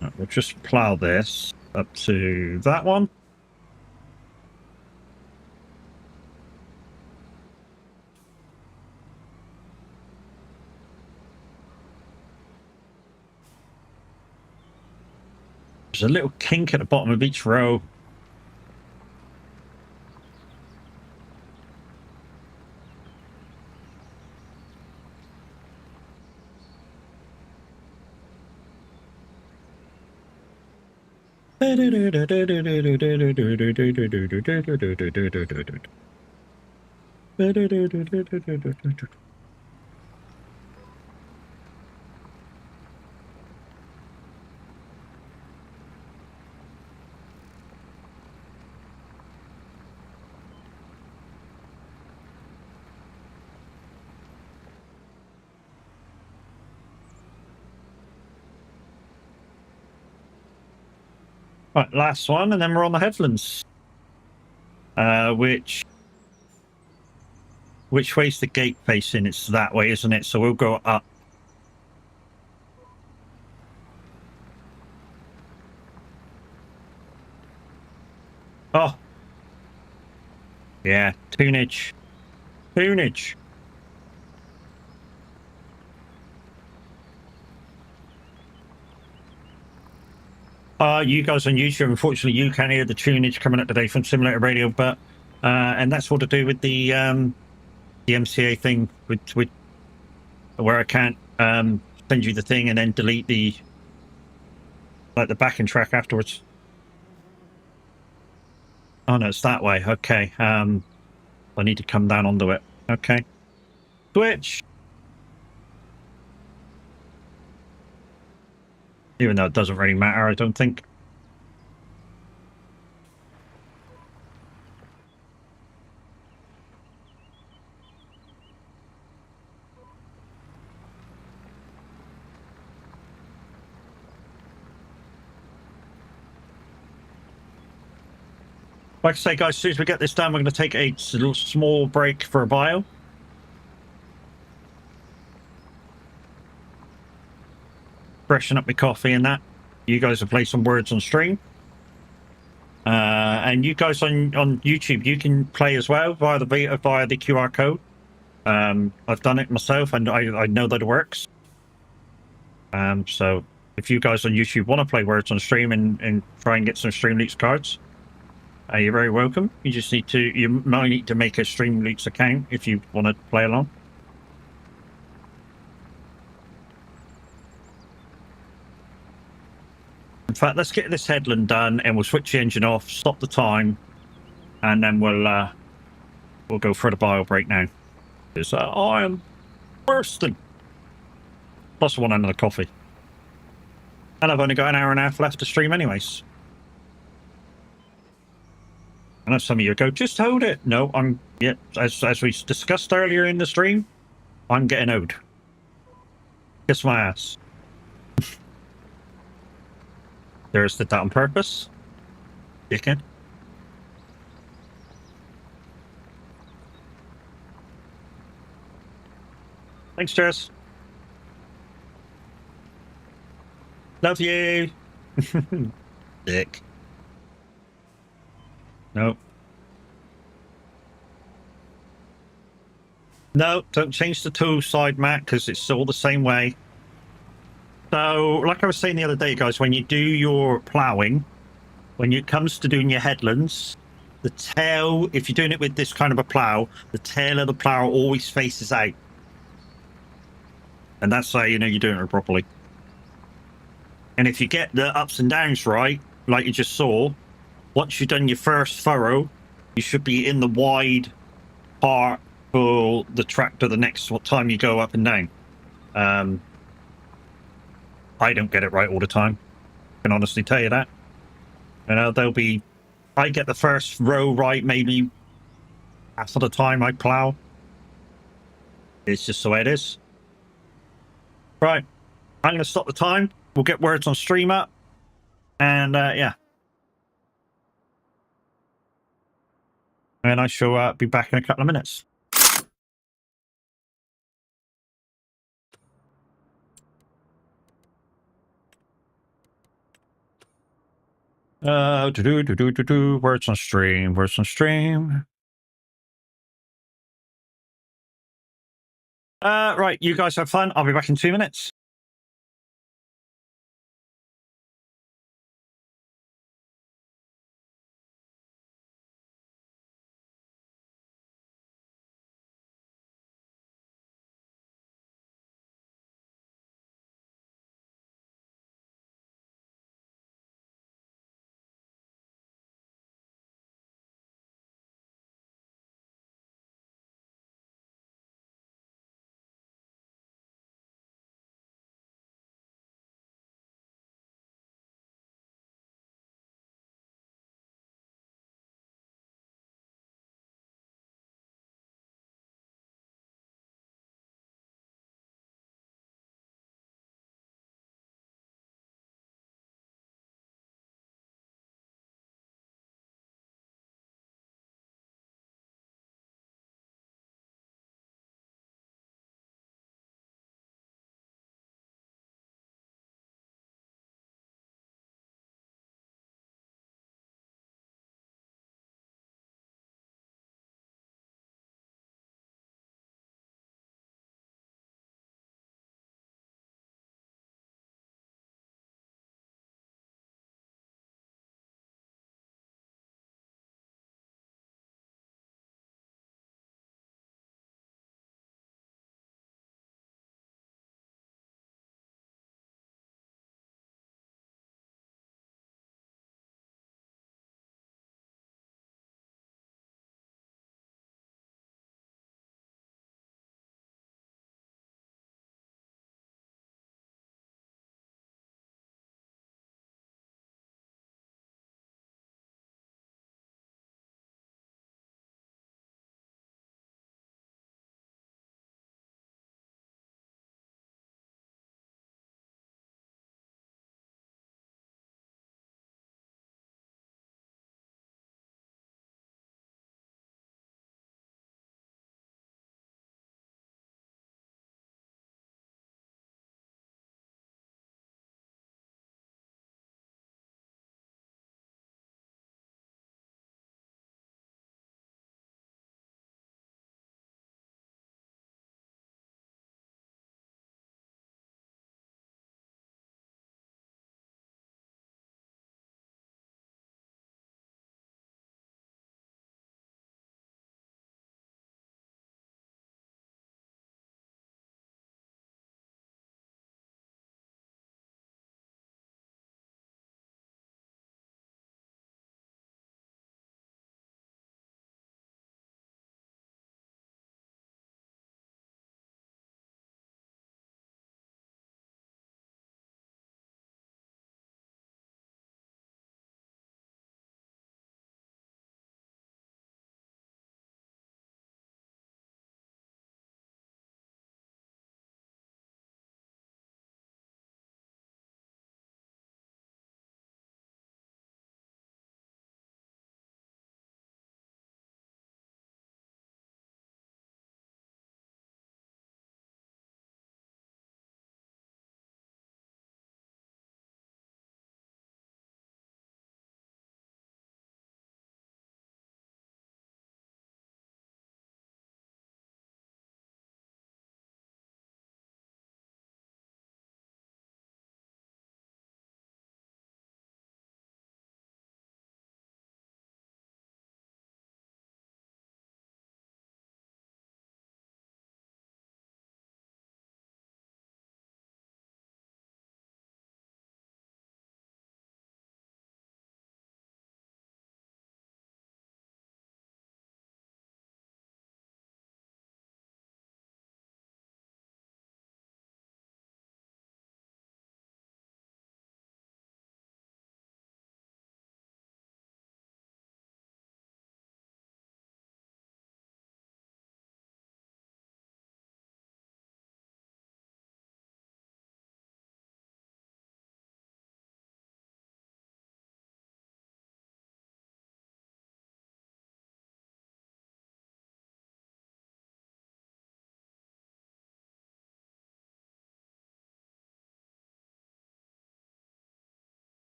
Right, we'll just plow this up to that one. There's a little kink at the bottom of each row. Right, last one, and then we're on the headlands. Which way's the gate facing? It's that way, isn't it? So we'll go up. Oh, yeah, tunage. Tunage. You guys on YouTube, unfortunately, you can hear the tunage coming up today from Simulator Radio, but and that's all to do with the MCA thing, with where I can't send you the thing and then delete the backing track afterwards. Oh no, it's that way. Okay. I need to come down onto it. Okay. Switch. Even though it doesn't really matter, I don't think. Like I say, guys, as soon as we get this done, we're going to take a little small break for a bio. Freshen up my coffee and that. You guys will play some words on stream. And you guys on YouTube, you can play as well via the QR code. I've done it myself, and I know that it works. So if you guys on YouTube want to play words on stream and try and get some Streamloots cards, you're very welcome. You might need to make a Streamloots account if you want to play along. In fact, let's get this headland done, and we'll switch the engine off, stop the time, and then we'll go for the bio break now. Because I am bursting. Plus one end of the coffee. And I've only got an hour and a half left to stream anyways. I know some of you go, just hold it. No, as we discussed earlier in the stream, I'm getting owed. Kiss my ass. There's did that on purpose. Dickhead. Thanks, Jess. Love you. Dick. Nope. No, don't change the tool side, Matt, because it's all the same way. So, like I was saying the other day, guys, when you do your ploughing, when it comes to doing your headlands, the tail, if you're doing it with this kind of a plough, the tail of the plough always faces out. And that's how you know you're doing it properly. And if you get the ups and downs right, like you just saw, once you've done your first furrow, you should be in the wide part for the tractor the next time you go up and down. I don't get it right all the time. I can honestly tell you that. You know, I get the first row right maybe half of the time I plow. It's just the way it is. Right. I'm going to stop the time. We'll get words on stream up. And yeah. And I shall be back in a couple of minutes. Words on stream. Words on stream. Right. You guys have fun. I'll be back in 2 minutes.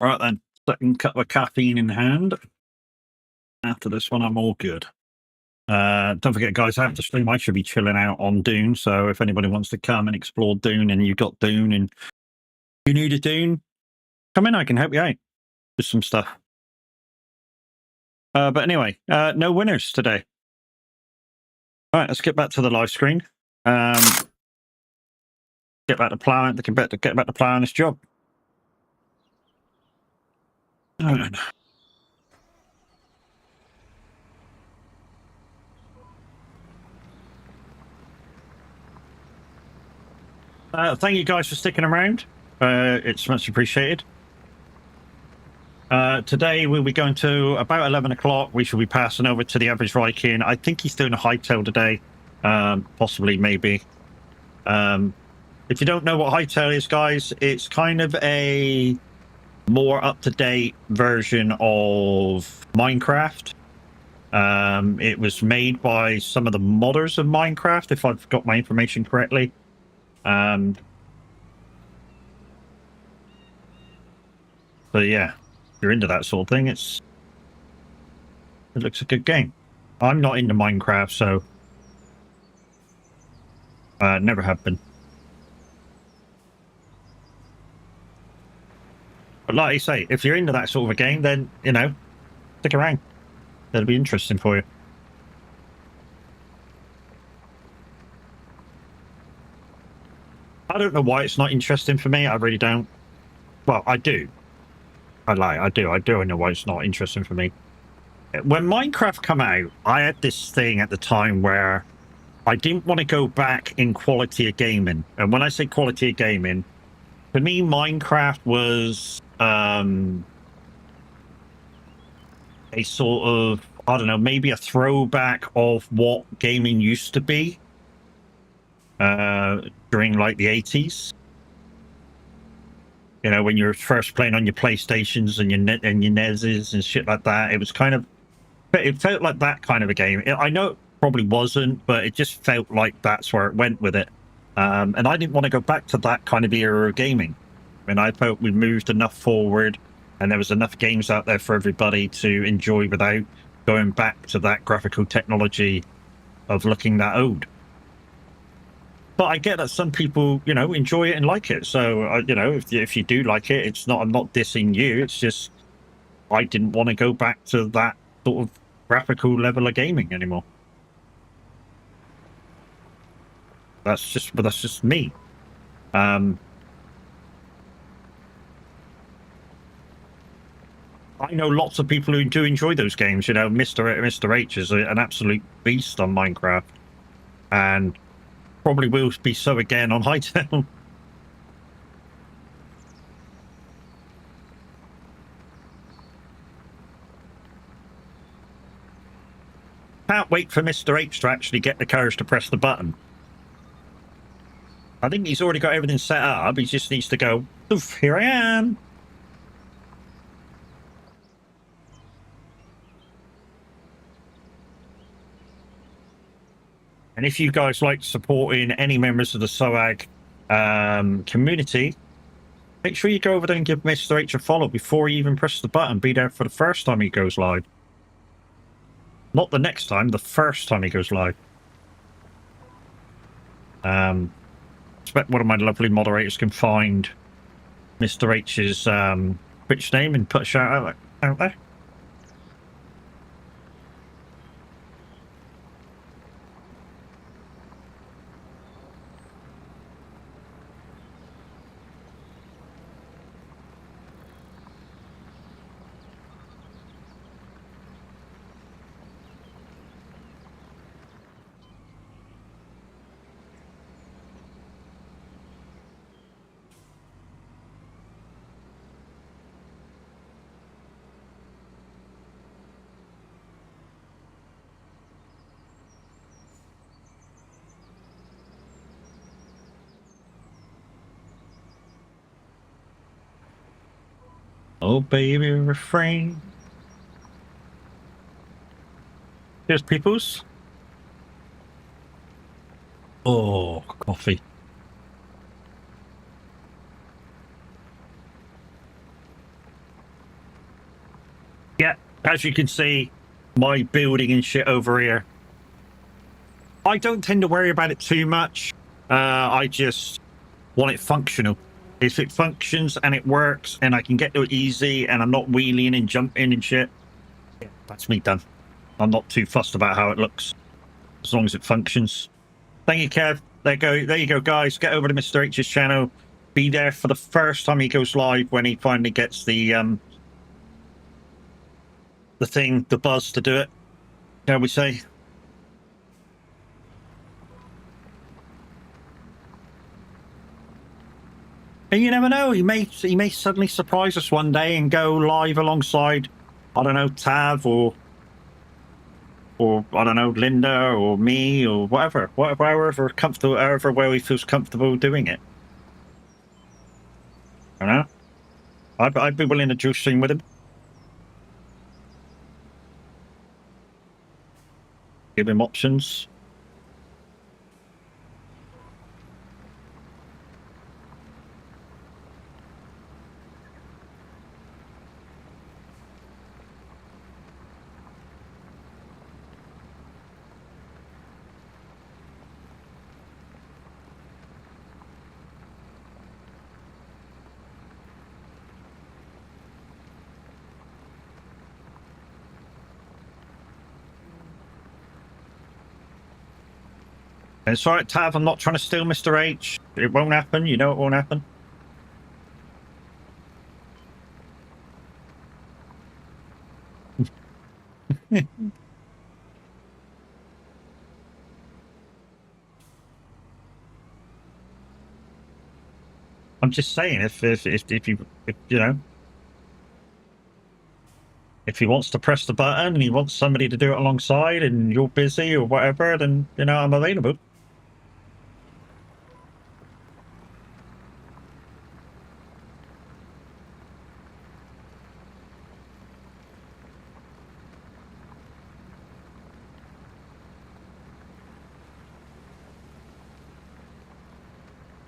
Right then, second cup of caffeine in hand. After this one, I'm all good. Don't forget, guys, after stream, I should be chilling out on Dune. So if anybody wants to come and explore Dune and you've got Dune and you need a Dune, come in. I can help you out with some stuff. But anyway, no winners today. All right, let's get back to the live screen. Get back to plowing. Get back to plowing this job. All right. Thank you guys for sticking around. It's much appreciated. Today we'll be going to about 11 o'clock. We shall be passing over to the average Viking. I think he's doing a hightail today. Possibly, maybe. If you don't know what hightail is, guys, it's kind of a more up-to-date version of Minecraft. It was made by some of the modders of Minecraft, if I've got my information correctly. So yeah, if you're into that sort of thing, it looks a good game. I'm not into Minecraft, so never have been. But like I say, if you're into that sort of a game, then, you know, stick around. That'll be interesting for you. I don't know why it's not interesting for me. I really don't. Well, I do. I do. I know why it's not interesting for me. When Minecraft come out, I had this thing at the time where I didn't want to go back in quality of gaming. And when I say quality of gaming, for me, Minecraft was a sort of, I don't know, maybe a throwback of what gaming used to be during like the 80s. You know, when you were first playing on your PlayStations and your NESs and shit like that, it was kind of, it felt like that kind of a game. I know it probably wasn't, but it just felt like that's where it went with it. And I didn't want to go back to that kind of era of gaming. And I felt we moved enough forward and there was enough games out there for everybody to enjoy without going back to that graphical technology of looking that old. But I get that some people, you know, enjoy it and like it. So, you know, if you do like it, it's not, I'm not dissing you. It's just, I didn't want to go back to that sort of graphical level of gaming anymore. That's just me. I know lots of people who do enjoy those games. You know, Mr. H is an absolute beast on Minecraft, and probably will be so again on Hightail. Can't wait for Mr. H to actually get the courage to press the button. I think he's already got everything set up. He just needs to go, oof, here I am. And if you guys like supporting any members of the SOAG community, make sure you go over there and give Mr. H a follow before you even press the button. Be there for the first time he goes live. Not the next time, the first time he goes live. Expect one of my lovely moderators can find Mr. H's Twitch name and put a shout out there. Oh, baby, refrain. Here's Peoples. Oh, coffee. As you can see, my building and shit over here, I don't tend to worry about it too much. I just want it functional. If it functions and it works and I can get to it easy and I'm not wheeling and jumping and shit, yeah, that's me done. I'm not too fussed about how it looks, as long as it functions. Thank you, Kev. There you go, guys. Get over to Mr. H's channel. Be there for the first time he goes live when he finally gets the thing, the buzz to do it, shall we say. And you never know, he may suddenly surprise us one day and go live alongside, I don't know, Tav or I don't know, Linda or me or whatever, however comfortable, however well he feels comfortable doing it. I don't know. I'd be willing to dual stream with him. Give him options. And it's alright, Tav, I'm not trying to steal Mr. H. It won't happen, you know it won't happen. I'm just saying, if you know, if he wants to press the button and he wants somebody to do it alongside and you're busy or whatever, then, you know, I'm available.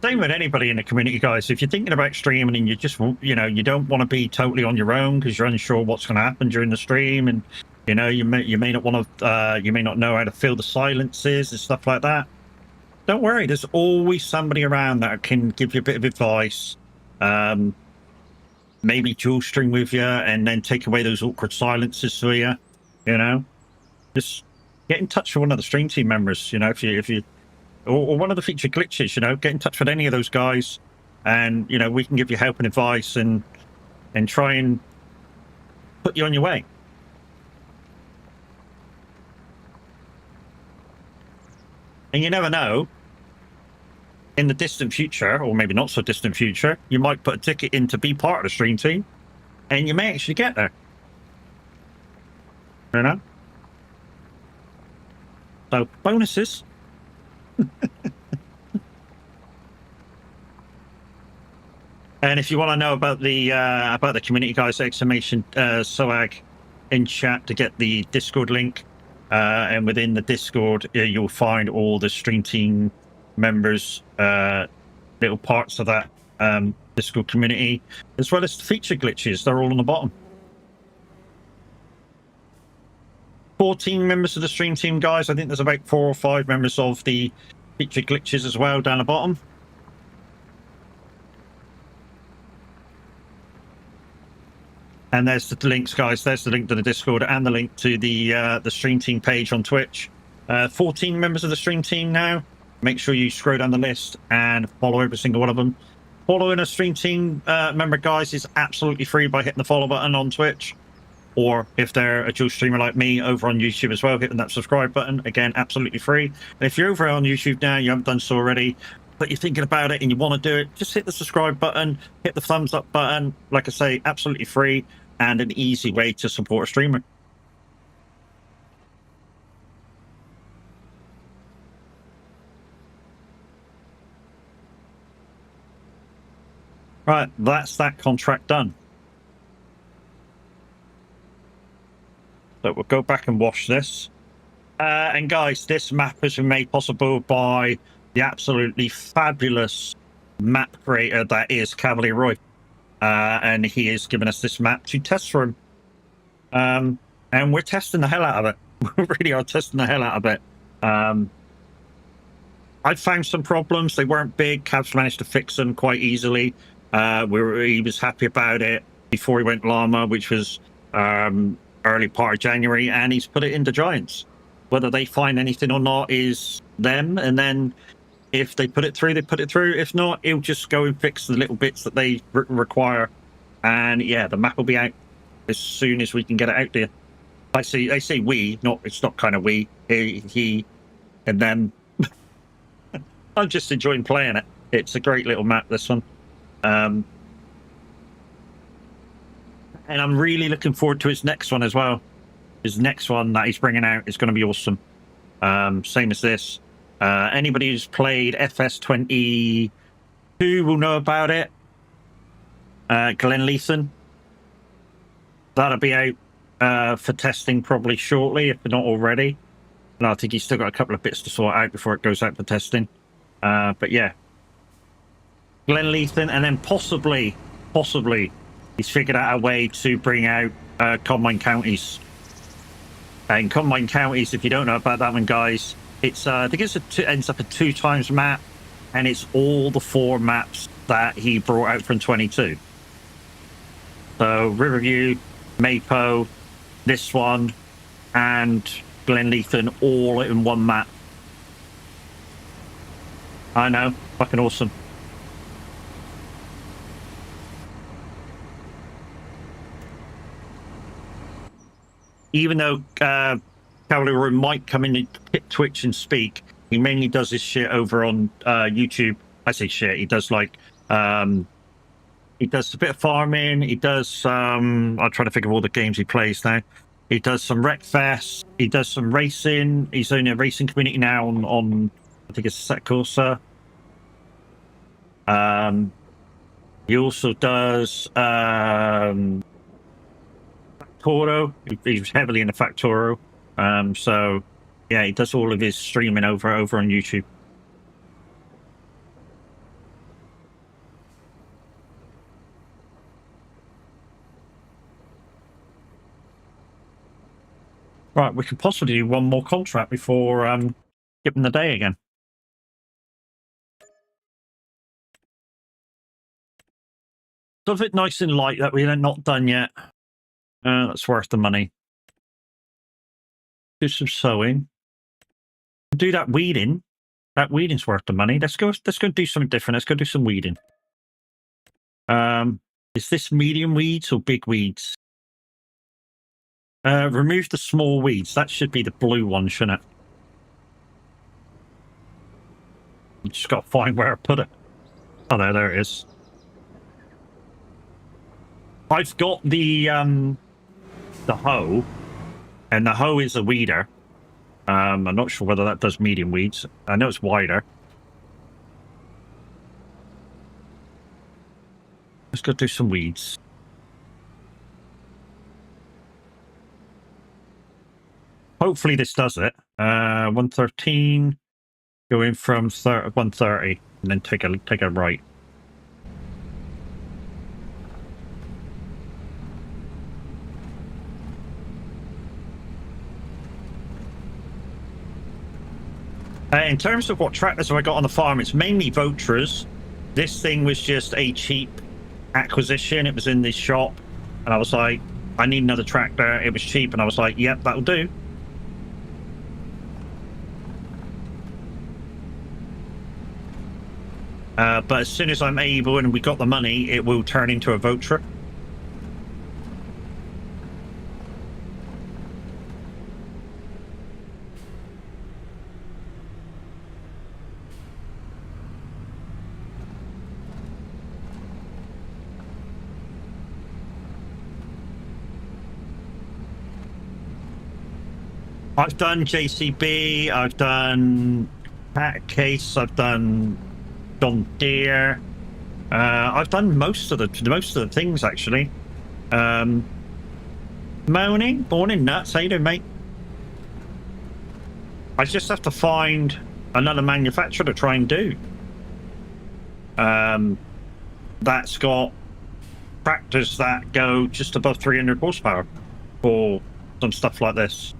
Same with anybody in the community, guys. If you're thinking about streaming and you just, you know, you don't want to be totally on your own because you're unsure what's going to happen during the stream, and you know, you may not want to, you may not know how to fill the silences and stuff like that. Don't worry, there's always somebody around that can give you a bit of advice. Maybe dual stream with you and then take away those awkward silences for you. You know, just get in touch with one of the stream team members. You know, if you or one of the featured glitches, you know, get in touch with any of those guys and, you know, we can give you help and advice and try and put you on your way. And you never know, in the distant future, or maybe not so distant future, you might put a ticket in to be part of the stream team and you may actually get there. You know? So, bonuses. And if you want to know about the community, guys, exclamation SOAG in chat to get the Discord link. And within the Discord, you'll find all the stream team members, little parts of that Discord community, as well as the feature glitches. They're all on the bottom. 14 members of the stream team, guys. I think there's about 4 or 5 members of the feature glitches as well down the bottom. And there's the links, guys. There's the link to the Discord and the link to the stream team page on Twitch. 14 members of the stream team now. Make sure you scroll down the list and follow every single one of them. Following a stream team member, guys, is absolutely free by hitting the follow button on Twitch. Or if they're a dual streamer like me over on YouTube as well, hitting that subscribe button. Again, absolutely free. And if you're over on YouTube now, you haven't done so already, but you're thinking about it and you want to do it, just hit the subscribe button, hit the thumbs up button. Like I say, absolutely free and an easy way to support a streamer. Right, that's that contract done. So we'll go back and wash this. And guys, this map has been made possible by the absolutely fabulous map creator that is Cavalier Roy. And he has given us this map to test for him. and we're testing the hell out of it. We really are testing the hell out of it. I found some problems. They weren't big. Cavs managed to fix them quite easily. He was happy about it before he went llama, which was early part of January, and he's put it into Giants. Whether they find anything or not is them, and then if they put it through, they put it through. If not, he'll just go and fix the little bits that they require, and yeah, the map will be out as soon as we can get it out there. I say we, not it's not kind of we, he and them. I'm just enjoying playing it. It's a great little map, this one. And I'm really looking forward to his next one as well. His next one that he's bringing out is going to be awesome. Same as this. Anybody who's played FS22 will know about it. Glenleason. That'll be out for testing probably shortly, if not already. And I think he's still got a couple of bits to sort out before it goes out for testing. But yeah, Glenleason, and then possibly he's figured out a way to bring out Combine Counties. And Combine Counties, if you don't know about that one, guys, it's I think ends up a 2 times map, and it's all the 4 maps that he brought out from 22. So Riverview, Mapo, this one, and Glenleason all in one map. I know, fucking awesome. Even though Cavalier might come in and hit Twitch and speak, he mainly does his shit over on YouTube. I say shit, he does like he does a bit of farming, he does I'm trying to think of all the games he plays now. He does some Wreckfest, he does some racing, he's in a racing community now on I think it's Set Corsa. He also does Factoro. He's heavily into Factoro. So yeah, he does all of his streaming over on YouTube. Right, we could possibly do one more contract before skipping the day again. Something nice and light that we're not done yet. That's worth the money. Do some sewing. Do that weeding. That weeding's worth the money. Let's go do something different. Let's go do some weeding. Is this medium weeds or big weeds? Remove the small weeds. That should be the blue one, shouldn't it? You just got to find where I put it. Oh, there it is. I've got the hoe, and the hoe is a weeder. I'm not sure whether that does medium weeds. I know it's wider. Let's go do some weeds. Hopefully this does it. 113, going from 130, and then take a right. In terms of what tractors have I got on the farm, it's mainly Votras. This thing was just a cheap acquisition. It was in this shop, and I was like, I need another tractor. It was cheap, and I was like, yep, that'll do. But as soon as I'm able and we got the money, it will turn into a Votra. I've done JCB, I've done Pat Case, I've done John Deere. I've done most of the things actually. Morning nuts. How you doing, mate? I just have to find another manufacturer to try and do. That's got tractors that go just above 300 horsepower for on stuff like this.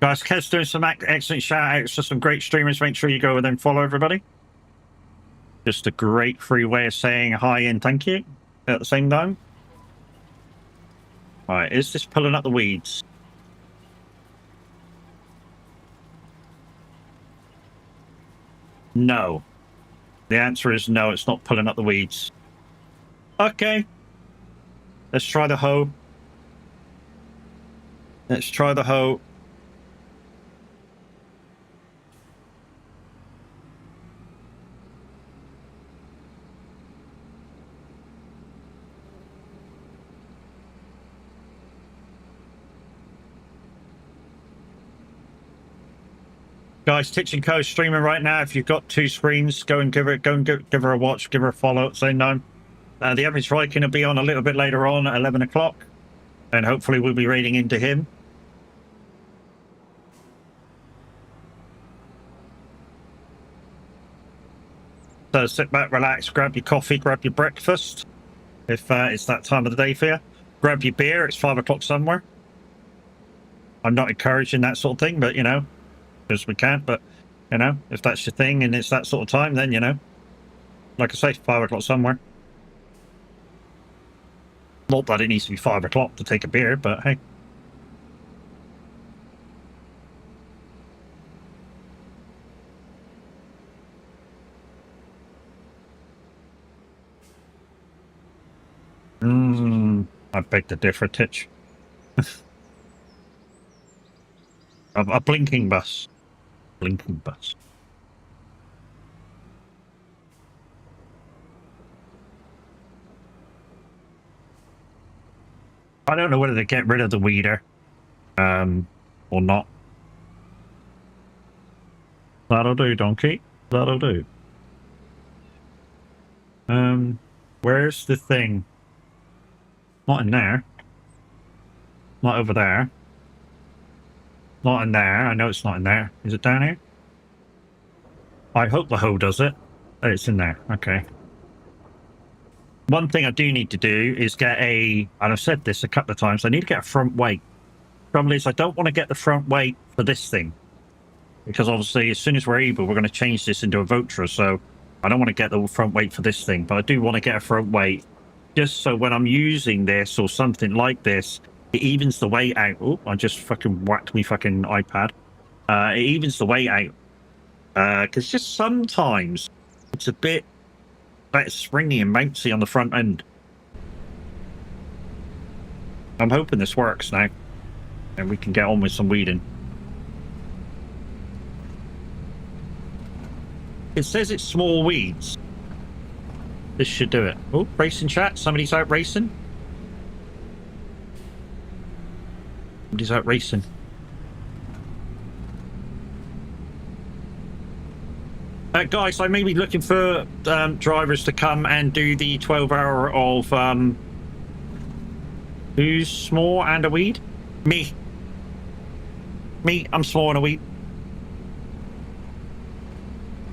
Guys, Kev's doing some excellent shout outs to some great streamers. Make sure you go and then follow everybody. Just a great free way of saying hi and thank you at the same time. All right, is this pulling up the weeds? No. The answer is no, it's not pulling up the weeds. Okay. Let's try the hoe. Let's try the hoe. Guys, Titch and Co streaming right now. If you've got 2 screens, go and give her a watch, give her a follow at the same time. The average Viking will be on a little bit later on at 11 o'clock, and hopefully we'll be raiding into him. So sit back, relax, grab your coffee, grab your breakfast, if it's that time of the day for you. Grab your beer, it's 5 o'clock somewhere. I'm not encouraging that sort of thing, but, you know, because we can't, but, you know, if that's your thing and it's that sort of time, then, you know, like I say, 5 o'clock somewhere. Not that it needs to be 5 o'clock to take a beer, but hey. I beg to differ, Titch. A blinking bus. Blinking bus. I don't know whether to get rid of the weeder, or not. That'll do, donkey. That'll do. Where's the thing? Not in there. Not over there. Not in there. I know it's not in there. Is it down here? I hope the hoe does it. Oh, it's in there. Okay. One thing I do need to do is get and I've said this a couple of times, I need to get a front weight. Trouble is, I don't want to get the front weight for this thing, because obviously as soon as we're able, we're going to change this into a Votra, so I don't want to get the front weight for this thing, but I do want to get a front weight, just so when I'm using this or something like this, it evens the weight out. Oh, I just fucking whacked me fucking iPad. It evens the weight out, because just sometimes it's a bit like springy and bouncy on the front end. I'm hoping this works now, and we can get on with some weeding. It says it's small weeds. This should do it. Oh, racing chat. Somebody's out racing. Somebody's out racing. Guys, I may be looking for drivers to come and do the 12-hour of who's small and a weed? Me. I'm small and a weed.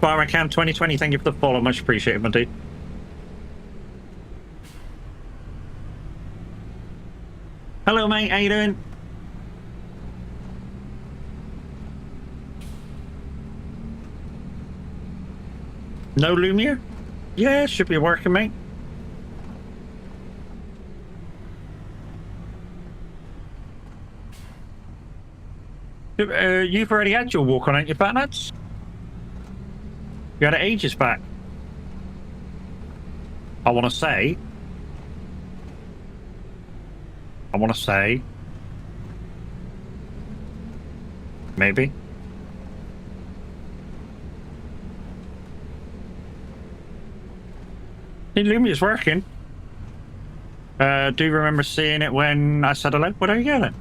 Firecam 2020, thank you for the follow. Much appreciated, my dude. Hello, mate. How you doing? No Lumiere? Yeah, should be working, mate. You've already had your walk on, ain't you, Batnuts? You had it ages back. I want to say. Maybe. Lumiere's working. Do you remember seeing it when I said hello? What are you getting?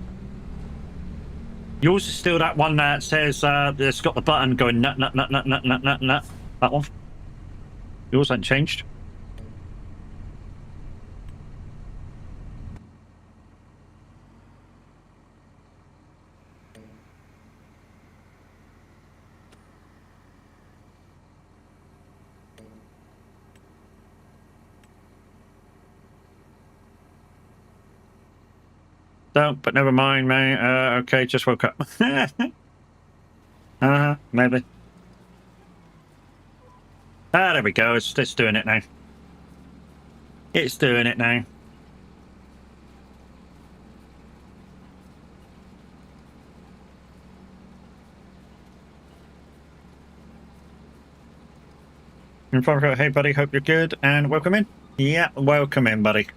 Yours is still that one that says it's got the button going nut. That one. Yours hasn't changed. Don't, but never mind, mate. Okay, just woke up. Maybe. Ah, there we go. It's doing it now. It's doing it now. Hey, buddy. Hope you're good and welcome in. Yeah, welcome in, buddy.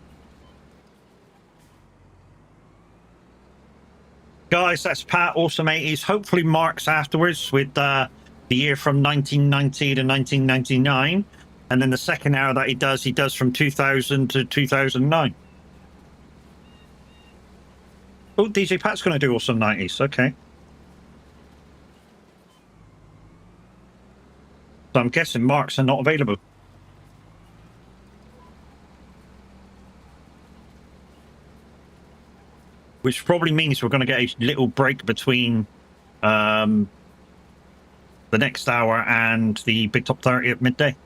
Guys, that's Pat, Awesome 80s. Hopefully Mark's afterwards with the year from 1990 to 1999. And then the second hour that he does from 2000 to 2009. Oh, DJ Pat's going to do Awesome 90s. Okay. So I'm guessing Mark's are not available. Which probably means we're going to get a little break between the next hour and the Big Top 30 at midday.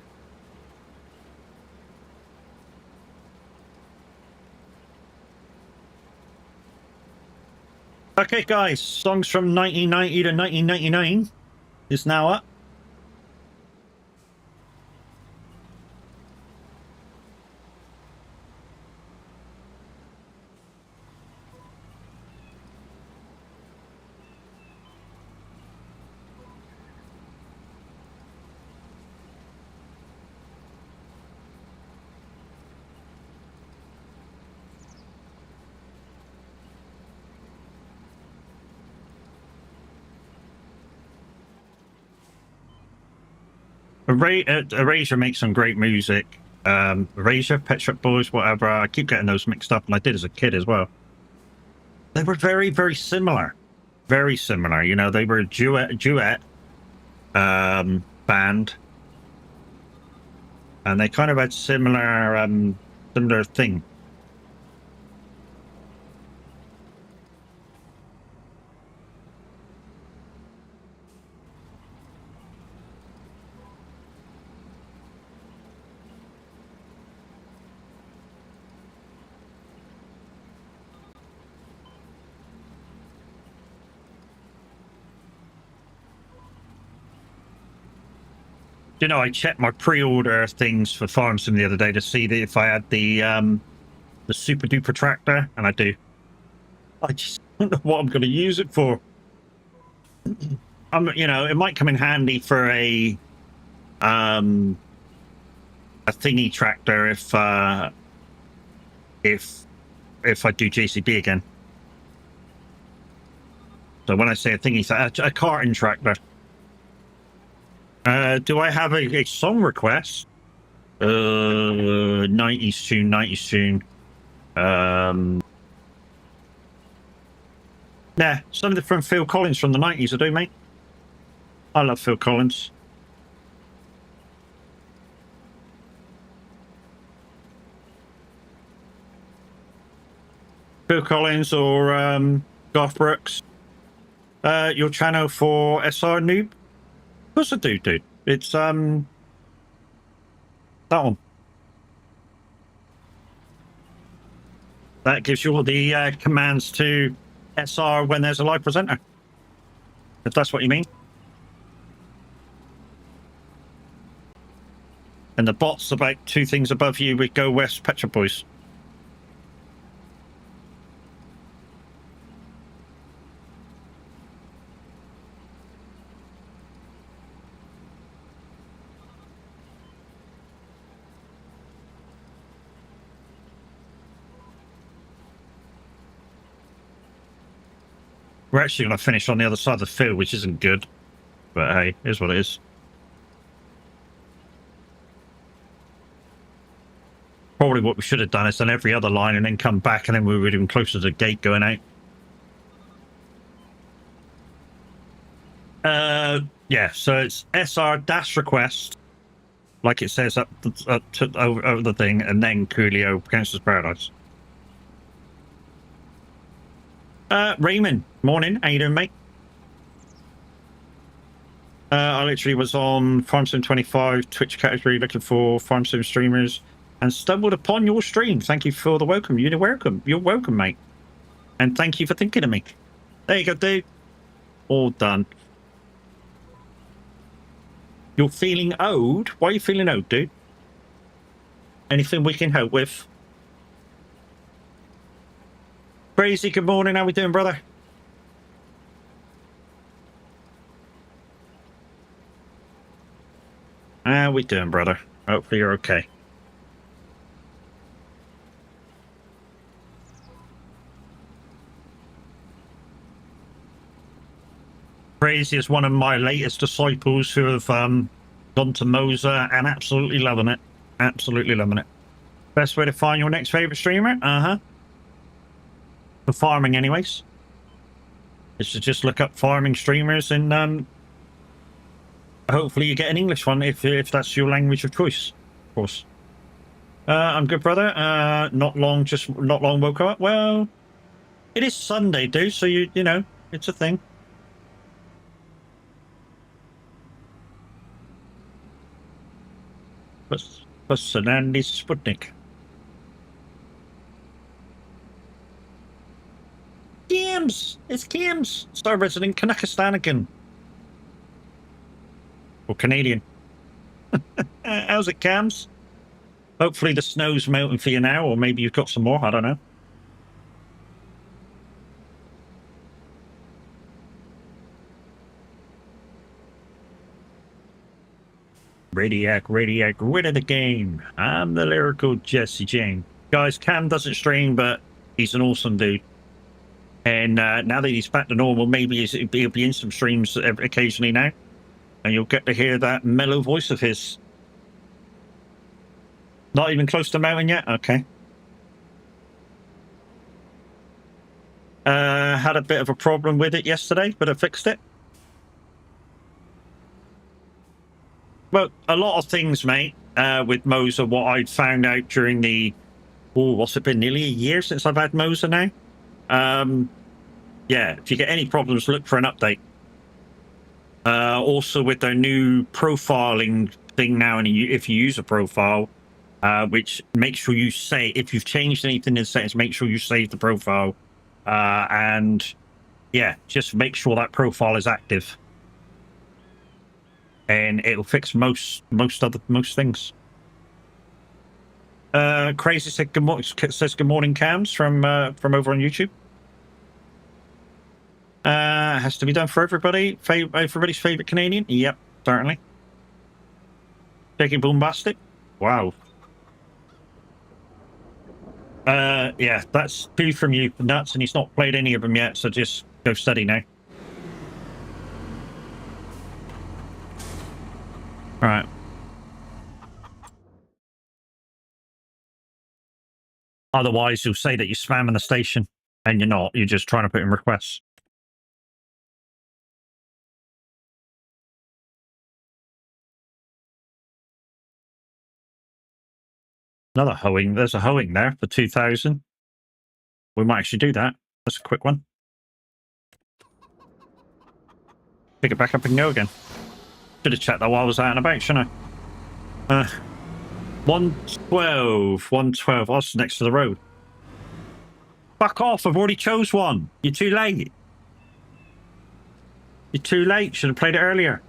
Okay, guys, songs from 1990 to 1999 is now up. Erasure makes some great music. Erasure, Pet Shop Boys, whatever. I keep getting those mixed up, and I did as a kid as well. They were very, very similar. Very similar. You know, they were a duet band, and they kind of had similar thing. You know, I checked my pre-order things for Farm Sim the other day to see that if I had the Super Duper tractor, and I do. I just don't know what I'm going to use it for. You know, it might come in handy for a thingy tractor if I do JCB again. So when I say a thingy, a carton tractor. Do I have a song request? 90s tune. Yeah, something from Phil Collins from the 90s, I do, mate. I love Phil Collins. Phil Collins or Garth Brooks. Your channel for SR Noob? Of course I do, dude. It's that one. That gives you all the commands to SR when there's a live presenter. If that's what you mean. And the bot's about 2 things above you with Go West Pet Shop Boys. We're actually going to finish on the other side of the field, which isn't good. But hey, here's what it is. Probably what we should have done is done every other line and then come back, and then we were even closer to the gate going out. Yeah, so it's SR dash request, like it says up over the thing, and then Coolio Gangster's Paradise. Raymond, morning. How you doing, mate? I literally was on Farm Sim 25 Twitch category looking for Farm Sim streamers and stumbled upon your stream. Thank you for the welcome. You're welcome. You're welcome, mate. And thank you for thinking of me. There you go, dude. All done. You're feeling owed? Why are you feeling owed, dude? Anything we can help with? Crazy, good morning. How we doing, brother? How we doing, brother? Hopefully you're okay. Crazy is one of my latest disciples who have gone to Moza and absolutely loving it. Absolutely loving it. Best way to find your next favorite streamer? For farming, anyways. Is to just look up farming streamers and hopefully you get an English one if that's your language of choice, of course. I'm good, brother. Not long woke up. Well, it is Sunday, dude, so you know, it's a thing. Personality Sputnik. Games! It's Games! Star resident Kanakistan again. Or Canadian. How's it, Cams? Hopefully the snow's melting for you now, or maybe you've got some more, I don't know. Radiac, rid of the game. I'm the lyrical Jesse Jane. Guys, Cam doesn't stream, but he's an awesome dude. And now that he's back to normal, maybe he'll be in some streams occasionally now. And you'll get to hear that mellow voice of his. Not even close to mountain yet? Okay. Had a bit of a problem with it yesterday, but I fixed it. Well, a lot of things, mate, with Moza, what I'd found out during the... Oh, what's it been? Nearly a year since I've had Moza now? Yeah, if you get any problems, look for an update. Also, with their new profiling thing now, and if you use a profile, which make sure you say, if you've changed anything in settings, make sure you save the profile. And yeah, just make sure that profile is active. And it'll fix most things. Crazy said good morning, Cams from over on YouTube. Has to be done for everybody. Everybody's favorite Canadian. Yep, certainly. Jackie Boombastic. Wow. Yeah, that's two from you, nuts, and he's not played any of them yet. So just go steady now. All right. Otherwise, you'll say that you're spamming the station, and you're not. You're just trying to put in requests. Another hoeing. There's a hoeing there for 2,000. We might actually do that. That's a quick one. Pick it back up and go again. Should have checked that while I was out and about, shouldn't I? 112. 112. I was next to the road. Fuck off. I've already chose one. You're too late. You're too late. Should have played it earlier.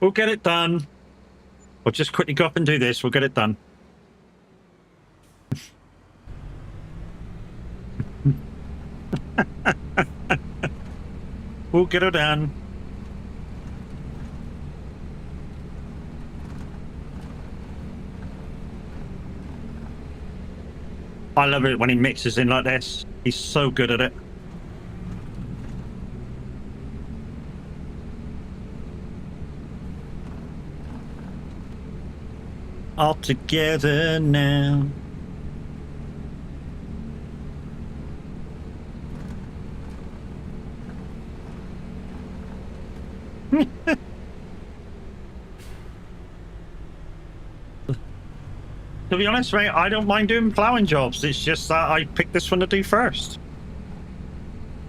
We'll get it done. We'll just quickly go up and do this. We'll get it done. We'll get it done. I love it when he mixes in like this. He's so good at it. All together now. To be honest, mate, I don't mind doing ploughing jobs. It's just that I picked this one to do first.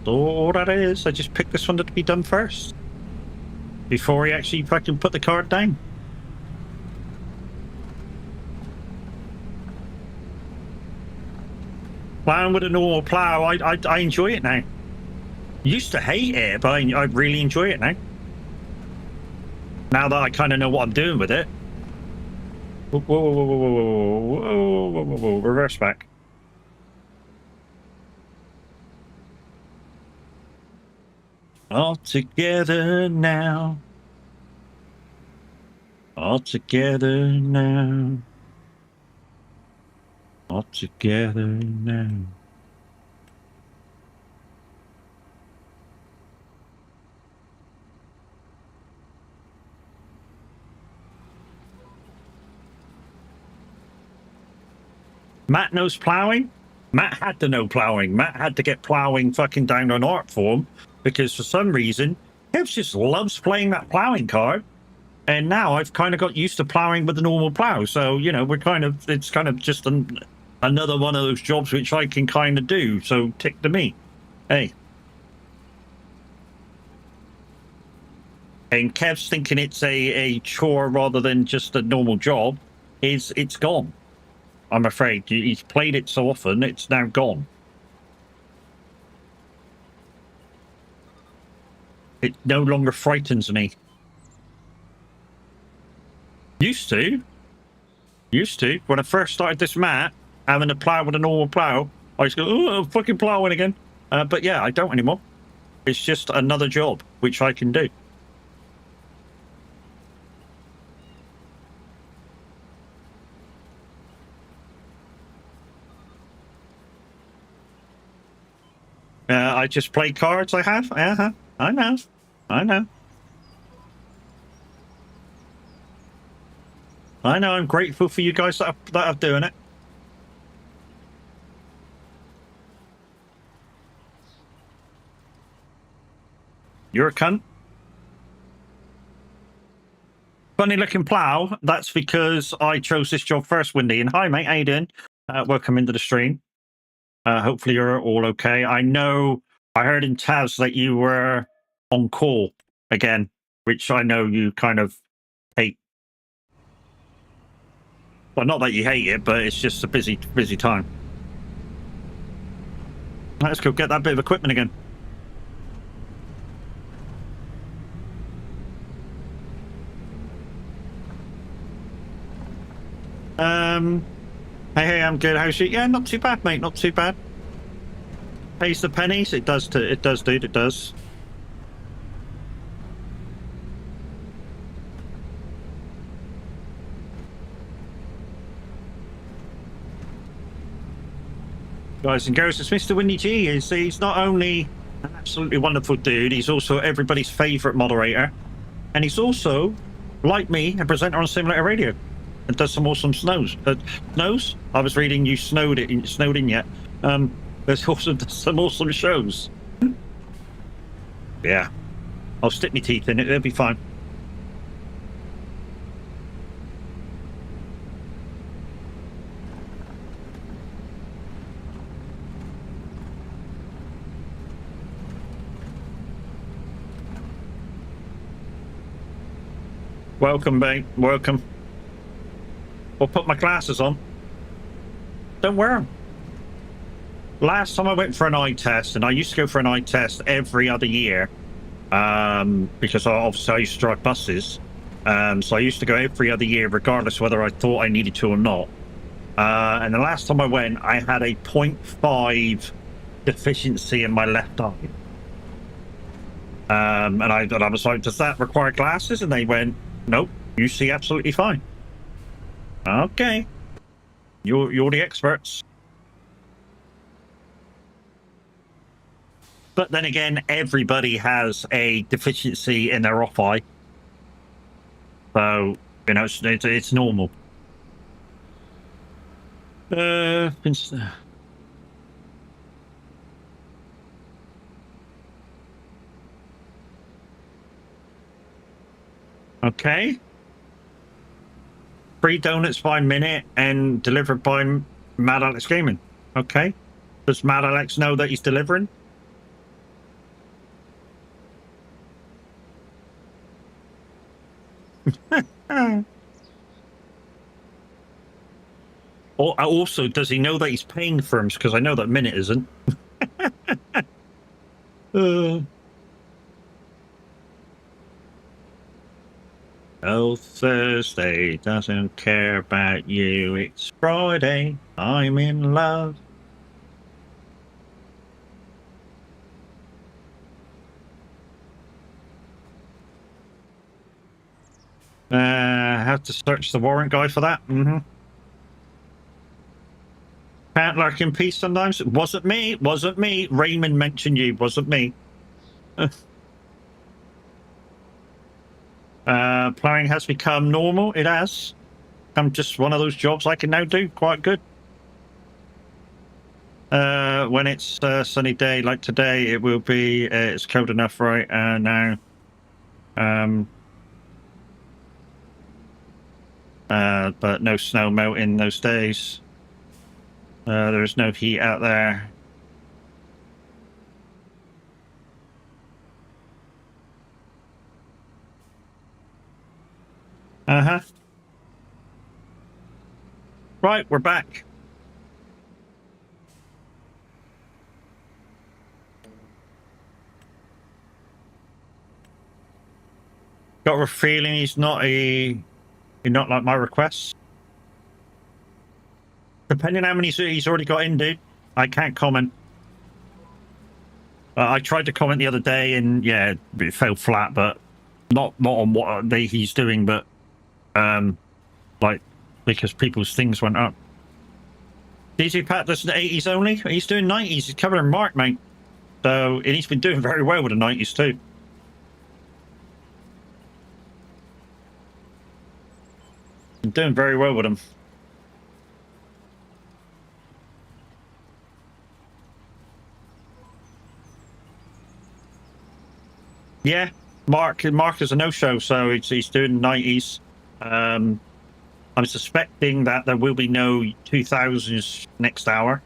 All that is, I just picked this one to be done first. Before he actually fucking put the card down. Plowing with a normal plow, I enjoy it now. Used to hate it, but I really enjoy it now. Now that I kind of know what I'm doing with it. Whoa, whoa, whoa, whoa, whoa, whoa, whoa, whoa, whoa, whoa, reverse back. All together now. All together now. All together now. Matt knows plowing. Matt had to know plowing. Matt had to get plowing fucking down on art form because for some reason, Kev just loves playing that plowing card. And now I've kind of got used to plowing with the normal plow. So, you know, it's kind of just another one of those jobs which I can kind of do. So tick to me. Hey. And Kev's thinking it's a chore rather than just a normal job. It's gone. I'm afraid he's played it so often, it's now gone. It no longer frightens me. Used to. When I first started this mat, having to plow with a normal plow, I used to go, oh, I'm fucking plowing again. But yeah, I don't anymore. It's just another job, which I can do. I just play cards, I have. I know. I'm grateful for you guys that are doing it. You're a cunt. Funny looking plow. That's because I chose this job first, Windy. And hi, mate. How you doing? Welcome into the stream. Hopefully you're all okay. I know I heard in Taz that you were on call again, which I know you kind of hate. Well, not that you hate it, but it's just a busy time. Let's go get that bit of equipment again. Hey, I'm good. How's you? Yeah, not too bad, mate. Not too bad. Pays the pennies. It does, dude. It does. Guys and girls, it's Mr. Windy G. He's not only an absolutely wonderful dude, he's also everybody's favourite moderator. And he's also, like me, a presenter on Simulator Radio. And does some awesome snows. Snows? I was reading you snowed in yet. There's also some awesome shows. Yeah. I'll stick my teeth in it, it'll be fine. Welcome, mate. Welcome. I'll put my glasses on. Don't wear them. Last time I went for an eye test, and I used to go for an eye test every other year, because obviously I used to drive buses. So I used to go every other year, regardless whether I thought I needed to or not. And the last time I went, I had a 0.5 deficiency in my left eye. And I was like, does that require glasses? And they went, nope, you see absolutely fine. Okay. You're the experts. But then again, everybody has a deficiency in their off eye. So, you know, it's normal. Okay. Free donuts by minute and delivered by Mad Alex Gaming. Okay. Does Mad Alex know that he's delivering? Or also, does he know that he's paying for him? Because I know that Minute isn't. Oh, Thursday doesn't care about you. It's Friday. I'm in love. Have to search the warrant guy for that. Can't lurk in peace sometimes. It wasn't me. Wasn't me. Raymond mentioned you. Wasn't me. Plowing has become normal. It has. I'm just one of those jobs I can now do quite good. When it's a sunny day like today, it will be. It's cold enough right now. But no snow melting those days. There is no heat out there. Right, we're back. Got a feeling he's not like my requests. Depending on how many he's already got in, dude. I can't comment. I tried to comment the other day, and yeah, it fell flat. But not on what he's doing, but like because people's things went up. DJ Pat does the 80s only. He's doing 90s. He's covering Mark, mate. So and he's been doing very well with the 90s too. Been doing very well with them. Yeah, Mark is a no-show, so he's doing 90s. I'm suspecting that there will be no 2000s next hour.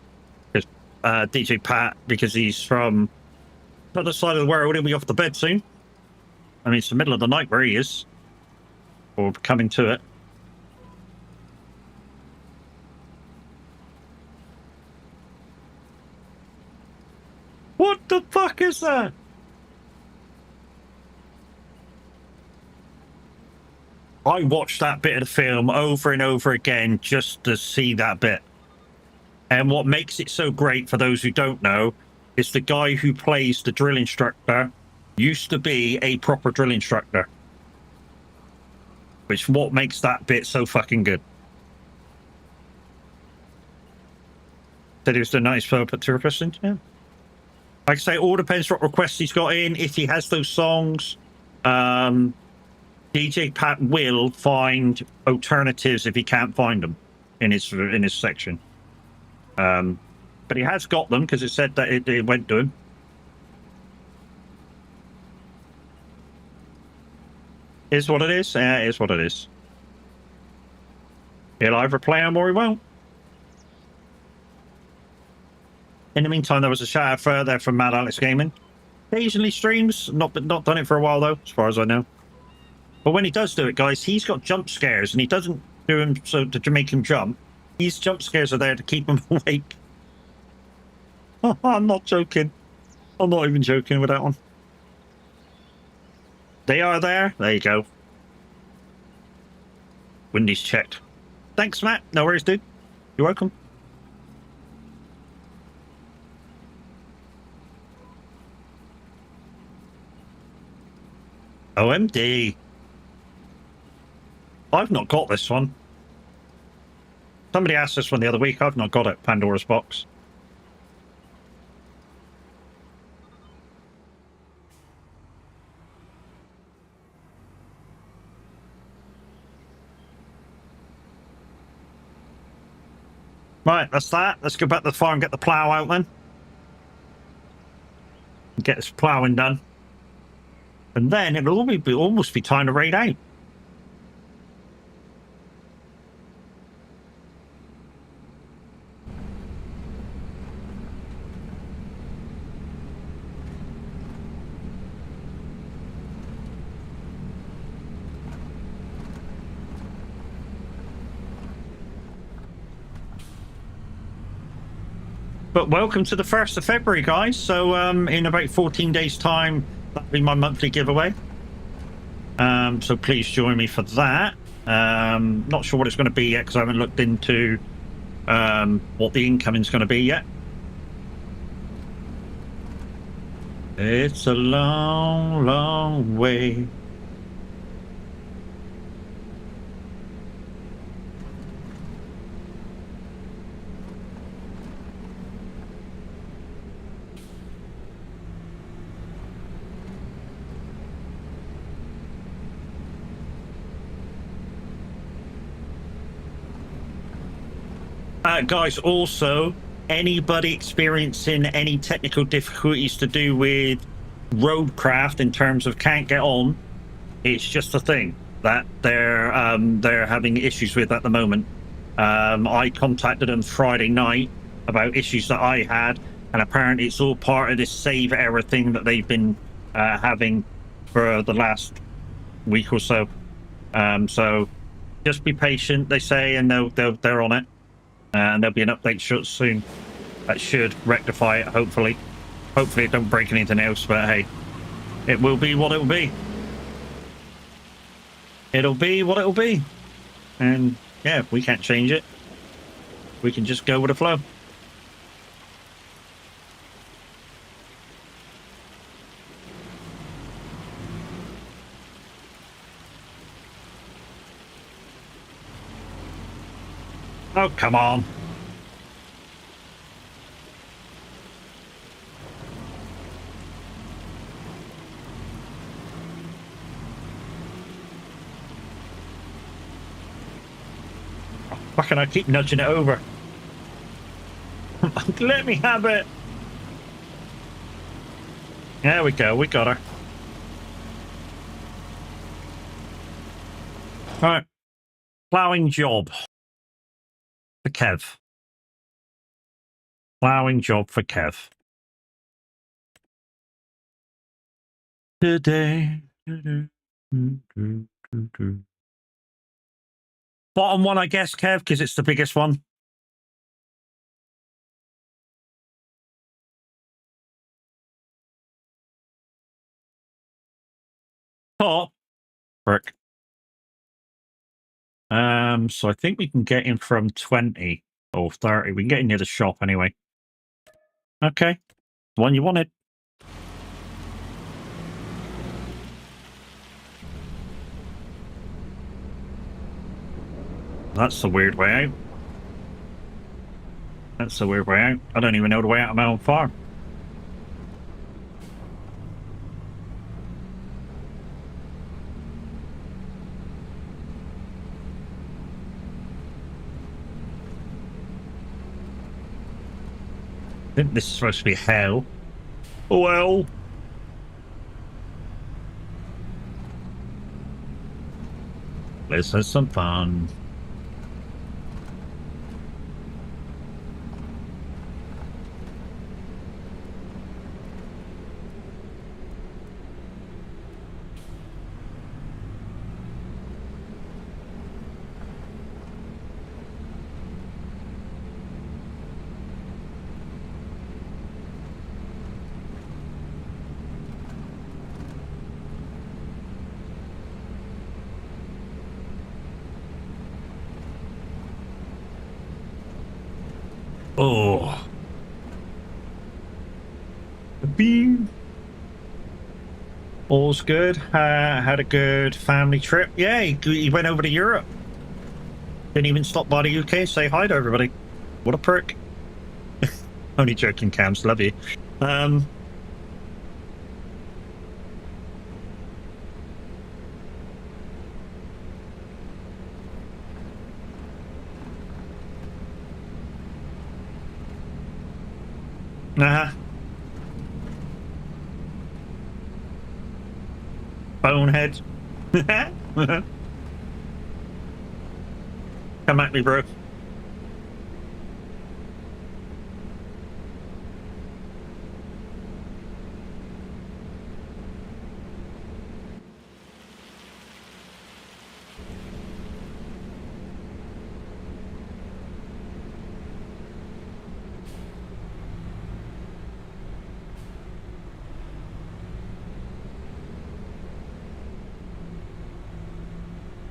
Because DJ Pat, because he's from the other side of the world, he'll be off the bed soon. I mean, it's the middle of the night where he is. Or coming to it. What the fuck is that? I watched that bit of the film over and over again just to see that bit. And what makes it so great, for those who don't know, is the guy who plays the drill instructor used to be a proper drill instructor. Which what makes that bit so fucking good. Said he was the nice tour person, yeah. Like I say, all depends what requests he's got in. If he has those songs, DJ Pat will find alternatives if he can't find them in his section. But he has got them because it said that it went to him. Is what it is. Yeah, it is what it is. He'll either play them or he won't. In the meantime, there was a shout out further from Mad Alex Gaming. Occasionally streams, not done it for a while though, as far as I know. But when he does do it, guys, he's got jump scares, and he doesn't do them so to make him jump. These jump scares are there to keep him awake. I'm not joking. I'm not even joking with that one. They are there. There you go. Wendy's checked. Thanks, Matt. No worries, dude. You're welcome. OMD. I've not got this one. Somebody asked this one the other week. I've not got it. Pandora's Box. Right, that's that. Let's go back to the farm and get the plough out then. Get this ploughing done. And then it'll almost be time to raid out. But welcome to the 1st of February, guys. So in about 14 days' time, that'll be my monthly giveaway. So please join me for that. Not sure what it's going to be yet because I haven't looked into what the incoming's going to be yet. It's a long, long way. Guys, also, anybody experiencing any technical difficulties to do with roadcraft in terms of can't get on, it's just a thing that they're having issues with at the moment. I contacted them Friday night about issues that I had, and apparently it's all part of this save error thing that they've been having for the last week or so. So just be patient, they say, and they're on it. And there'll be an update soon that should rectify it, hopefully. Hopefully it don't break anything else, but hey, it will be what it will be. It'll be what it'll be. And yeah, we can't change it. We can just go with the flow. Oh, come on. Oh, fucking, I keep nudging it over. Let me have it. There we go. We got her. All right. Ploughing job. For Kev. Ploughing job for Kev. Today. Bottom one, I guess, Kev, because it's the biggest one. Top. Brick. So I think we can get in from 20 or 30. We can get in near the shop anyway. Okay. The one you wanted. That's the weird way out. That's the weird way out. I don't even know the way out of my own farm. I think this is supposed to be hell. Well. Let's have some fun. Oh. Beam. All's good. Had a good family trip. Yeah, he went over to Europe. Didn't even stop by the UK and say hi to everybody. What a prick. Only joking, Cams. Love you. Bonehead. Come at me, bro.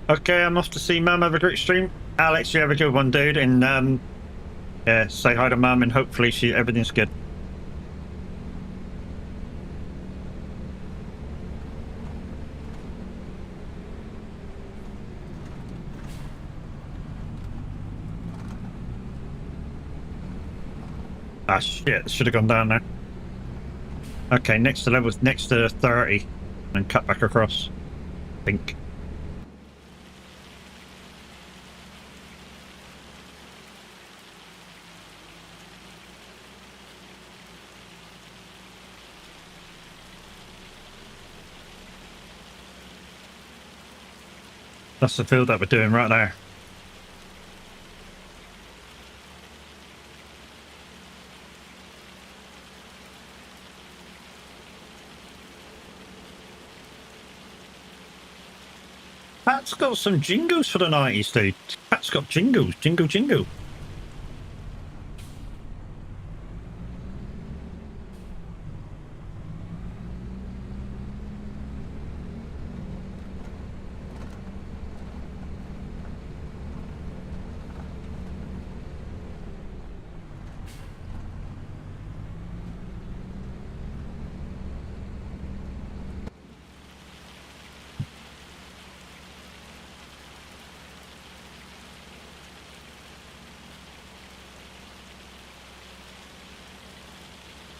Okay, I'm off to see Mum. Have a great stream. Alex, you have a good one, dude. And yeah, say hi to Mum, and hopefully everything's good. Ah, shit. Should have gone down there. Okay, next to 30, and cut back across. I think. That's the field that we're doing right there. Pat's got some jingles for the 90s, dude. Pat's got jingles. Jingle, jingle.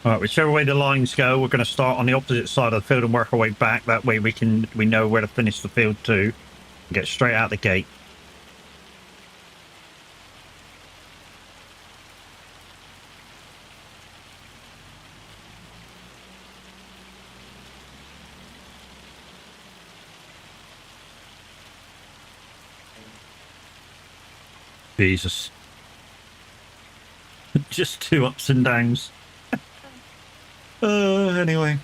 All right, whichever way the lines go, we're going to start on the opposite side of the field and work our way back. That way we know where to finish the field too. Get straight out the gate. Jesus. Just 2 ups and downs. Anyway.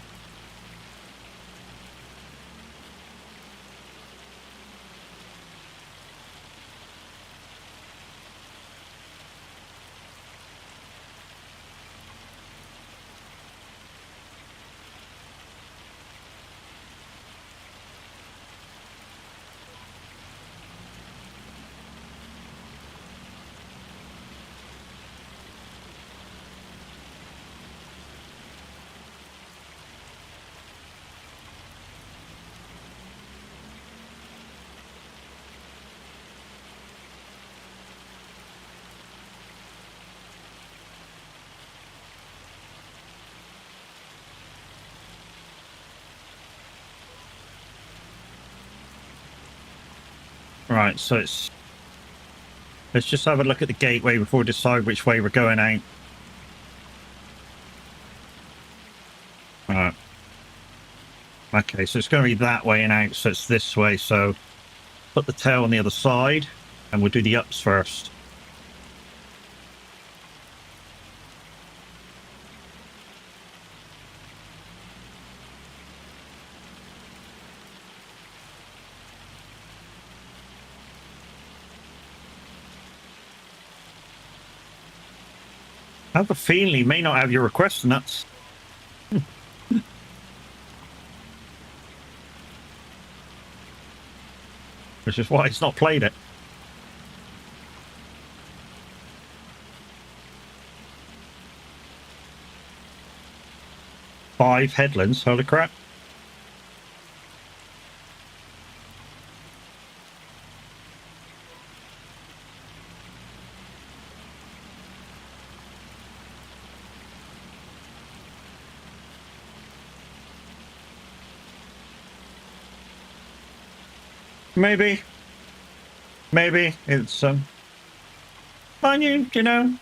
Right, so let's just have a look at the gateway before we decide which way we're going out. Alright. Okay, so it's going to be that way and out, so it's this way. So put the tail on the other side, and we'll do the ups first. I have a feeling he may not have your request nuts. Which is why he's not played it. Five headlands, holy crap. Maybe it's fine. You know,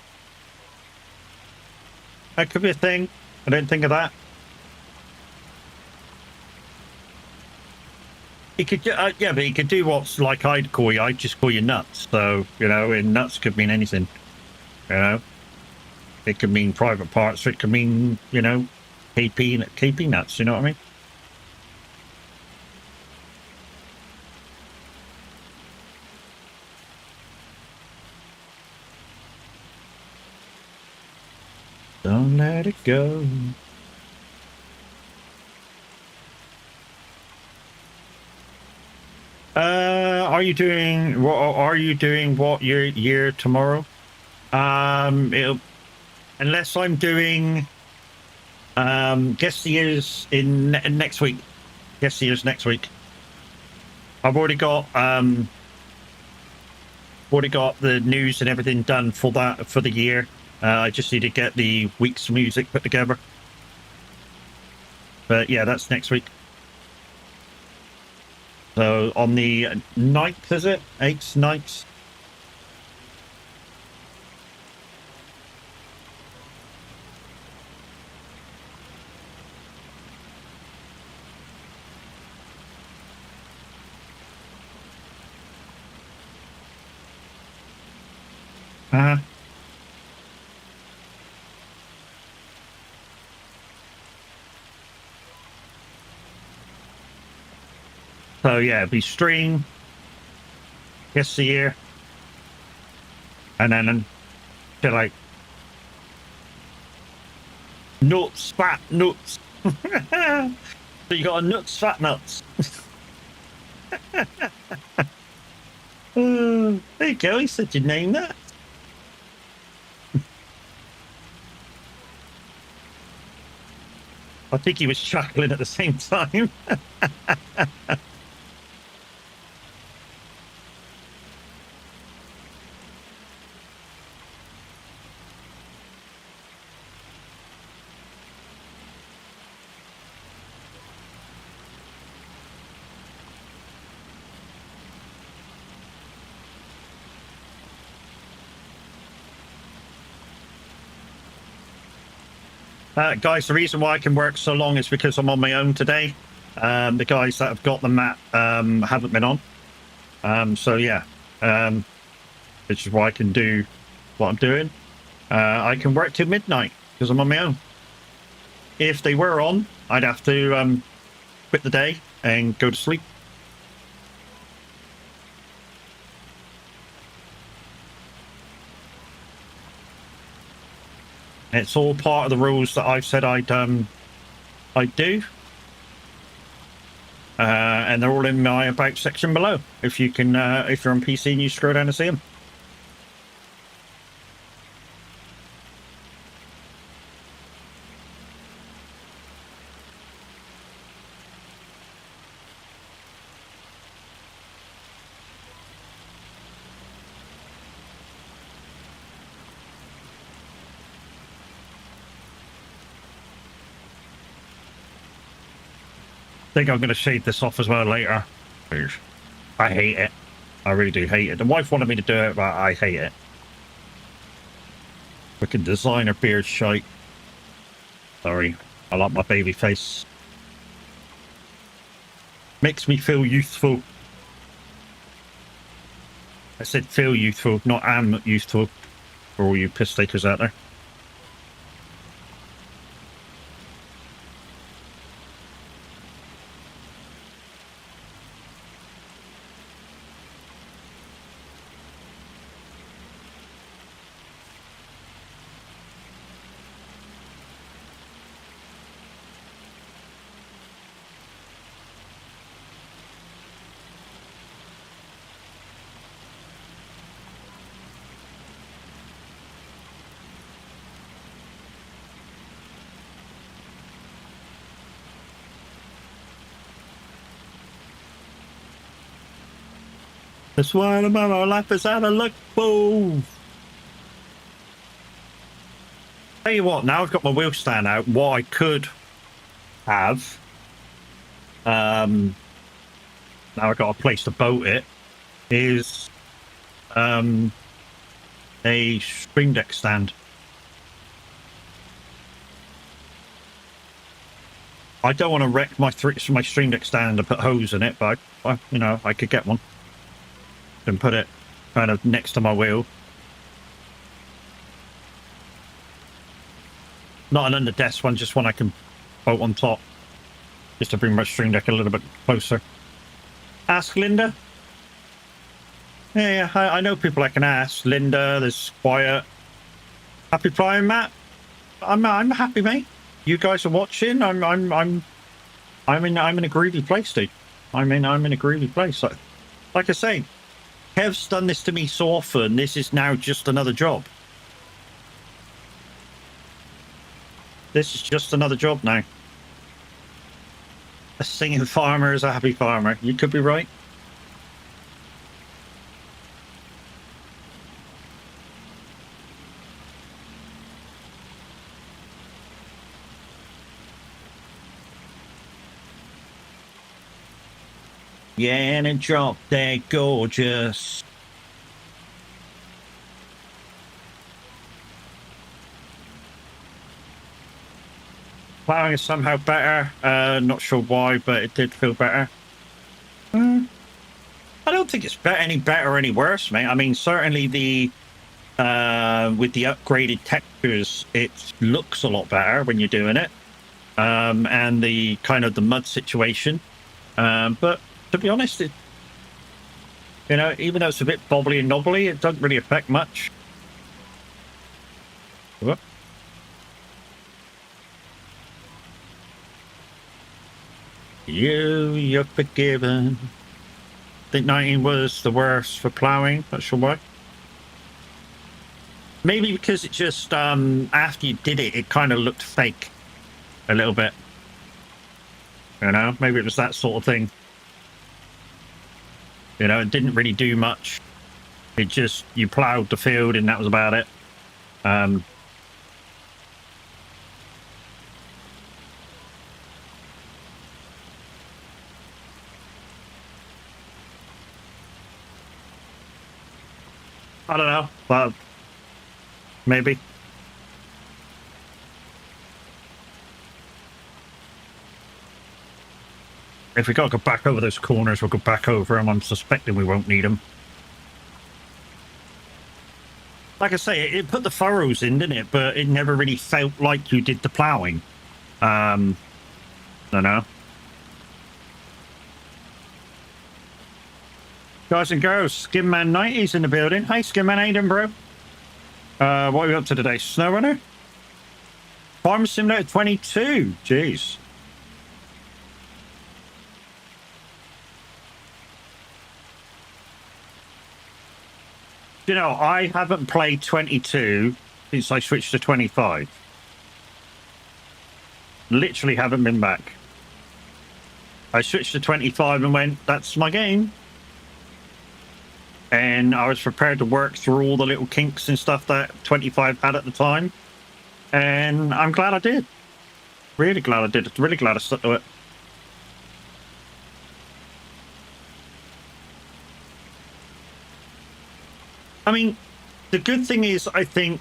that could be a thing. I didn't think of that. He could, yeah, but he could do what's like I'd call you. I'd just call you nuts. So you know, and nuts could mean anything. You know, it could mean private parts, or it could mean KP nuts. You know what I mean? Don't let it go. are you doing? What are you doing? What year tomorrow? It'll, unless I'm doing. Guess the year's in next week. Guess the year's next week. I've already got the news and everything done for that for the year. I just need to get the week's music put together. But yeah, that's next week. So on the 9th, is it? 8th, 9th? So yeah, it'll be stream, guess the year, and then to like nuts, fat nuts. So you got a nuts, fat nuts. There you go. He said you name that. I think he was chuckling at the same time. Guys, the reason why I can work so long is because I'm on my own today. The guys that have got the map haven't been on. So yeah, which is why I can do what I'm doing. I can work till midnight because I'm on my own. If they were on, I'd have to quit the day and go to sleep. It's all part of the rules that I've said I'd do. And they're all in my about section below. If you can, if you're on PC and you scroll down to see them. I think I'm going to shade this off as well later. I hate it. I really do hate it. The wife wanted me to do it, but I hate it. Freaking designer beard shite. Sorry. I like my baby face. Makes me feel youthful. I said feel youthful, not am youthful. For all you piss takers out there. That's why my life is out of luck. Boom. Tell you what, now I've got my wheel stand out, what I could have, now I've got a place to boat it, is a Stream Deck stand. I don't want to wreck my Stream Deck stand and put hose in it, but you know, I could get one and put it kind of next to my wheel. Not an under desk one, just one I can bolt on top, just to bring my Stream Deck a little bit closer. Ask Linda. Yeah, I know people I can ask. Linda, there's Quiet. Happy flying, Matt. I'm happy, mate. You guys are watching. I'm in a groovy place, dude. I'm in a groovy place. Like I say, Kev's done this to me so often, this is now just another job. This is just another job now. A singing farmer is a happy farmer. You could be right. Yeah, and it dropped dead gorgeous. Plowing is somehow better. Not sure why, but it did feel better. I don't think it's any better or any worse, mate. I mean, certainly the with the upgraded textures, it looks a lot better when you're doing it, and the kind of the mud situation. But to be honest, it, you know, even though it's a bit bobbly and knobbly, it doesn't really affect much. Whoop. You're forgiven. I think 19 was the worst for ploughing. Not sure why. Maybe because it just after you did it, it kind of looked fake a little bit. You know, maybe it was that sort of thing. You know, it didn't really do much. It just, you ploughed the field and that was about it. I don't know, but maybe. If we gotta go back over those corners, we'll go back over them. I'm suspecting we won't need them. Like I say, it put the furrows in, didn't it? But it never really felt like you did the ploughing. I don't know. Guys and girls, Skimman 90's in the building. Hey, Skimman, how you doing, bro? What are we up to today? SnowRunner? Farm Simulator 22. Jeez. You know, I haven't played 22 since I switched to 25. Literally haven't been back. I switched to 25 and went, that's my game. And I was prepared to work through all the little kinks and stuff that 25 had at the time. And I'm glad I did. Really glad I did. Really glad I stuck to it. I mean, the good thing is, I think,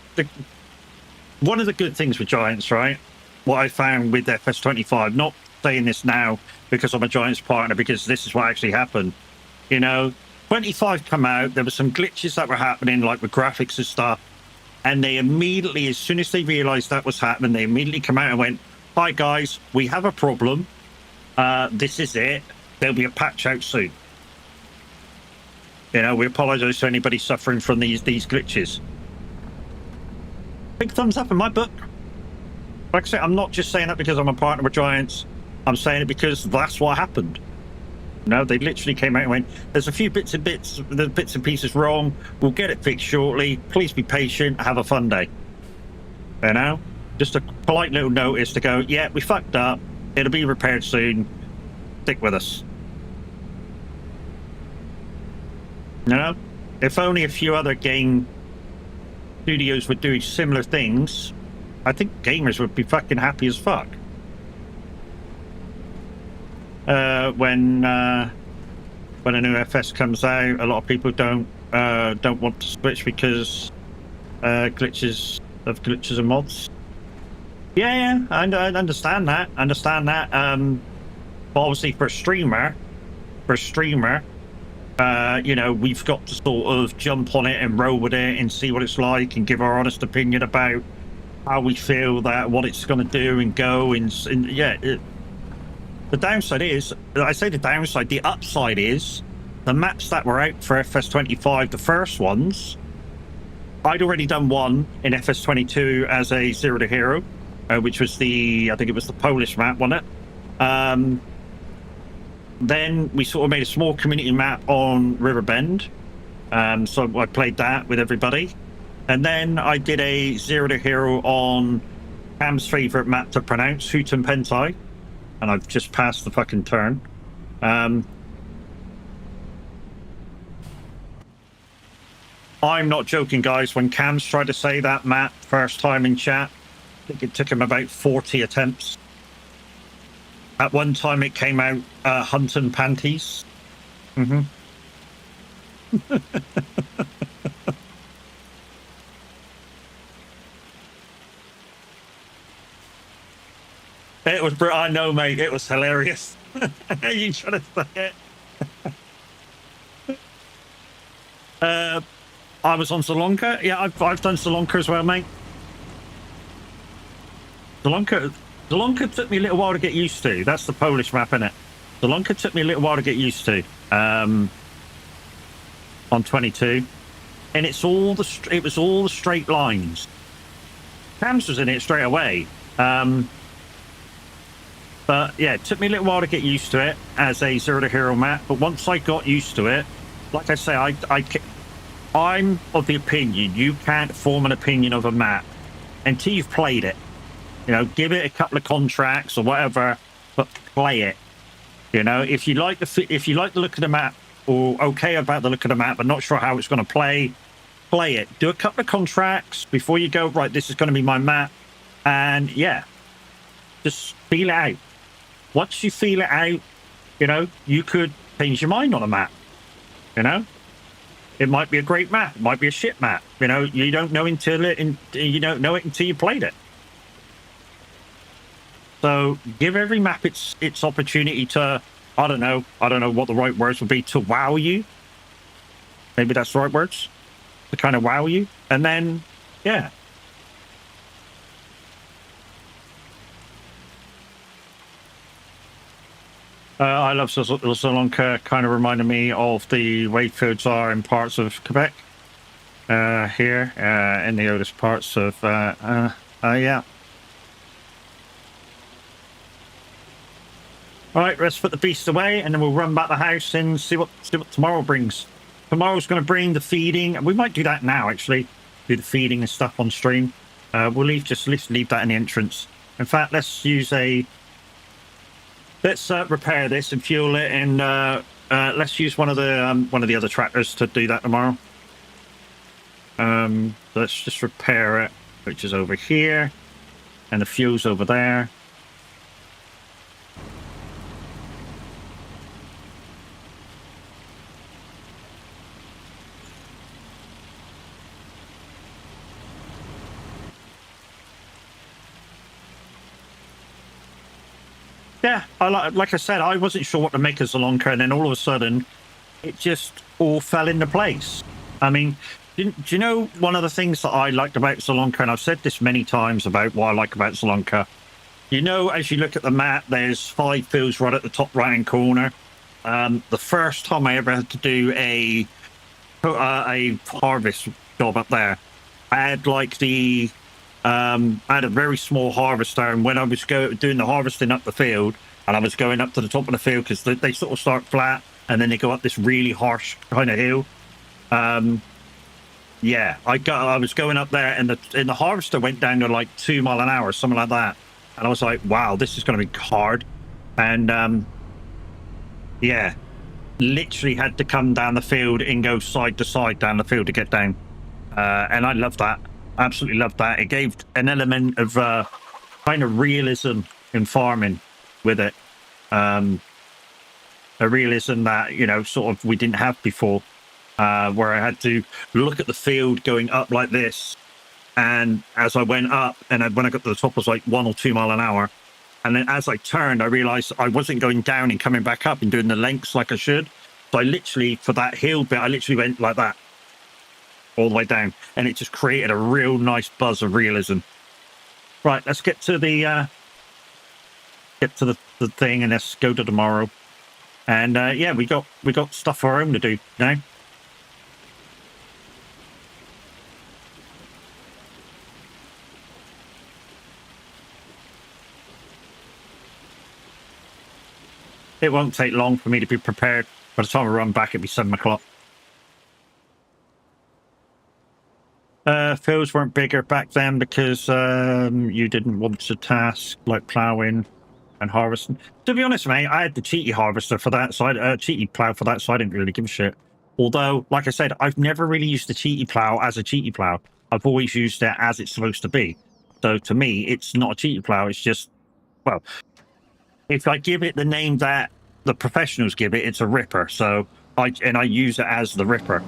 one of the good things with Giants, right? What I found with FS25, not saying this now because I'm a Giants partner, because this is what actually happened. You know, 25 come out, there were some glitches that were happening, like with graphics and stuff. And they immediately, as soon as they realized that was happening, they immediately come out and went, hi guys, we have a problem. This is it. There'll be a patch out soon. You know, we apologize to anybody suffering from these glitches. Big thumbs up in my book. Like I say, I'm not just saying that because I'm a partner with Giants. I'm saying it because that's what happened. You know, they literally came out and went, there's a few bits and pieces wrong. We'll get it fixed shortly. Please be patient. Have a fun day. You know, just a polite little notice to go, yeah, we fucked up. It'll be repaired soon. Stick with us. You know, if only a few other game studios were doing similar things, I think gamers would be fucking happy as fuck. When a new FS comes out, a lot of people don't want to switch because glitches and mods. Yeah, I understand that. But obviously for a streamer, you know, we've got to sort of jump on it and roll with it and see what it's like and give our honest opinion about how we feel that what it's going to do and go and yeah. The downside is, I say the downside, the upside is the maps that were out for FS25, the first ones, I'd already done one in FS22 as a Zero to Hero, which was I think it was the Polish map, wasn't it? Then we sort of made a small community map on Riverbend. So I played that with everybody. And then I did a Zero to Hero on Cam's favorite map to pronounce, Houghton Pentai. And I've just passed the fucking turn. I'm not joking, guys. When Cam's tried to say that map first time in chat, I think it took him about 40 attempts. At one time, it came out Hunton Panties. Mm-hmm. It was, I know, mate. It was hilarious. You trying to say it? I was on Salonka. Yeah, I've done Salonka as well, mate. Salonka took me a little while to get used to. That's the Polish map, innit? Salonka took me a little while to get used to. On 22, and it was all the straight lines. Cam's was in it straight away. But yeah, it took me a little while to get used to it as a Zero to Hero map. But once I got used to it, like I say, I'm of the opinion you can't form an opinion of a map until you've played it. You know, give it a couple of contracts or whatever, but play it. You know, if you like the look of the map, or okay about the look of the map, but not sure how it's going to play it. Do a couple of contracts before you go, right, this is going to be my map. And yeah, just feel it out. Once you feel it out, you know, you could change your mind on a map. You know, it might be a great map, it might be a shit map. You know, you don't know you don't know it until you played it. So give every map its opportunity to, I don't know what the right words would be, to wow you. Maybe that's the right words, to kind of wow you, and then yeah. I love Salonka. Kind of reminded me of the way fields are in parts of Quebec. Here in the oldest parts of yeah. All right, let's put the beast away, and then we'll run back the house and see what tomorrow brings. Tomorrow's going to bring the feeding, and we might do that now. Actually, do the feeding and stuff on stream. We'll leave that in the entrance. In fact, let's repair this and fuel it, and let's use one of the other tractors to do that tomorrow. Let's just repair it, which is over here, and the fuel's over there. Yeah, like I said, I wasn't sure what to make of Salonka, and then all of a sudden, it just all fell into place. I mean, do you know one of the things that I liked about Salonka, and I've said this many times about what I like about Salonka? You know, as you look at the map, there's 5 fields right at the top right-hand corner. The first time I ever had to do a harvest job up there, I had I had a very small harvester, and when I was doing the harvesting up the field, and I was going up to the top of the field, because they sort of start flat and then they go up this really harsh kind of hill. Yeah, I was going up there, and the harvester went down to like 2 miles an hour, something like that, and I was like, wow, this is going to be hard. And yeah, literally had to come down the field and go side to side down the field to get down. And I love that. Absolutely loved that. It gave an element of kind of realism in farming with it. A realism that, you know, sort of we didn't have before, where I had to look at the field going up like this. And as I went up, and when I got to the top, it was like 1 or 2 miles an hour. And then as I turned, I realized I wasn't going down and coming back up and doing the lengths like I should. So I literally, for that hill bit, I literally went like that all the way down, and it just created a real nice buzz of realism. Right, let's get to the thing, and let's go to tomorrow. And yeah, we got stuff of our own to do now. It won't take long for me to be prepared. By the time I run back, it'll be 7 o'clock. Fields weren't bigger back then because you didn't want to task like ploughing and harvesting. To be honest, mate, I had the cheaty harvester for that side, cheaty plough for that, so I didn't really give a shit. Although, like I said, I've never really used the cheaty plough as a cheaty plough. I've always used it as it's supposed to be. So to me, it's not a cheaty plough. It's just, well, if I give it the name that the professionals give it, it's a ripper. So I use it as the ripper.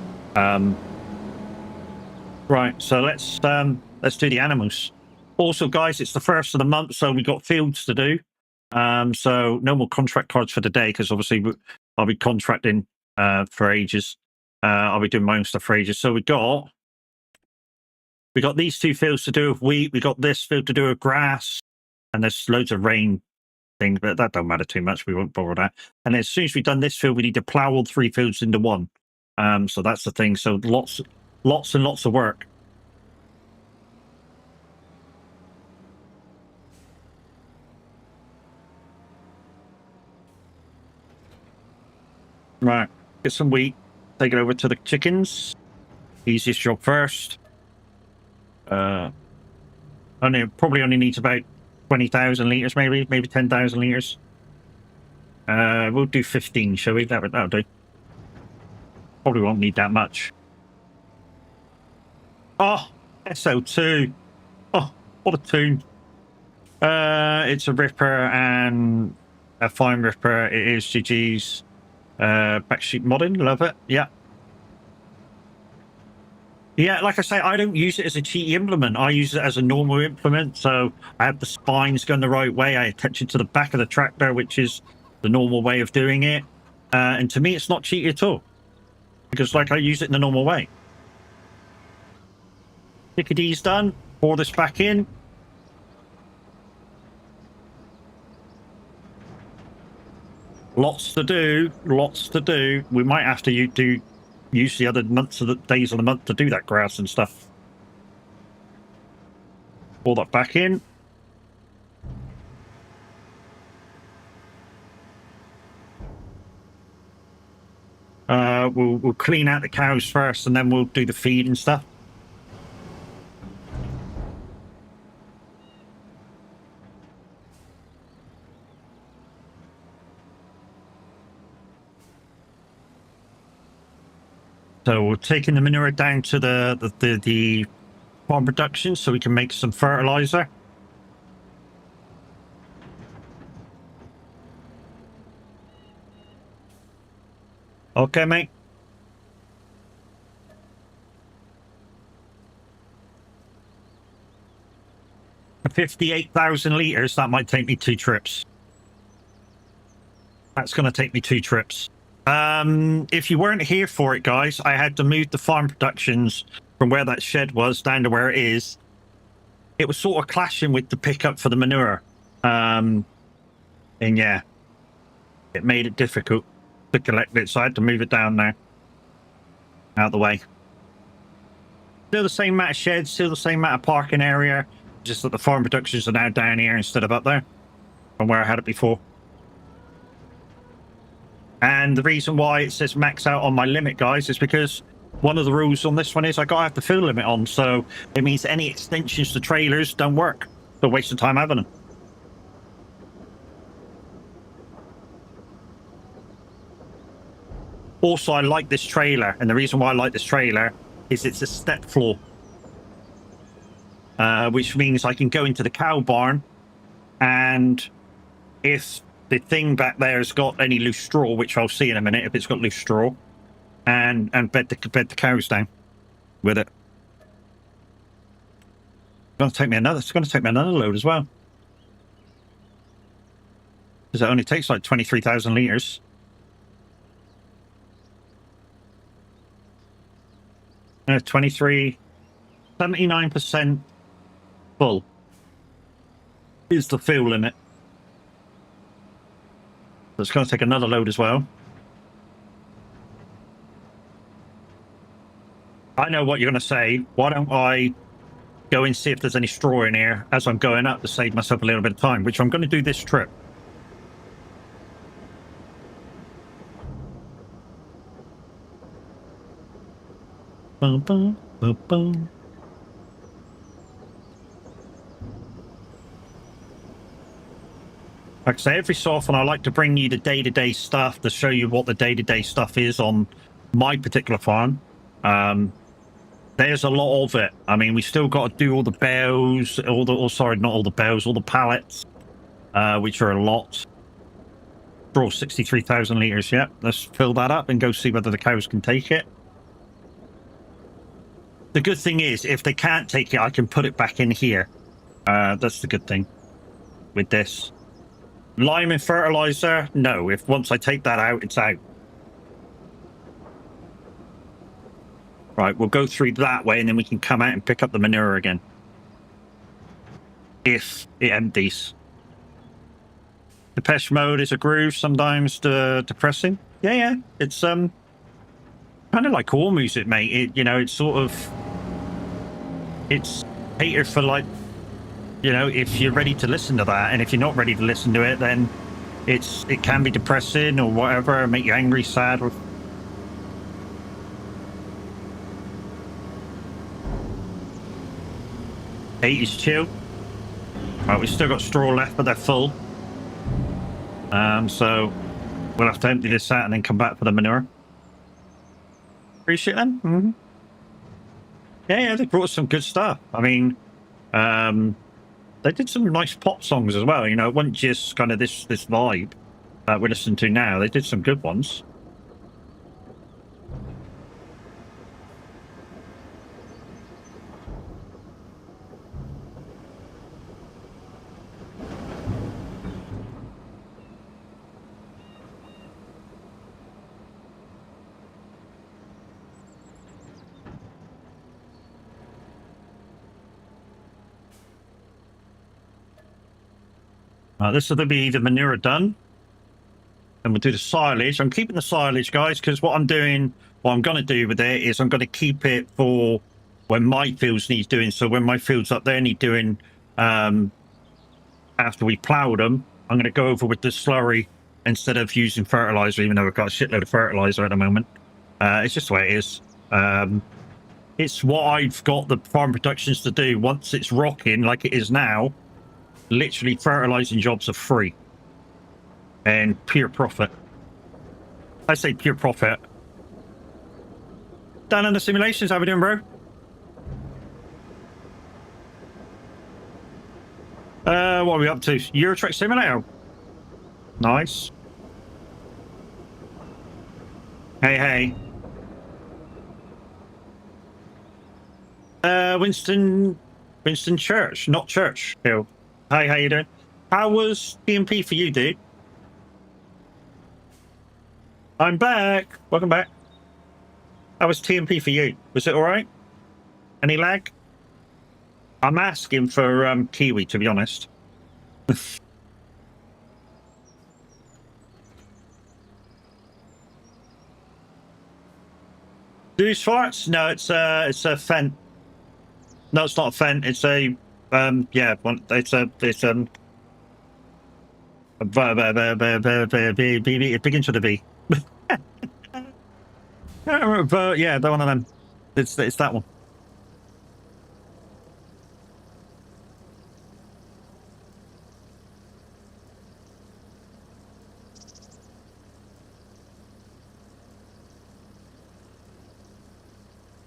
Right, so let's do the animals. Also, guys, it's the 1st of the month, so we got fields to do. So no more contract cards for today because obviously I'll be contracting for ages. I'll be doing my own stuff for ages. So we got these 2 fields to do with wheat. We got this field to do with grass, and there's loads of rain things, but that don't matter too much. We won't bother that. And as soon as we've done this field, we need to plow all 3 fields into one. So that's the thing. So lots and lots of work. Right, get some wheat, take it over to the chickens. Easiest job first. Probably only needs about 20,000 litres, maybe 10,000 litres. We'll do 15, shall we? That'll do. Probably won't need that much. Oh, SO2. Oh, what a tune. It's a ripper and a fine ripper. It is GG's. Backsheet modding, love it. Yeah, like I say, I don't use it as a cheaty implement. I use it as a normal implement. So I have the spines going the right way. I attach it to the back of the tractor, which is the normal way of doing it. And to me, it's not cheaty at all because like I use it in the normal way. Chickadee's done. Pour this back in. Lots to do. We might have to use the other days of the month to do that grass and stuff. Pour that back in. We'll clean out the cows first, and then we'll do the feed and stuff. So we're taking the manure down to the farm production so we can make some fertilizer. Okay, mate. 58,000 litres, that might take me 2 trips. That's going to take me 2 trips. If you weren't here for it, guys, I had to move the farm productions from where that shed was down to where it is. It was sort of clashing with the pickup for the manure. And yeah, it made it difficult to collect it, so I had to move it down now. Out of the way. Still the same amount of sheds, still the same amount of parking area, just that the farm productions are now down here instead of up there from where I had it before. And the reason why it says max out on my limit, guys, is because one of the rules on this one is I gotta have the fuel limit on, so it means any extensions to trailers don't work. It's a waste of time having them. Also, I like this trailer, and the reason why I like this trailer is it's a step floor, which means I can go into the cow barn, and if the thing back there has got any loose straw, which I'll see in a minute if it's got loose straw, and bed the cows down with it. It's going to take me another load as well, because it only takes like 23,000 litres. 23, 79% full is the fuel limit. So it's going to take another load as well. I know what you're going to say. Why don't I go and see if there's any straw in here as I'm going up to save myself a little bit of time, which I'm going to do this trip. Bum, bum, bum, bum. Like I say, every so often I like to bring you the day-to-day stuff to show you what the day-to-day stuff is on my particular farm. There's a lot of it. I mean, we still got to do all the bells, sorry, not all the bells, all the pallets, which are a lot. Draw 63,000 litres, yep. Let's fill that up and go see whether the cows can take it. The good thing is, if they can't take it, I can put it back in here. That's the good thing with this. Lime and fertilizer, no. If once I take that out, it's out. Right, we'll go through that way and then we can come out and pick up the manure again. If it empties. Depeche Mode is a groove, sometimes depressing. Yeah. It's kind of like all music, mate. It's sort of, it's catered for, like, if you're ready to listen to that, and if you're not ready to listen to it, then it can be depressing or whatever, make you angry, sad, or 80s chill. Right, we've still got straw left, but they're full. So we'll have to empty this out and then come back for the manure. Appreciate them. Mm-hmm. Yeah, they brought us some good stuff. I mean, they did some nice pop songs as well. It wasn't just kind of this vibe that we're listening to now. They did some good ones. This will be the manure done. And we'll do the silage. I'm keeping the silage, guys, because what I'm going to do with it is I'm going to keep it for when my fields needs doing. So when my fields up there need doing, after we plough them, I'm going to go over with the slurry instead of using fertilizer, even though we've got a shitload of fertilizer at the moment. It's just the way it is. It's what I've got the farm productions to do. Once it's rocking like it is now, literally fertilizing jobs are free and pure profit. I say pure profit. Done on the simulations. How we doing, bro? What are we up to? Euro Truck Simulator. Nice. Hey. Winston Church, not Church Hill. Hi, how you doing? How was TMP for you, dude? I'm back. Welcome back. How was TMP for you? Was it all right? Any lag? I'm asking for Kiwi, to be honest. Deuce farts? No, it's a Fendt. No, it's not a Fendt. It's a yeah, it's it begins with a B. But yeah, that one of them. It's that one.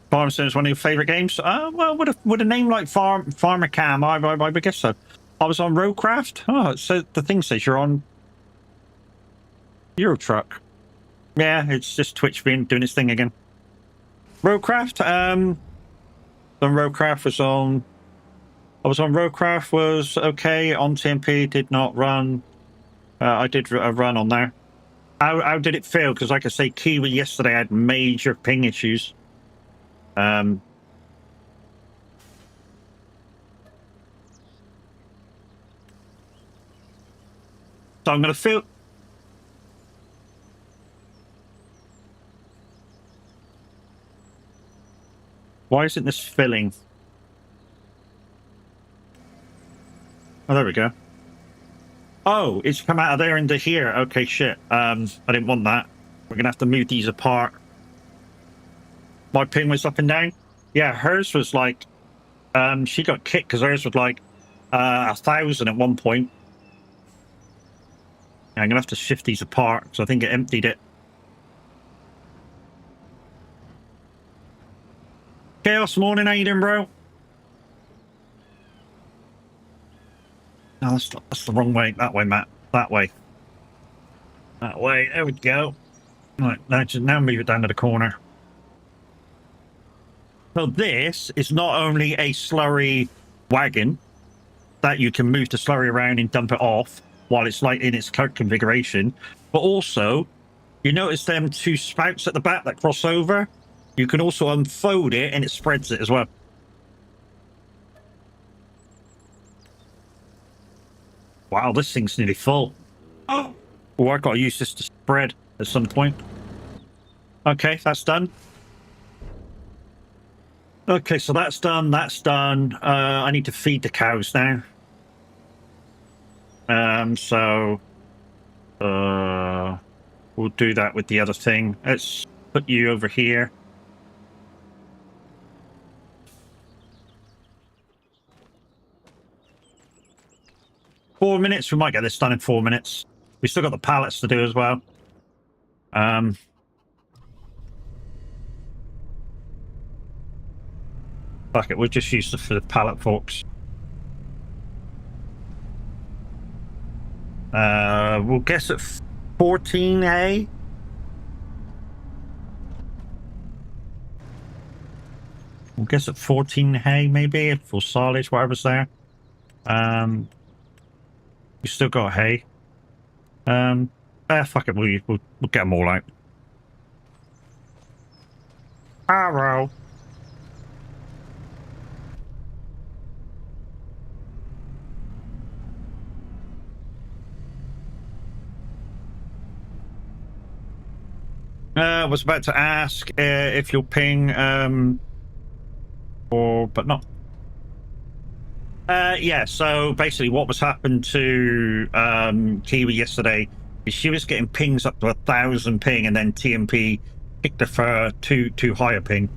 Farm Sim is one of your favorite games. Well, with a name like Farmer Cam, I would guess so. I was on Roadcraft. Oh, so the thing says you're on Euro Truck. Yeah, it's just Twitch being doing its thing again. Roadcraft. The Roadcraft was on. I was on Roadcraft. Was okay on TMP. Did not run. I did a run on there. How did it feel? Because like I say, Kiwi yesterday had major ping issues. So I'm going to fill. Why isn't this filling? Oh, there we go. Oh, it's come out of there into here. Okay, shit. I didn't want that. We're going to have to move these apart. my ping was up and down. Yeah, hers was like, she got kicked because hers was like 1,000 at one point. I'm gonna have to shift these apart because I think it emptied it. Chaos morning, how you doing, bro? No, that's the wrong way. That way, Matt. That way. That way. There we go. Right, now move it down to the corner. So this is not only a slurry wagon that you can move the slurry around and dump it off while it's like in its current configuration, but also you notice them two spouts at the back that cross over. You can also unfold it and it spreads it as well. Wow, this thing's nearly full. Oh, I gotta use this to spread at some point. Okay, that's done. Okay, so that's done. That's done. I need to feed the cows now. So we'll do that with the other thing. Let's put you over here. Four minutes. We might get this done in 4 minutes. We still got the pallets to do as well. Fuck it, we'll just use the pallet forks. We'll guess at 14 hay. We'll guess at 14 hay, maybe, for silage, whatever's there. We still got hay. Fuck it, we'll get them all out. Arrow. I was about to ask if you'll ping, but not. Yeah, so basically what was happened to Kiwi yesterday is she was getting pings up to 1,000 ping, and then TMP kicked her for too high a ping.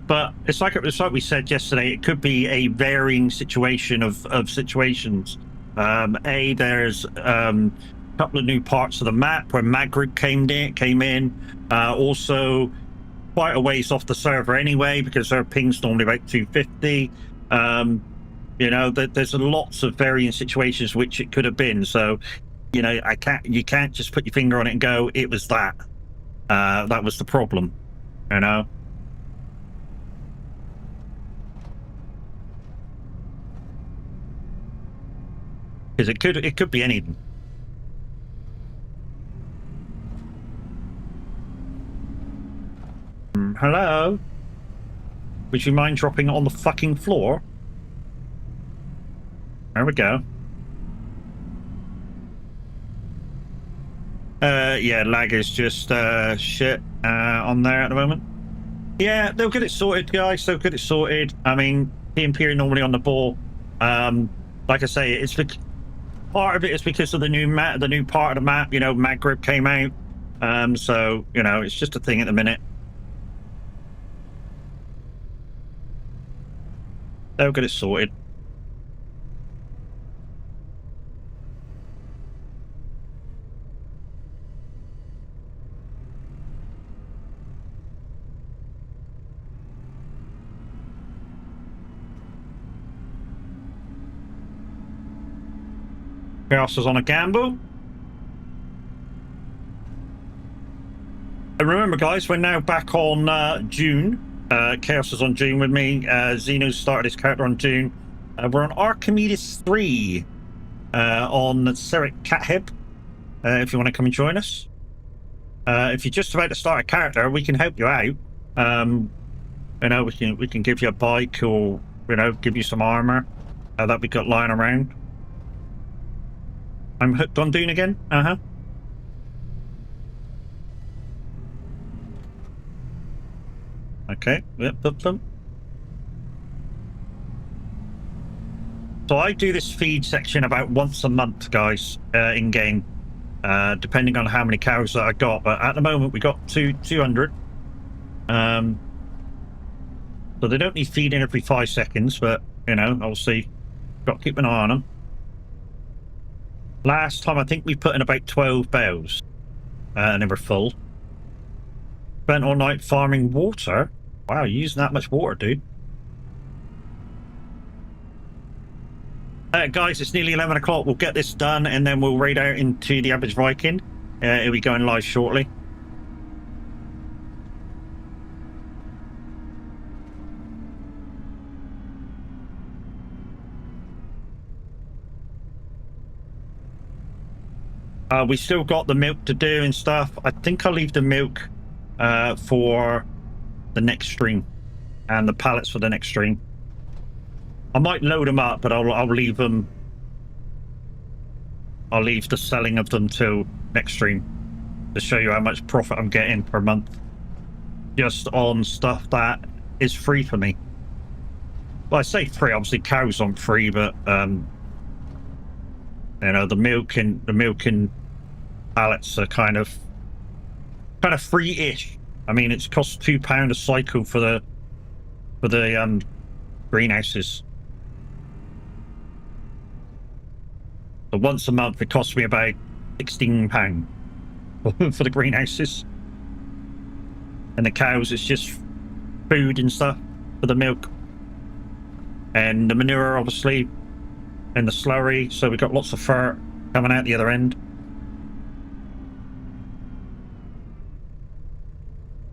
But it's like we said yesterday, it could be a varying situation of situations. There's a couple of new parts of the map where Mag Group came in. Also, quite a ways off the server anyway, because their ping's normally about 250. You know, there's lots of varying situations which it could have been. So, you know, you can't just put your finger on it and go, it was that. That was the problem. You know. Because it could be anything. Hello? Would you mind dropping it on the fucking floor? There we go. Yeah, lag is just shit on there at the moment. Yeah, they'll get it sorted, guys. They'll get it sorted. I mean, TMP are normally on the ball. Like I say, it's part of it is because of the new part of the map. You know, Mag Group came out, so you know it's just a thing at the minute. They'll get it sorted. Chaos is on a gamble. And remember, guys, we're now back on June. Chaos is on June with me. Xeno started his character on June. We're on Archimedes 3 on Seric Cathib. If you want to come and join us. If you're just about to start a character, we can help you out. You know, we can give you a bike, or you know, give you some armor that we got lying around. I'm hooked on Dune again. Okay. Yep. So I do this feed section about once a month, guys, in game, depending on how many cows that I got. But at the moment, we got 200. So they don't need feeding every 5 seconds, but you know, obviously, got to keep an eye on them. Last time, I think we put in about 12 bales, and they were full. Spent all night farming water. Wow, you're using that much water, dude. Guys, it's nearly 11 o'clock. We'll get this done, and then we'll raid out into the Average Viking. It'll be going live shortly. We still got the milk to do and stuff. I think I'll leave the milk for the next stream, and the pallets for the next stream. I might load them up, but I'll leave them. I'll leave the selling of them till next stream to show you how much profit I'm getting per month, just on stuff that is free for me. Well, I say free. Obviously, cows aren't free, but you know, the milk and pallets are kind of free-ish. I mean, it's cost £2 a cycle for the greenhouses. So once a month, it costs me about £16 for the greenhouses. And the cows, it's just food and stuff for the milk. And the manure, obviously, and the slurry. So we've got lots of fur coming out the other end.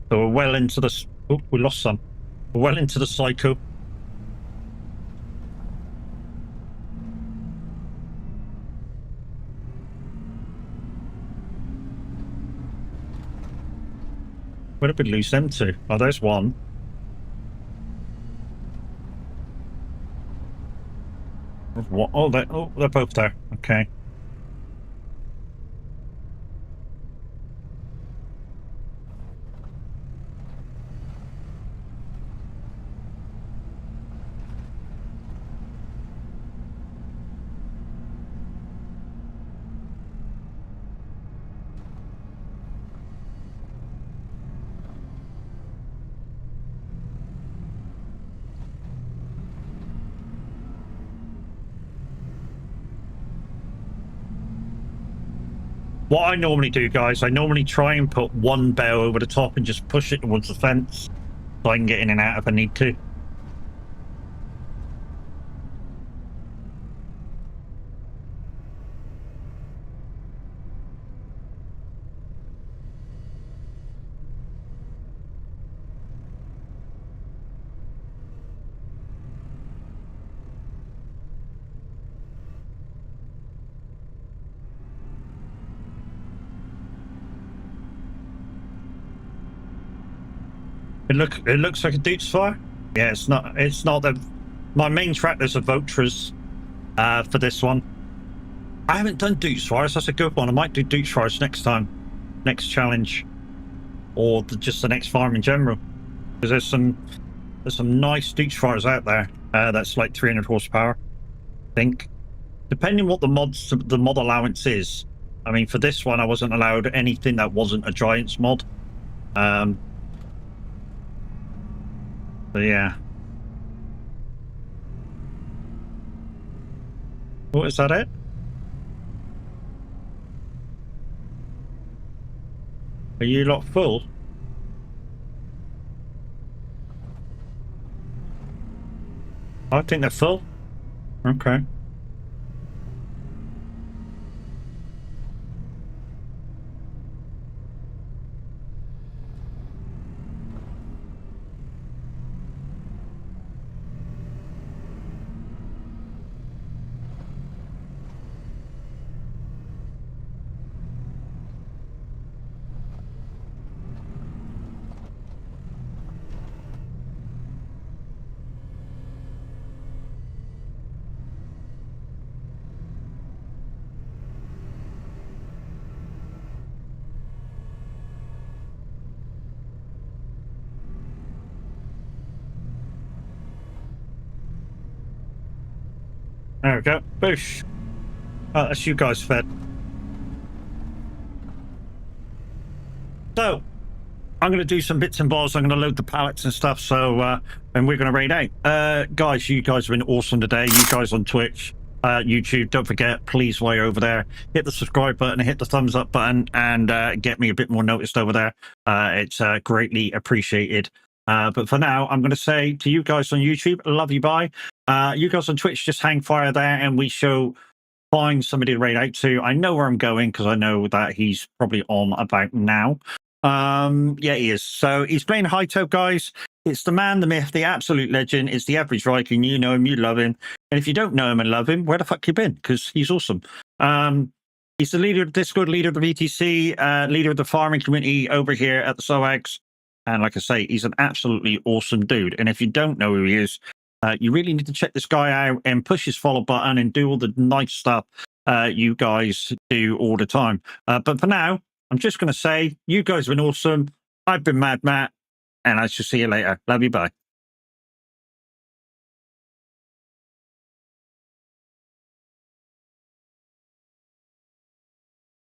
So we're well into the... Oh, we lost some. We're well into the cycle. Where did we lose them to? Oh, there's one. What? Oh, they're both there. Okay. What I normally do, guys, I normally try and put one bale over the top and just push it towards the fence so I can get in and out if I need to. It looks like a Dukes fire. Yeah, it's not the... My main tractor's a Votras for this one. I haven't done Dukes fires. That's a good one. I might do Dukes fires next time, next challenge, or just the next farm in general. Because there's some nice Dukes fires out there. That's like 300 horsepower, I think. Depending what the mod allowance is. I mean, for this one, I wasn't allowed anything that wasn't a Giants mod. So yeah. What is that? It? Are you lot full? I think they're full. Okay. There we go. Boosh. Oh, that's you guys fed. So, I'm going to do some bits and bobs. I'm going to load the pallets and stuff. So, and we're going to raid out. Guys, you guys have been awesome today. You guys on Twitch, YouTube, don't forget, please, while you're over there, hit the subscribe button, hit the thumbs up button, and get me a bit more noticed over there. It's greatly appreciated. But for now, I'm going to say to you guys on YouTube, love you, bye. You guys on Twitch, just hang fire there, and we shall find somebody to raid out to. I know where I'm going because I know that he's probably on about now. Yeah, he is. So he's playing Hyto, guys. It's the man, the myth, the absolute legend. It's the average Viking. You know him, you love him. And if you don't know him and love him, where the fuck you been? Because he's awesome. He's the leader of the Discord, leader of the VTC, leader of the farming community over here at the SOAGs. And like I say, he's an absolutely awesome dude. And if you don't know who he is, you really need to check this guy out and push his follow button and do all the nice stuff you guys do all the time. But for now, I'm just going to say, you guys have been awesome. I've been Mad Matt, and I shall see you later. Love you, bye.